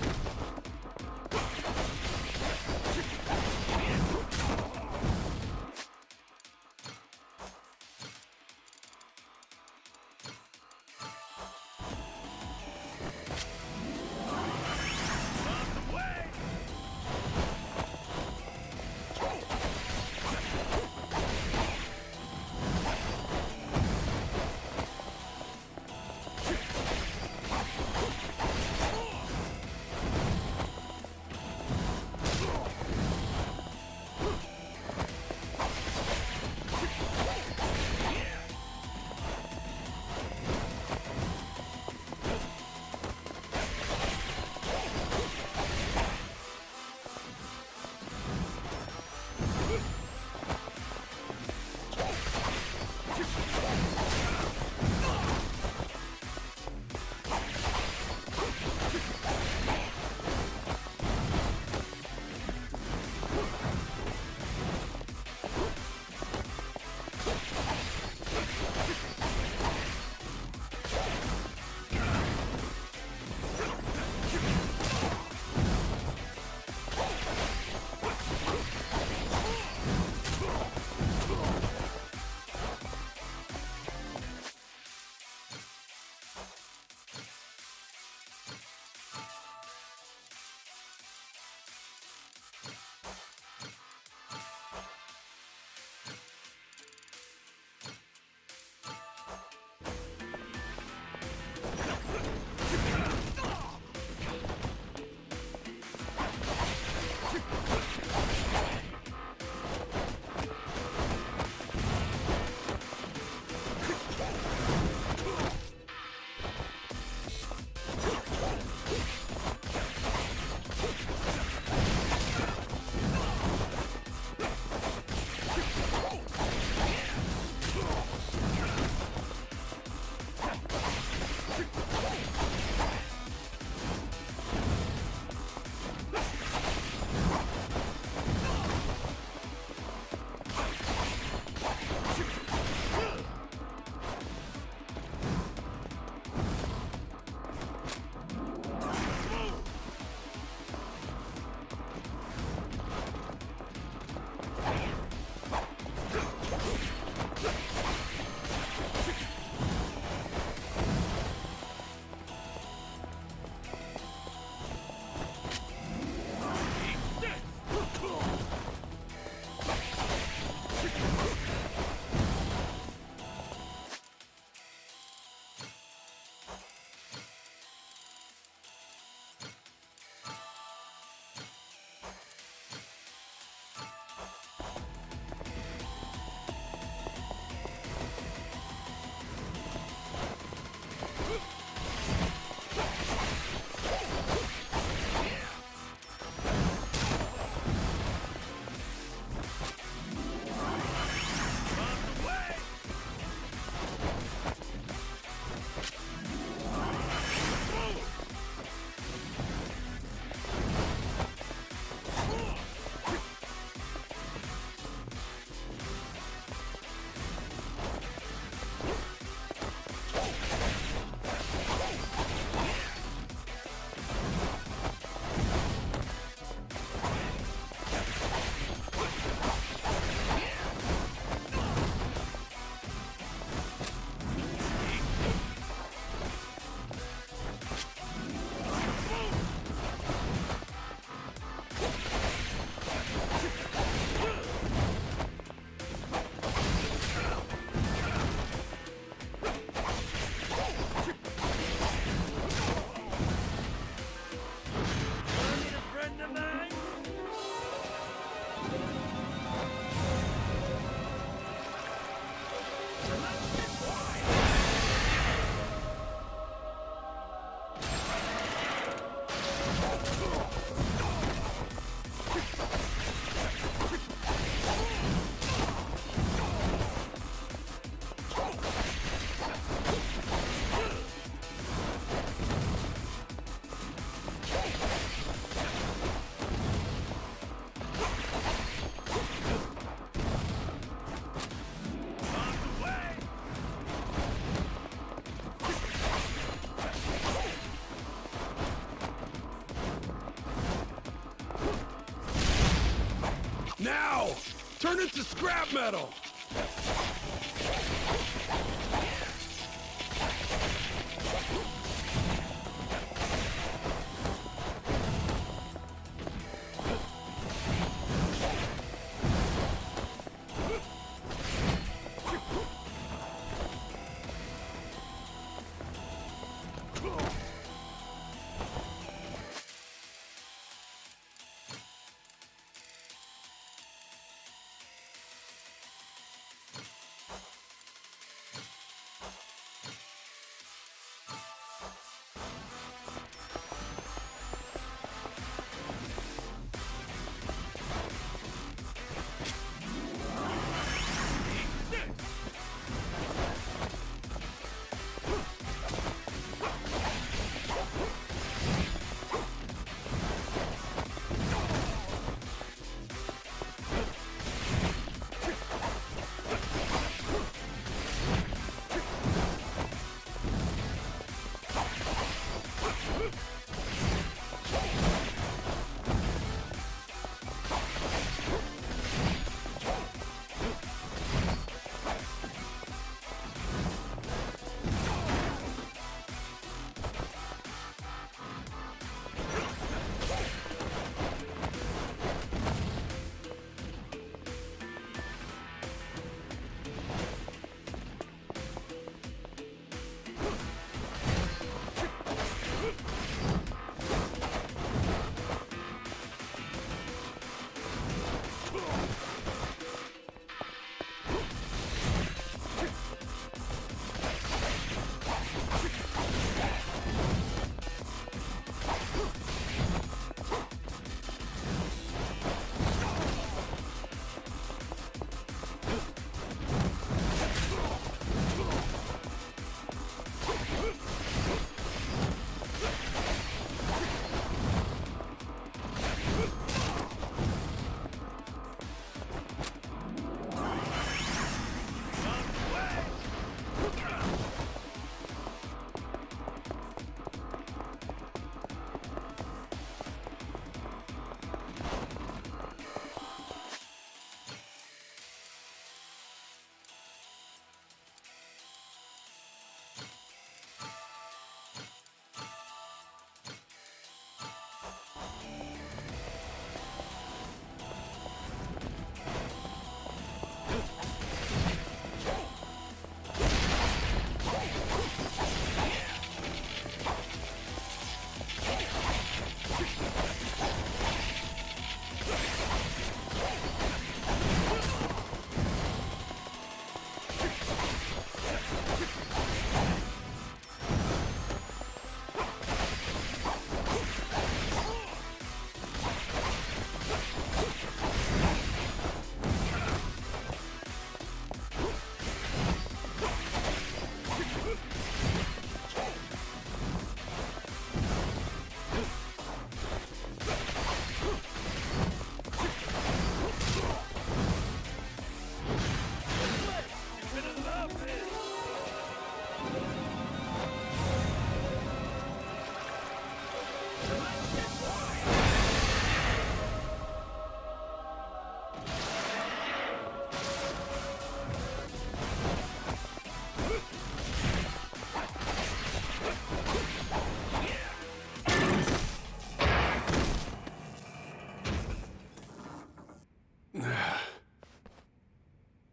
Now! Turn it to scrap metal!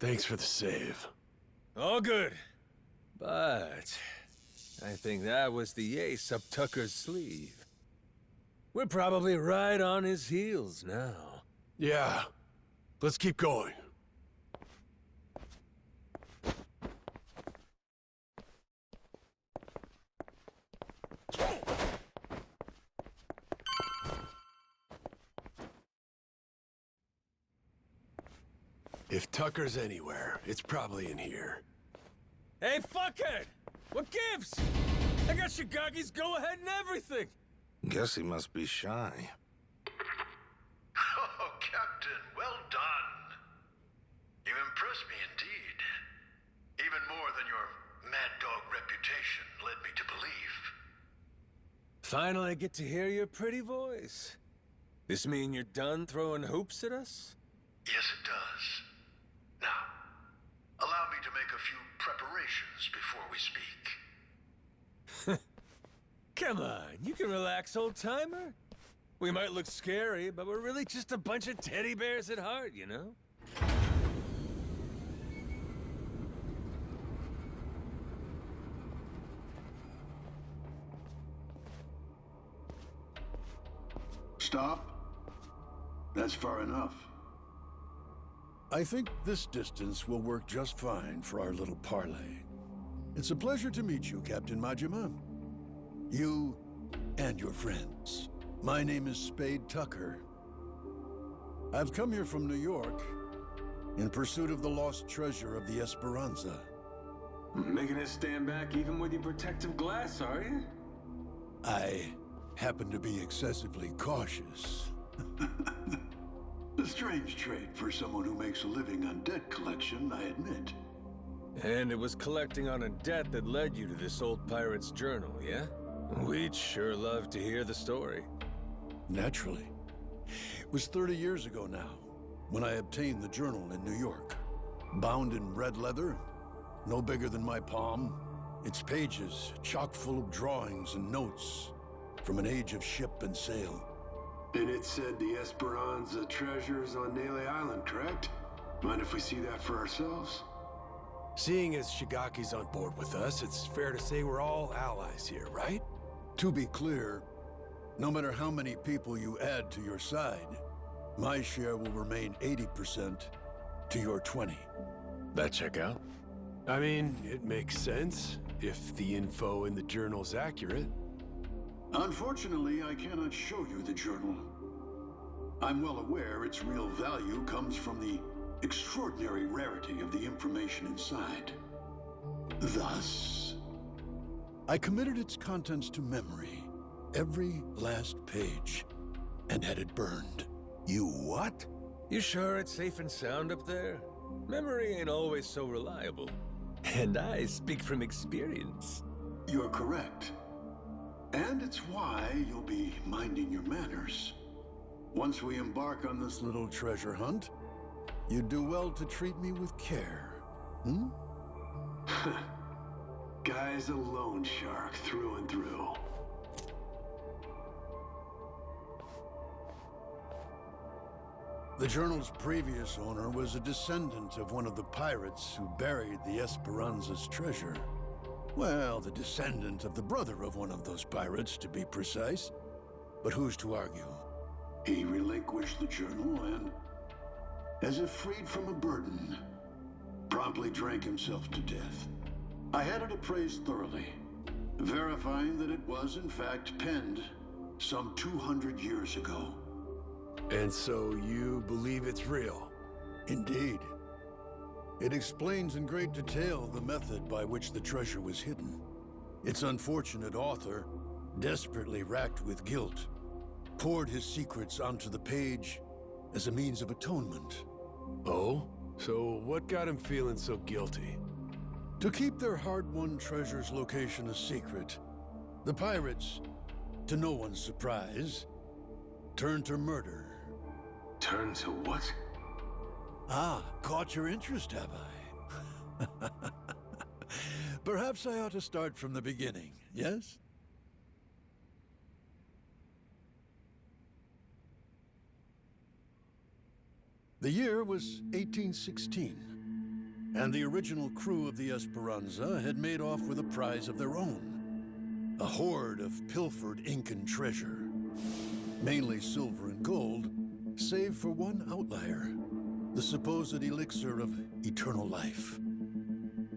Thanks for the save. All good. But I think that was the ace up Tucker's sleeve. We're probably right on his heels now. Yeah. Let's keep going. If Tucker's anywhere, it's probably in here. Hey, fuckhead! What gives? I got Shigaki's go-ahead and everything! Guess he must be shy. Oh, Captain, well done. You impress me indeed. Even more than your mad dog reputation led me to believe. Finally, I get to hear your pretty voice. This mean you're done throwing hoops at us? Yes, it does. Now, allow me to make a few preparations before we speak. Come on, you can relax, old-timer. We might look scary, but we're really just a bunch of teddy bears at heart, you know? Stop. That's far enough. I think this distance will work just fine for our little parley. It's a pleasure to meet you, Captain Majima. You and your friends. My name is Spade Tucker. I've come here from New York in pursuit of the lost treasure of the Esperanza. Making us stand back even with your protective glass, are you? I happen to be excessively cautious. A strange trait for someone who makes a living on debt collection, I admit. And it was collecting on a debt that led you to this old pirate's journal, yeah? We'd sure love to hear the story. Naturally. It was 30 years ago now, when I obtained the journal in New York. Bound in red leather, no bigger than my palm, its pages chock full of drawings and notes from an age of ship and sail. And it said the Esperanza treasure's on Nele Island, correct? Mind if we see that for ourselves? Seeing as Shigaki's on board with us, it's fair to say we're all allies here, right? To be clear, no matter how many people you add to your side, my share will remain 80% to your 20. That check out? I mean, it makes sense, if the info in the journal's accurate. Unfortunately, I cannot show you the journal. I'm well aware its real value comes from the extraordinary rarity of the information inside. Thus, I committed its contents to memory, every last page, and had it burned. You what? You sure it's safe and sound up there? Memory ain't always so reliable. And I speak from experience. You're correct. And it's why you'll be minding your manners. Once we embark on this little treasure hunt, you'd do well to treat me with care, hmm? Guy's a loan shark through and through. The journal's previous owner was a descendant of one of the pirates who buried the Esperanza's treasure. Well, the descendant of the brother of one of those pirates, to be precise. But who's to argue? He relinquished the journal and, as if freed from a burden, promptly drank himself to death. I had it appraised thoroughly, verifying that it was in fact penned some 200 years ago. And so you believe it's real? Indeed. It explains in great detail the method by which the treasure was hidden. Its unfortunate author, desperately racked with guilt, poured his secrets onto the page as a means of atonement. Oh? So what got him feeling so guilty? To keep their hard-won treasure's location a secret, the pirates, to no one's surprise, turned to murder. Turned to what? Ah, caught your interest, have I? Perhaps I ought to start from the beginning, yes? The year was 1816, and the original crew of the Esperanza had made off with a prize of their own. A hoard of pilfered Incan treasure, mainly silver and gold, save for one outlier. The supposed elixir of eternal life.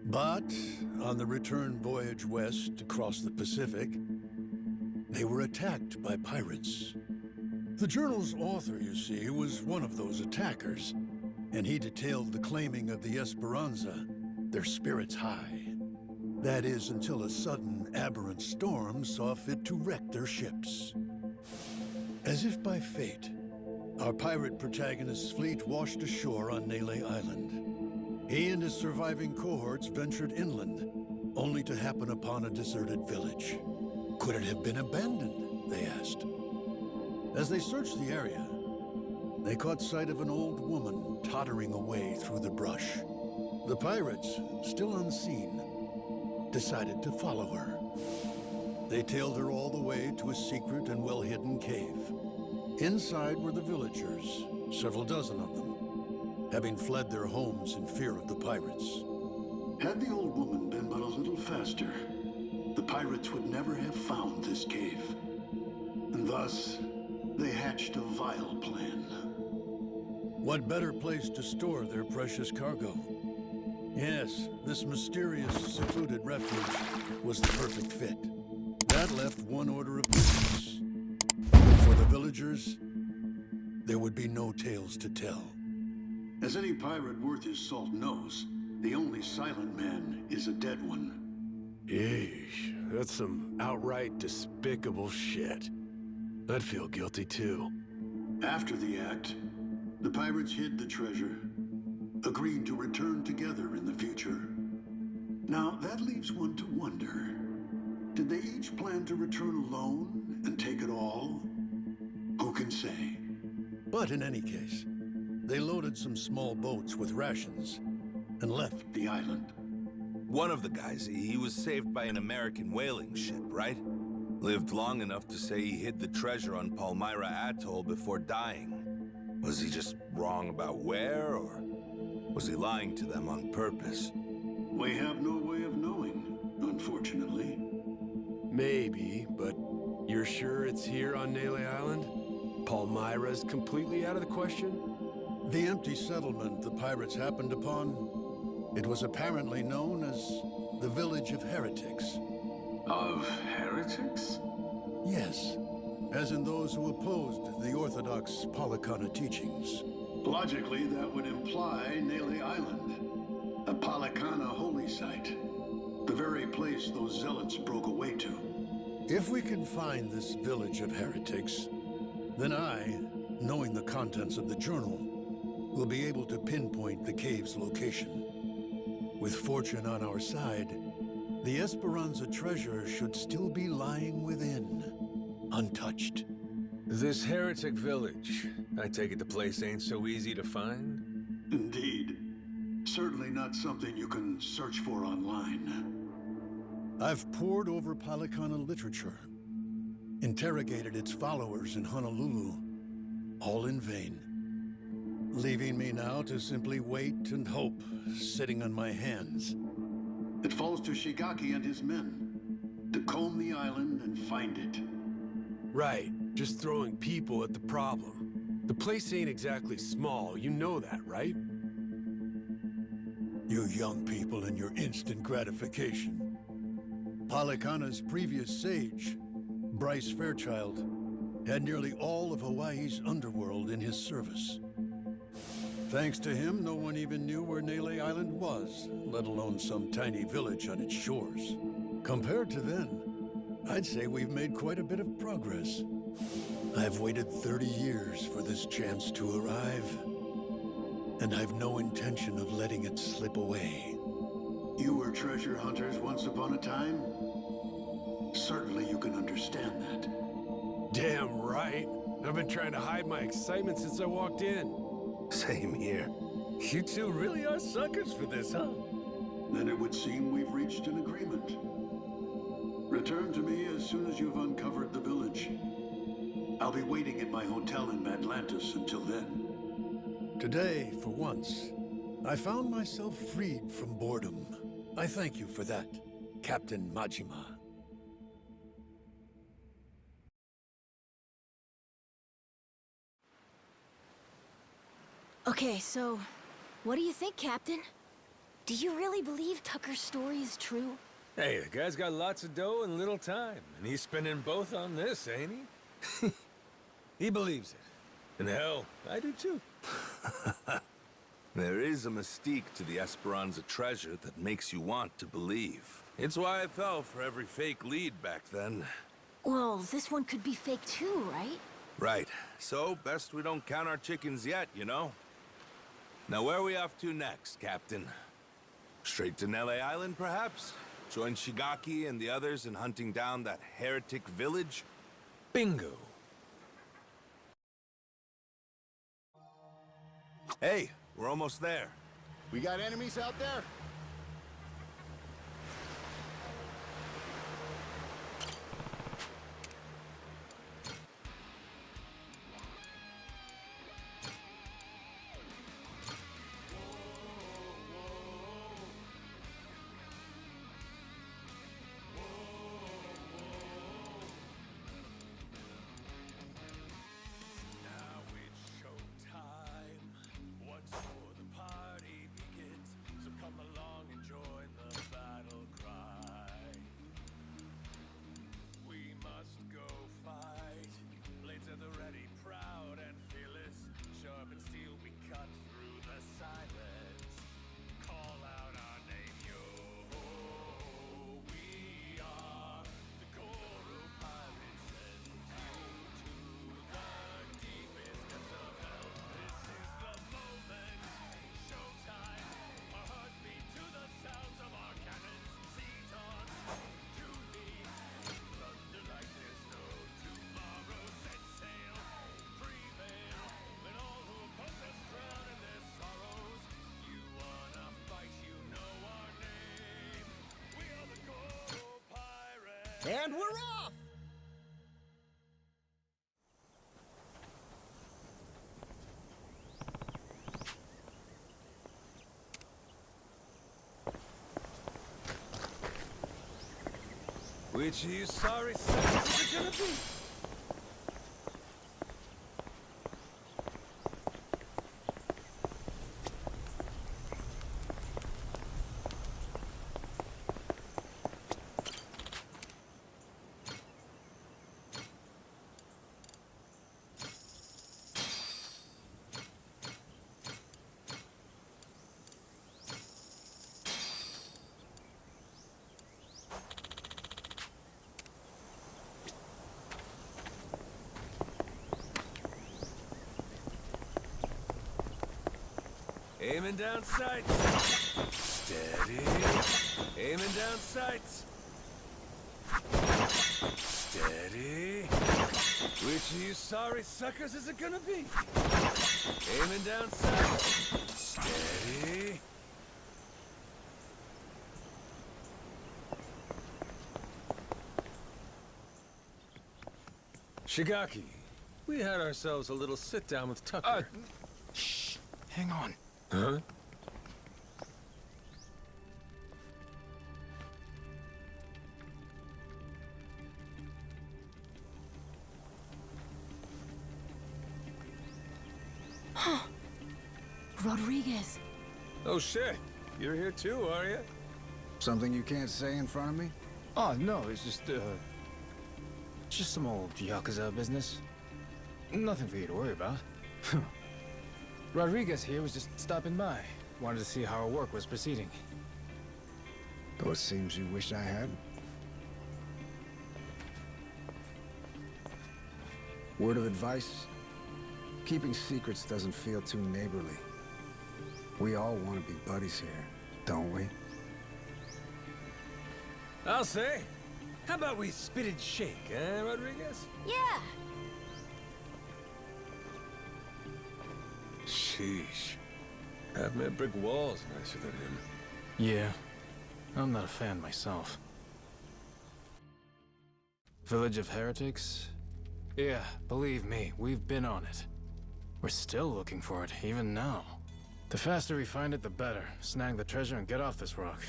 But on the return voyage west across the Pacific, they were attacked by pirates. The journal's author, you see, was one of those attackers. and he detailed the claiming of the Esperanza, their spirits high. That is, until a sudden, aberrant storm saw fit to wreck their ships. As if by fate, our pirate protagonist's fleet washed ashore on Nele Island. He and his surviving cohorts ventured inland, only to happen upon a deserted village. Could it have been abandoned, they asked. As they searched the area, they caught sight of an old woman tottering away through the brush. The pirates, still unseen, decided to follow her. They tailed her all the way to a secret and well-hidden cave. Inside were the villagers, several dozen of them, having fled their homes in fear of the pirates. Had the old woman been but a little faster, the pirates would never have found this cave. And thus, they hatched a vile plan. What better place to store their precious cargo? Yes, this mysterious, secluded refuge was the perfect fit. That left one order of business. But for the villagers, there would be no tales to tell. As any pirate worth his salt knows, the only silent man is a dead one. Yeesh, that's some outright despicable shit. I'd feel guilty too. After the act, the pirates hid the treasure, agreeing to return together in the future. Now, that leaves one to wonder. Did they each plan to return alone and take it all? Who can say? But in any case, they loaded some small boats with rations and left the island. One of the guys, he was saved by an American whaling ship, right? Lived long enough to say he hid the treasure on Palmyra Atoll before dying. Was he just wrong about where, or was he lying to them on purpose? We have no way of knowing, unfortunately. Maybe, but you're sure it's here on Nele Island? Palmyra's completely out of the question? The empty settlement the pirates happened upon, it was apparently known as the Village of Heretics. Of heretics? Yes, as in those who opposed the orthodox Palikana teachings. Logically, that would imply Nele Island, a Palikana holy site. The very place those zealots broke away to. If we can find this Village of Heretics, then I, knowing the contents of the journal, will be able to pinpoint the cave's location. With fortune on our side, the Esperanza treasure should still be lying within, untouched. This heretic village, I take it the place ain't so easy to find? Indeed. Certainly not something you can search for online. I've pored over Palikana literature, interrogated its followers in Honolulu, all in vain. Leaving me now to simply wait and hope, sitting on my hands. It falls to Shigaki and his men to comb the island and find it. Right, just throwing people at the problem. The place ain't exactly small, you know that, right? You young people and your instant gratification. Palikana's previous sage, Bryce Fairchild, had nearly all of Hawaii's underworld in his service. Thanks to him, no one even knew where Nele Island was, let alone some tiny village on its shores. Compared to then, I'd say we've made quite a bit of progress. I've waited 30 years for this chance to arrive, and I've no intention of letting it slip away. You were treasure hunters once upon a time? Certainly you can understand that. Damn right. I've been trying to hide my excitement since I walked in. Same here. You two really are suckers for this, huh? Then it would seem we've reached an agreement. Return to me as soon as you've uncovered the village. I'll be waiting at my hotel in Atlantis until then. Today, for once, I found myself freed from boredom. I thank you for that, Captain Majima. Okay, so, what do you think, Captain? Do you really believe Tucker's story is true? Hey, the guy's got lots of dough and little time, and he's spending both on this, ain't he? He believes it. And hell, I do too. There is a mystique to the Esperanza treasure that makes you want to believe. It's why I fell for every fake lead back then. Well, this one could be fake too, right? Right. So, best we don't count our chickens yet, you know? Now, where are we off to next, Captain? Straight to Nele Island, perhaps? Join Shigaki and the others in hunting down that heretic village? Bingo. Hey, we're almost there. We got enemies out there? And we're off! Which of you sorry sons is it gonna be? Aiming down sights. Steady. Aiming down sights. Steady. Which of you sorry suckers is it gonna be? Aiming down sights. Steady. Shigaki, we had ourselves a little sit-down with Tucker. Shh. Hang on. Huh? Huh. Rodriguez. Oh shit. You're here too, are you? Something you can't say in front of me? Oh, no, it's just some old Yakuza business. Nothing for you to worry about. Rodriguez here was just stopping by. Wanted to see how our work was proceeding. Though it seems you wish I had. Word of advice? Keeping secrets doesn't feel too neighborly. We all want to be buddies here, don't we? I'll say. How about we spit and shake, eh, Rodriguez? Yeah. Sheesh. I've met brick walls nicer than him. Yeah. I'm not a fan myself. Village of Heretics? Yeah, believe me, we've been on it. We're still looking for it, even now. The faster we find it, the better. Snag the treasure and get off this rock.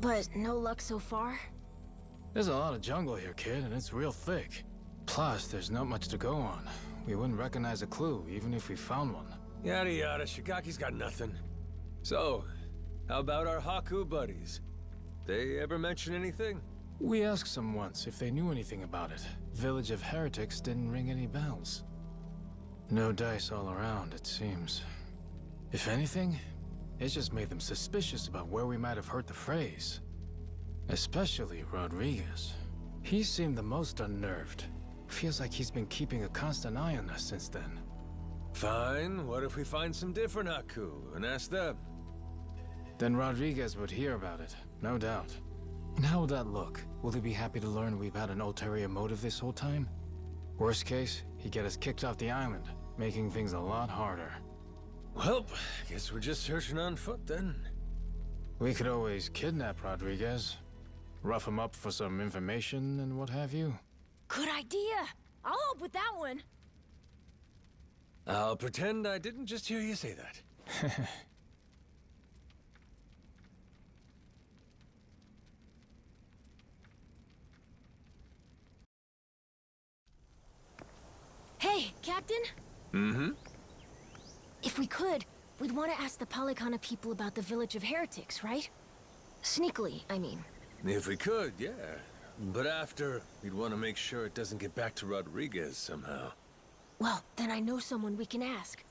But no luck so far? There's a lot of jungle here, kid, and it's real thick. Plus, there's not much to go on. We wouldn't recognize a clue, even if we found one. Yada yada, Shigaki's got nothing. So, how about our Haku buddies? They ever mention anything? We asked some once if they knew anything about it. Village of Heretics didn't ring any bells. No dice all around, it seems. If anything, It just made them suspicious about where we might have heard the phrase. Especially Rodriguez. He seemed the most unnerved. Feels like he's been keeping a constant eye on us since then. Fine, what if we find some different Haku and ask them? Then Rodriguez would hear about it, no doubt. And how would that look? Will he be happy to learn we've had an ulterior motive this whole time? Worst case, he'd get us kicked off the island, making things a lot harder. Well, guess we're just searching on foot then. We could always kidnap Rodriguez, rough him up for some information and what have you. Good idea. I'll help with that one. I'll pretend I didn't just hear you say that. Hey, Captain? Mm-hmm? If we could, we'd want to ask the Palicana people about the village of heretics, right? Sneakily, I mean. If we could, yeah. But after, we'd want to make sure it doesn't get back to Rodriguez somehow. Well, then I know someone we can ask.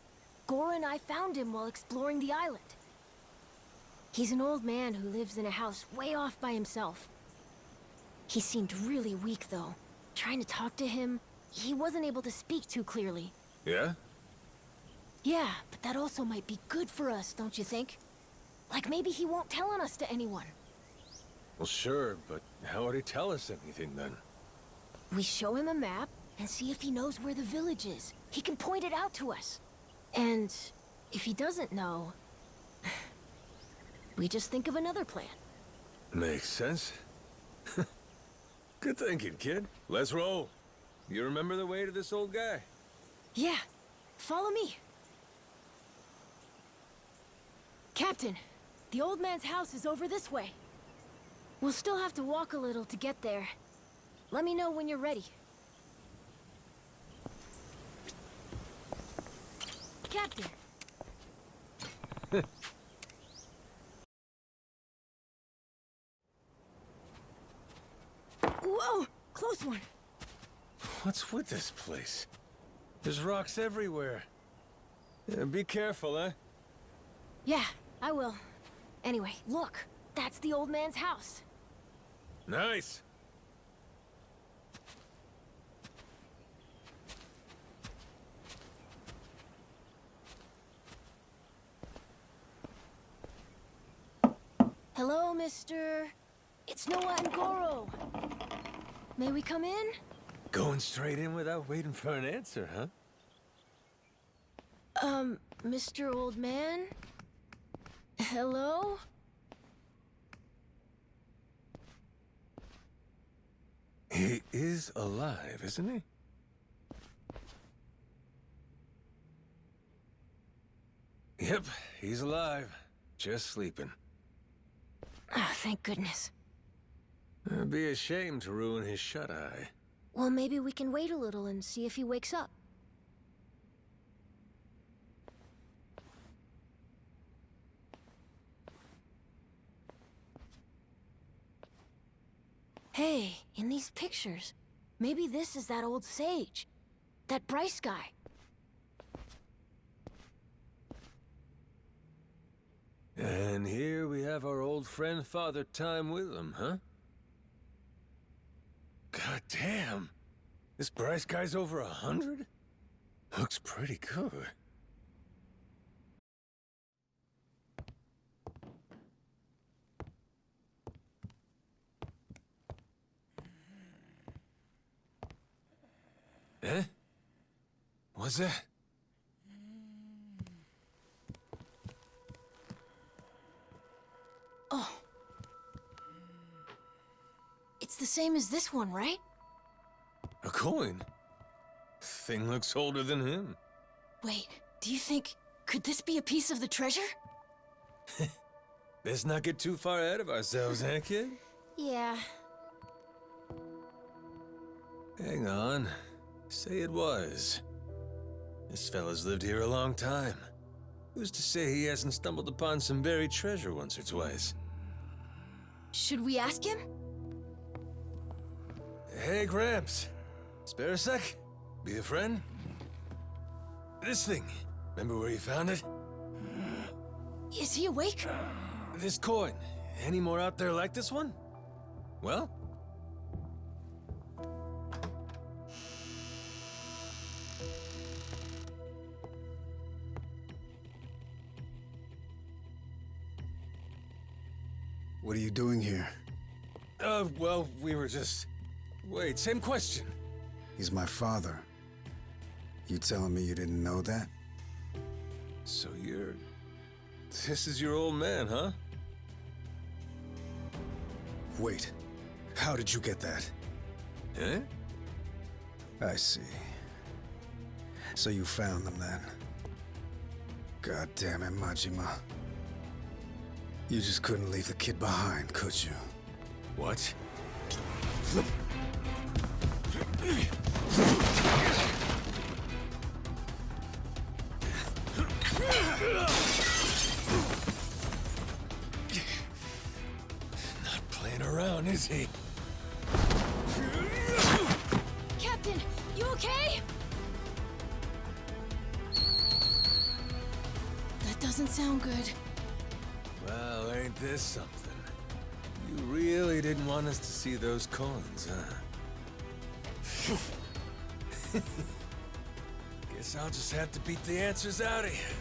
Gora and I found him while exploring the island. He's an old man who lives in a house way off by himself. He seemed really weak, though. Trying to talk to him, he wasn't able to speak too clearly. Yeah? Yeah, but that also might be good for us, don't you think? Like maybe he won't tell on us to anyone. Well, sure, but how would he tell us anything then? We show him a map and see if he knows where the village is. He can point it out to us. And if he doesn't know, we just think of another plan. Makes sense. Good thinking, kid. Let's roll. You remember the way to this old guy? Yeah, follow me. Captain, the old man's house is over this way. We'll still have to walk a little to get there. Let me know when you're ready. Captain. Whoa! Close one! What's with this place? There's rocks everywhere. Yeah, be careful, eh? Yeah, I will. Anyway, look. That's the old man's house. Nice! Hello, mister. It's Noah and Goro. May we come in? Going straight in without waiting for an answer, huh? Mr. Old Man? Hello? He is alive, isn't he? Yep, he's alive. Just sleeping. Ah, thank goodness. It'd be a shame to ruin his shut-eye. Well, maybe we can wait a little and see if he wakes up. Hey, in these pictures, maybe this is that old sage. That Bryce guy. And here we have our old friend Father Time with him, huh? God damn! This Bryce guy's over 100? Looks pretty good. Eh? What's that? Oh. It's the same as this one, right? A coin? Thing looks older than him. Wait, do you think... could this be a piece of the treasure? Let's not get too far ahead of ourselves, eh, kid? Yeah. Hang on. Say it was. This fella's lived here a long time. Who's to say he hasn't stumbled upon some buried treasure once or twice? Should we ask him? Hey, Gramps. Spare a sec? Be a friend? This thing. Remember where you found it? Is he awake? This coin. Any more out there like this one? Well? What are you doing here? Well, we were just... Wait, same question. He's my father. You telling me you didn't know that? So you're... This is your old man, huh? Wait. How did you get that? Eh? I see. So you found them then. God damn it, Majima. You just couldn't leave the kid behind, could you? What? Not playing around, is he? Captain, you okay? That doesn't sound good. Well, ain't this something? You really didn't want us to see those coins, huh? Guess I'll just have to beat the answers out of you.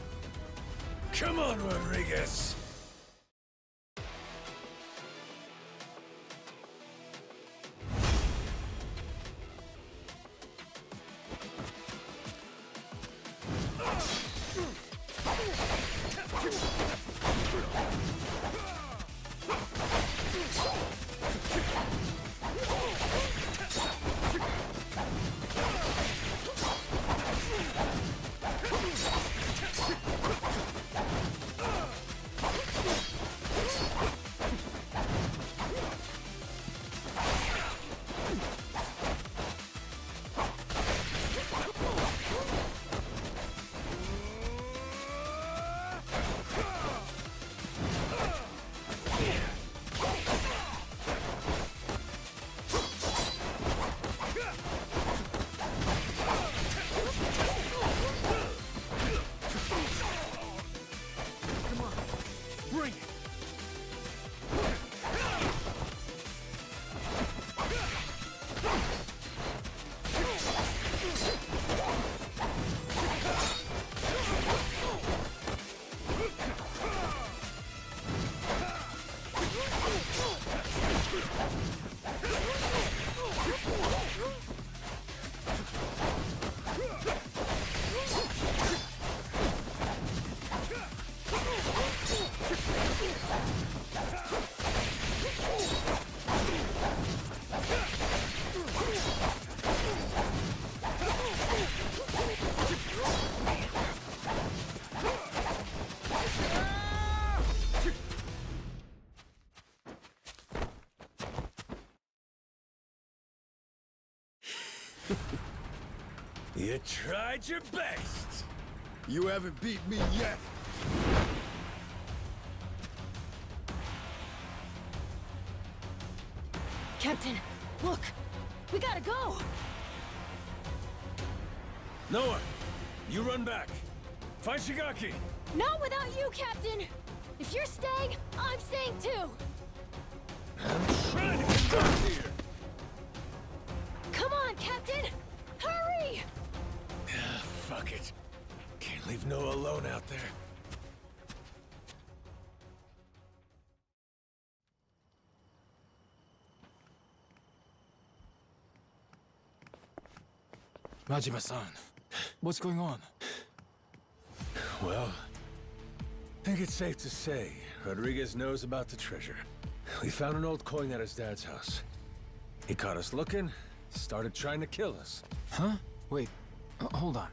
Come on, Rodriguez! You tried your best! You haven't beat me yet! Captain, look! We gotta go! Noah, you run back. Find Shigaki. Not without you, Captain! If you're staying, I'm staying too! I'm trying to get back here! Come on, Captain! Hurry! Fuck it. Can't leave Noah alone out there. Majima-san, what's going on? Well, I think it's safe to say Rodriguez knows about the treasure. We found an old coin at his dad's house. He caught us looking, started trying to kill us. Huh? Wait, hold on.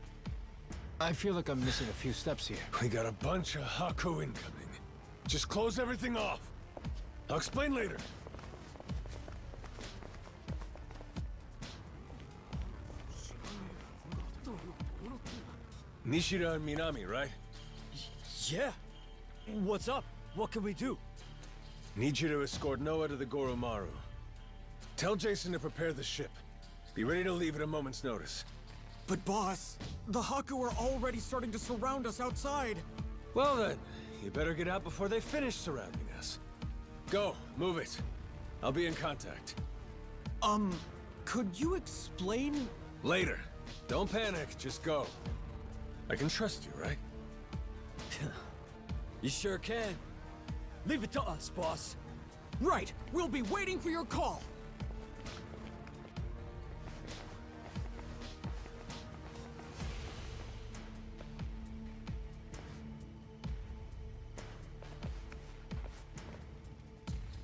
I feel like I'm missing a few steps here. We got a bunch of Haku incoming. Just close everything off. I'll explain later. Nishida and Minami, right? Yeah. What's up? What can we do? Need you to escort Noah to the Goromaru. Tell Jason to prepare the ship. Be ready to leave at a moment's notice. But boss, the Haku are already starting to surround us outside. Well then, you better get out before they finish surrounding us. Go, move it. I'll be in contact. Could you explain? Later. Don't panic, just go. I can trust you, right? You sure can. Leave it to us, boss. Right, we'll be waiting for your call.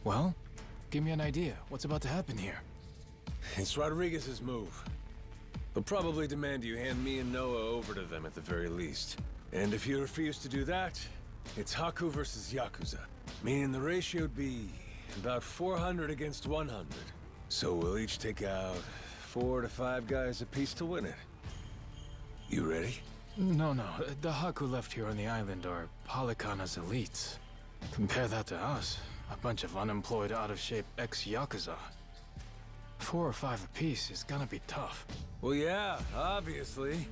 Well, give me an idea. What's about to happen here? It's Rodriguez's move. He'll probably demand you hand me and Noah over to them at the very least. And if you refuse to do that, it's Haku versus Yakuza. Meaning the ratio would be about 400 against 100. So we'll each take out 4 to 5 guys apiece to win it. You ready? No. The Haku left here on the island are Polycana's elites. Compare that to us. A bunch of unemployed, out-of-shape ex-Yakuza. 4 or 5 apiece is gonna be tough. Well, yeah, obviously.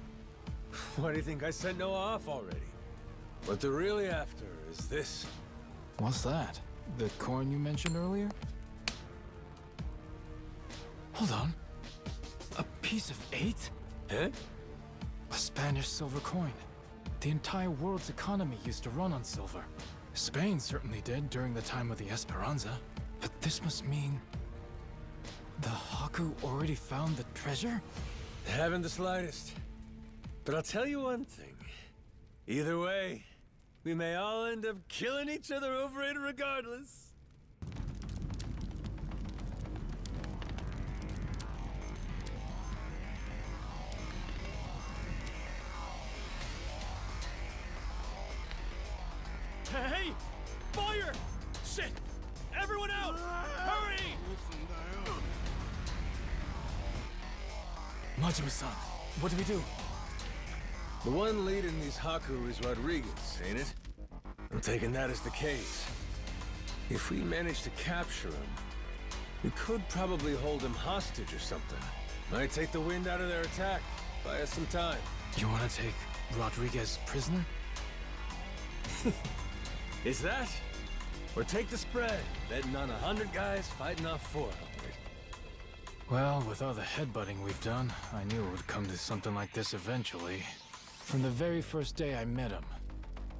Why do you think I sent Noah off already? What they're really after is this. What's that? The coin you mentioned earlier? Hold on. A piece of 8? Huh? A Spanish silver coin. The entire world's economy used to run on silver. Spain certainly did during the time of the Esperanza. But this must mean... the Haku already found the treasure? Haven't the slightest. But I'll tell you one thing. Either way, we may all end up killing each other over it regardless. Hey! Fire! Shit! Everyone out! Hurry! Majima-san, what do we do? The one leading these Haku is Rodriguez, ain't it? I'm taking that as the case. If we manage to capture him, we could probably hold him hostage or something. Might take the wind out of their attack, buy us some time. You wanna take Rodriguez prisoner? Is that? Or take the spread, betting on 100 guys fighting off 400. Well, with all the headbutting we've done, I knew it would come to something like this eventually. From the very first day I met him,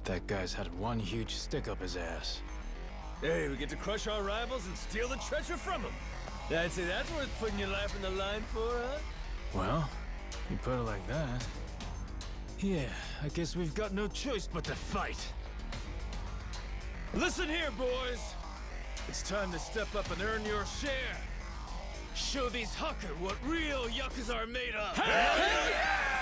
that guy's had one huge stick up his ass. Hey, we get to crush our rivals and steal the treasure from them. I'd say that's worth putting your life on the line for, huh? Well, you put it like that. Yeah, I guess we've got no choice but to fight. Listen here, boys! It's time to step up and earn your share! Show these Haku what real Yakuza are made of! Hell yeah!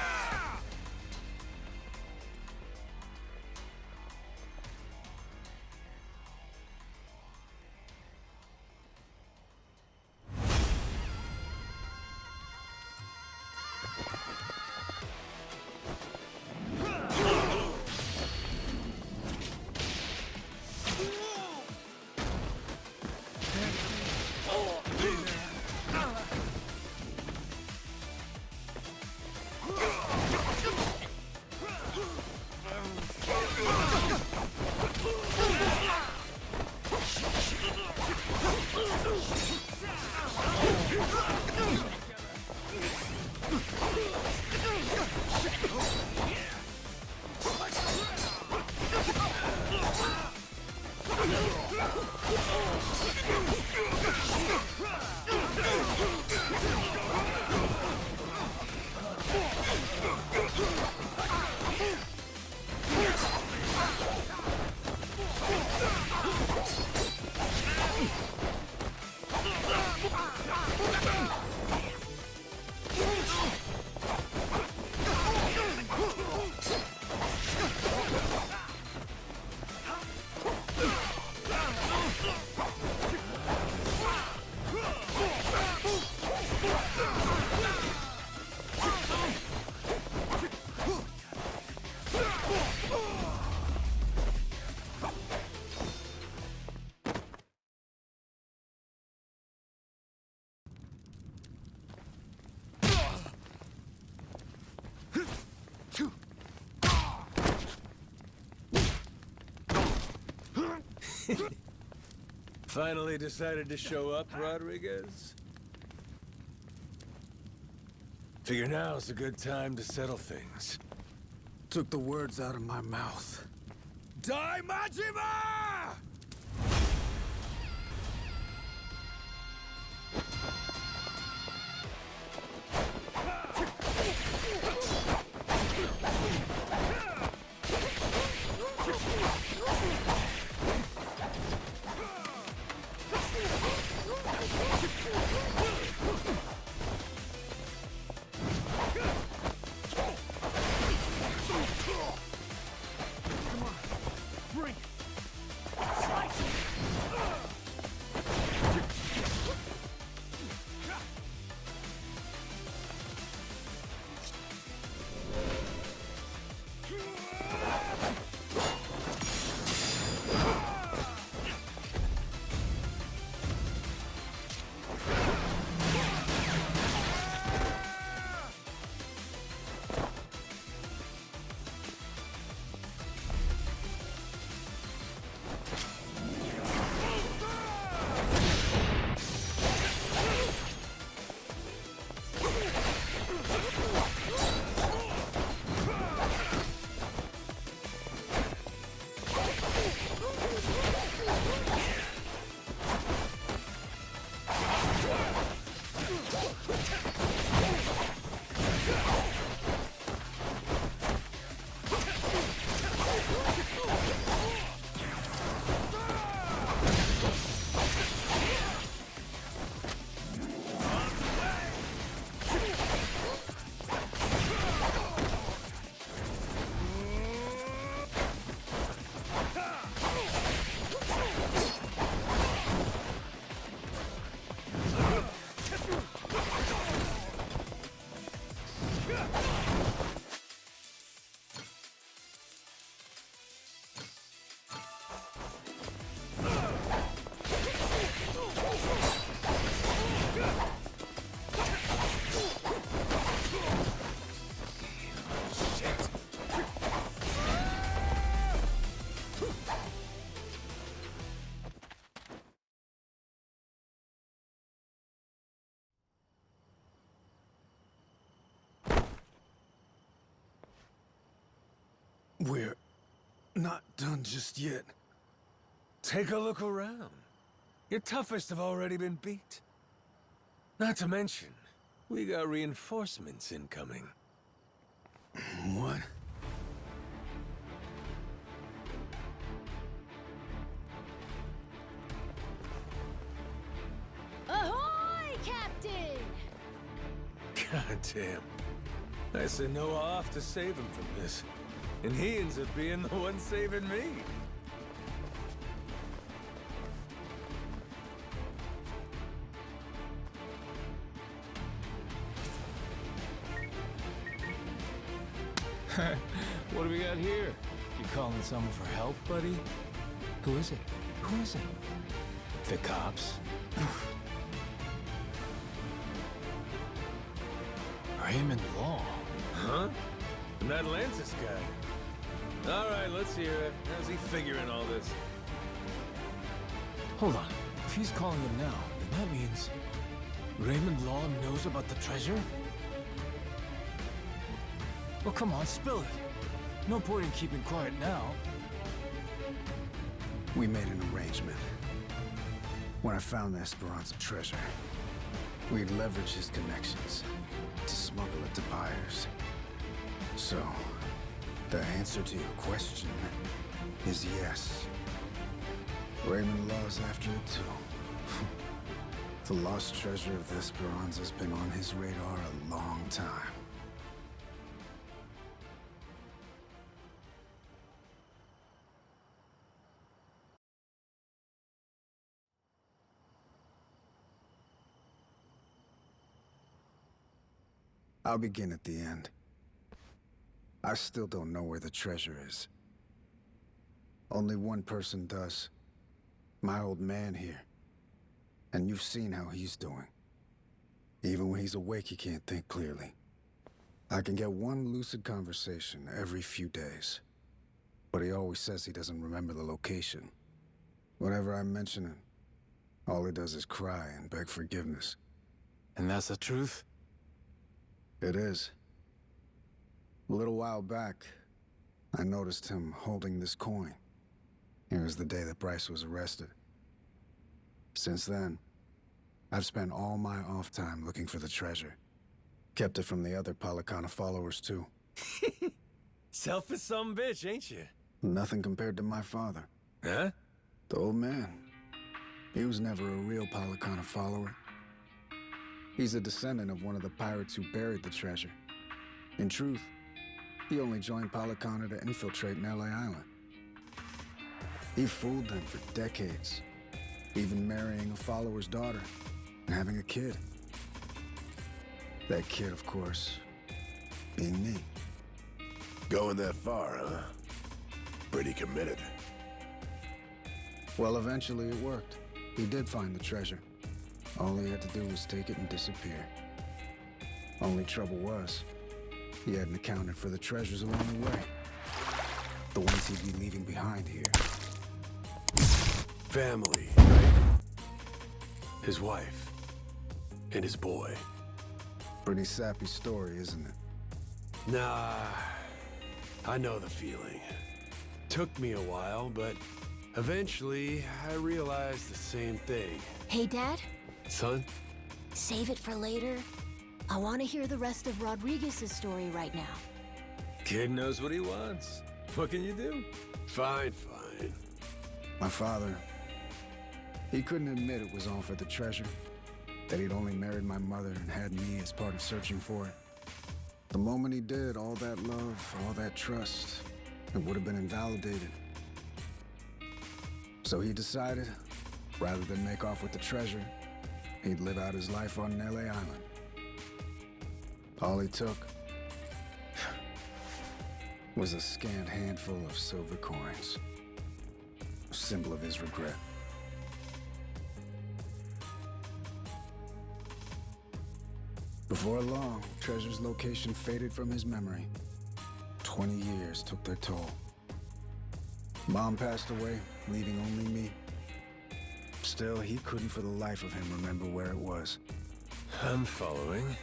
Finally decided to show up, Rodriguez? Figure now's a good time to settle things. Took the words out of my mouth. Die, Majima! We're not done just yet. Take a look around. Your toughest have already been beat. Not to mention, we got reinforcements incoming. What? Ahoy, Captain! Goddamn. I sent Noah off to save him from this. And he ends up being the one saving me. What do we got here? You calling someone for help, buddy? Who is it? Who is it? The cops? Raymond Law. Huh? An Atlantis guy. All right, let's hear it. How's he figuring all this? Hold on. If he's calling him now, then that means Raymond Law knows about the treasure? Well, come on, spill it. No point in keeping quiet now. We made an arrangement. When I found the Esperanza treasure, we'd leverage his connections to smuggle it to buyers. So, the answer to your question is yes. Raymond Law's after it too. The lost treasure of the Esperanza's been on his radar a long time. I'll begin at the end. I still don't know where the treasure is. Only one person does. My old man here. And you've seen how he's doing. Even when he's awake, he can't think clearly. I can get one lucid conversation every few days. But he always says he doesn't remember the location. Whenever I mention it, all he does is cry and beg forgiveness. And that's the truth? It is. A little while back, I noticed him holding this coin. It was the day that Bryce was arrested. Since then, I've spent all my off time looking for the treasure. Kept it from the other Palicana followers, too. Selfish some bitch, ain't you? Nothing compared to my father. Huh? The old man. He was never a real Palicana follower. He's a descendant of one of the pirates who buried the treasure. In truth, he only joined Palicana to infiltrate Nele Island. He fooled them for decades, even marrying a follower's daughter and having a kid. That kid, of course, being me. Going that far, huh? Pretty committed. Well, eventually it worked. He did find the treasure. All he had to do was take it and disappear. Only trouble was, he hadn't accounted for the treasures along the way. The ones he'd be leaving behind here. Family, right? His wife. And his boy. Pretty sappy story, isn't it? Nah, I know the feeling. Took me a while, but eventually I realized the same thing. Hey, Dad? Son? Save it for later. I want to hear the rest of Rodriguez's story right now. Kid knows what he wants. What can you do? Fine, fine. My father, he couldn't admit it was all for the treasure. That he'd only married my mother and had me as part of searching for it. The moment he did, all that love, all that trust, it would have been invalidated. So he decided, rather than make off with the treasure, he'd live out his life on Nele Island. All he took was a scant handful of silver coins, a symbol of his regret. Before long, Treasure's location faded from his memory. 20 years took their toll. Mom passed away, leaving only me. Still, he couldn't for the life of him remember where it was. I'm following.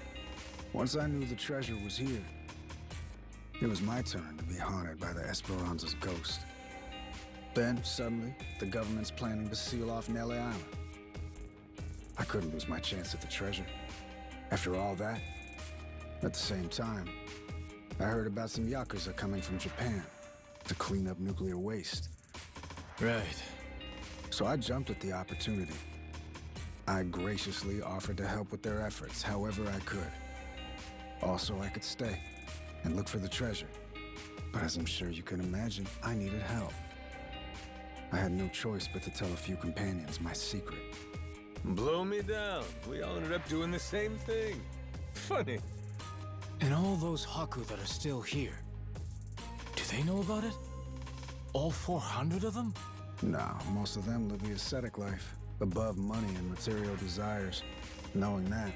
Once I knew the treasure was here, it was my turn to be haunted by the Esperanza's ghost. Then, suddenly, the government's planning to seal off Nele Island. I couldn't lose my chance at the treasure. After all that, at the same time, I heard about some Yakuza coming from Japan to clean up nuclear waste. Right. So I jumped at the opportunity. I graciously offered to help with their efforts however I could. Also, I could stay and look for the treasure. But as I'm sure you can imagine, I needed help. I had no choice but to tell a few companions my secret. Blow me down. We all ended up doing the same thing. Funny. And all those Haku that are still here, do they know about it? All 400 of them? No, most of them live the ascetic life, above money and material desires. Knowing that,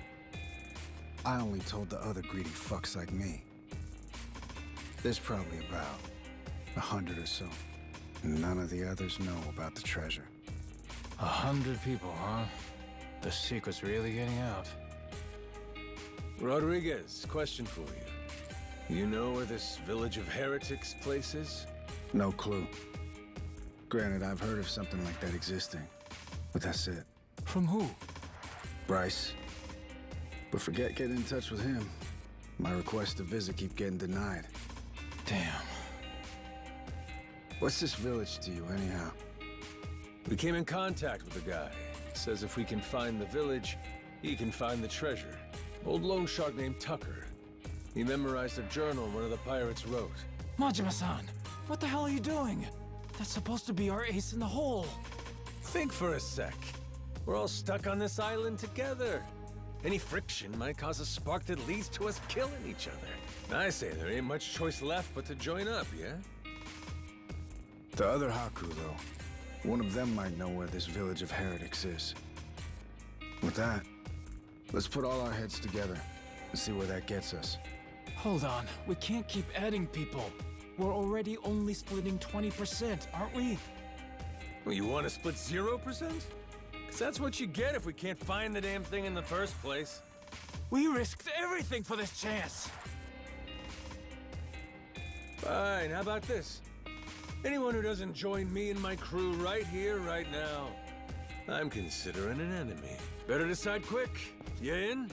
I only told the other greedy fucks like me. There's probably about 100 or so. None of the others know about the treasure. 100 people, huh? The secret's really getting out. Rodriguez, question for you. You know where this village of heretics place is? No clue. Granted, I've heard of something like that existing, but that's it. From who? Bryce. But forget getting in touch with him. My requests to visit keep getting denied. Damn. What's this village to you, anyhow? We came in contact with the guy. Says if we can find the village, he can find the treasure. Old loan shark named Tucker. He memorized a journal one of the pirates wrote. Majima-san, what the hell are you doing? That's supposed to be our ace in the hole. Think for a sec. We're all stuck on this island together. Any friction might cause a spark that leads to us killing each other. I say there ain't much choice left but to join up, yeah? The other Haku, though, one of them might know where this village of heretics is. With that, let's put all our heads together and see where that gets us. Hold on, we can't keep adding people. We're already only splitting 20%, aren't we? Well, you want to split 0%? Because that's what you get if we can't find the damn thing in the first place. We risked everything for this chance. Fine, how about this? Anyone who doesn't join me and my crew right here, right now, I'm considering an enemy. Better decide quick. You in?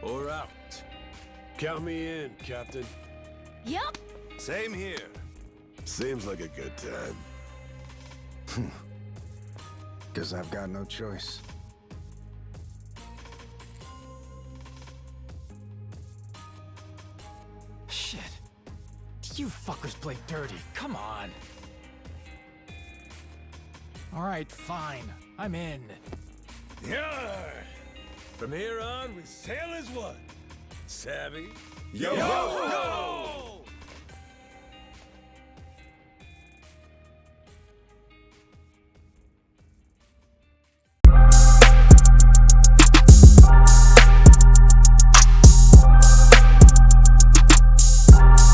Or out? Count me in, Captain. Yep. Same here. Seems like a good time. Guess I've got no choice. Shit. You fuckers play dirty. Come on. All right, fine. I'm in. Yarr! From here on, we sail as one. Savvy? Yo! Yo!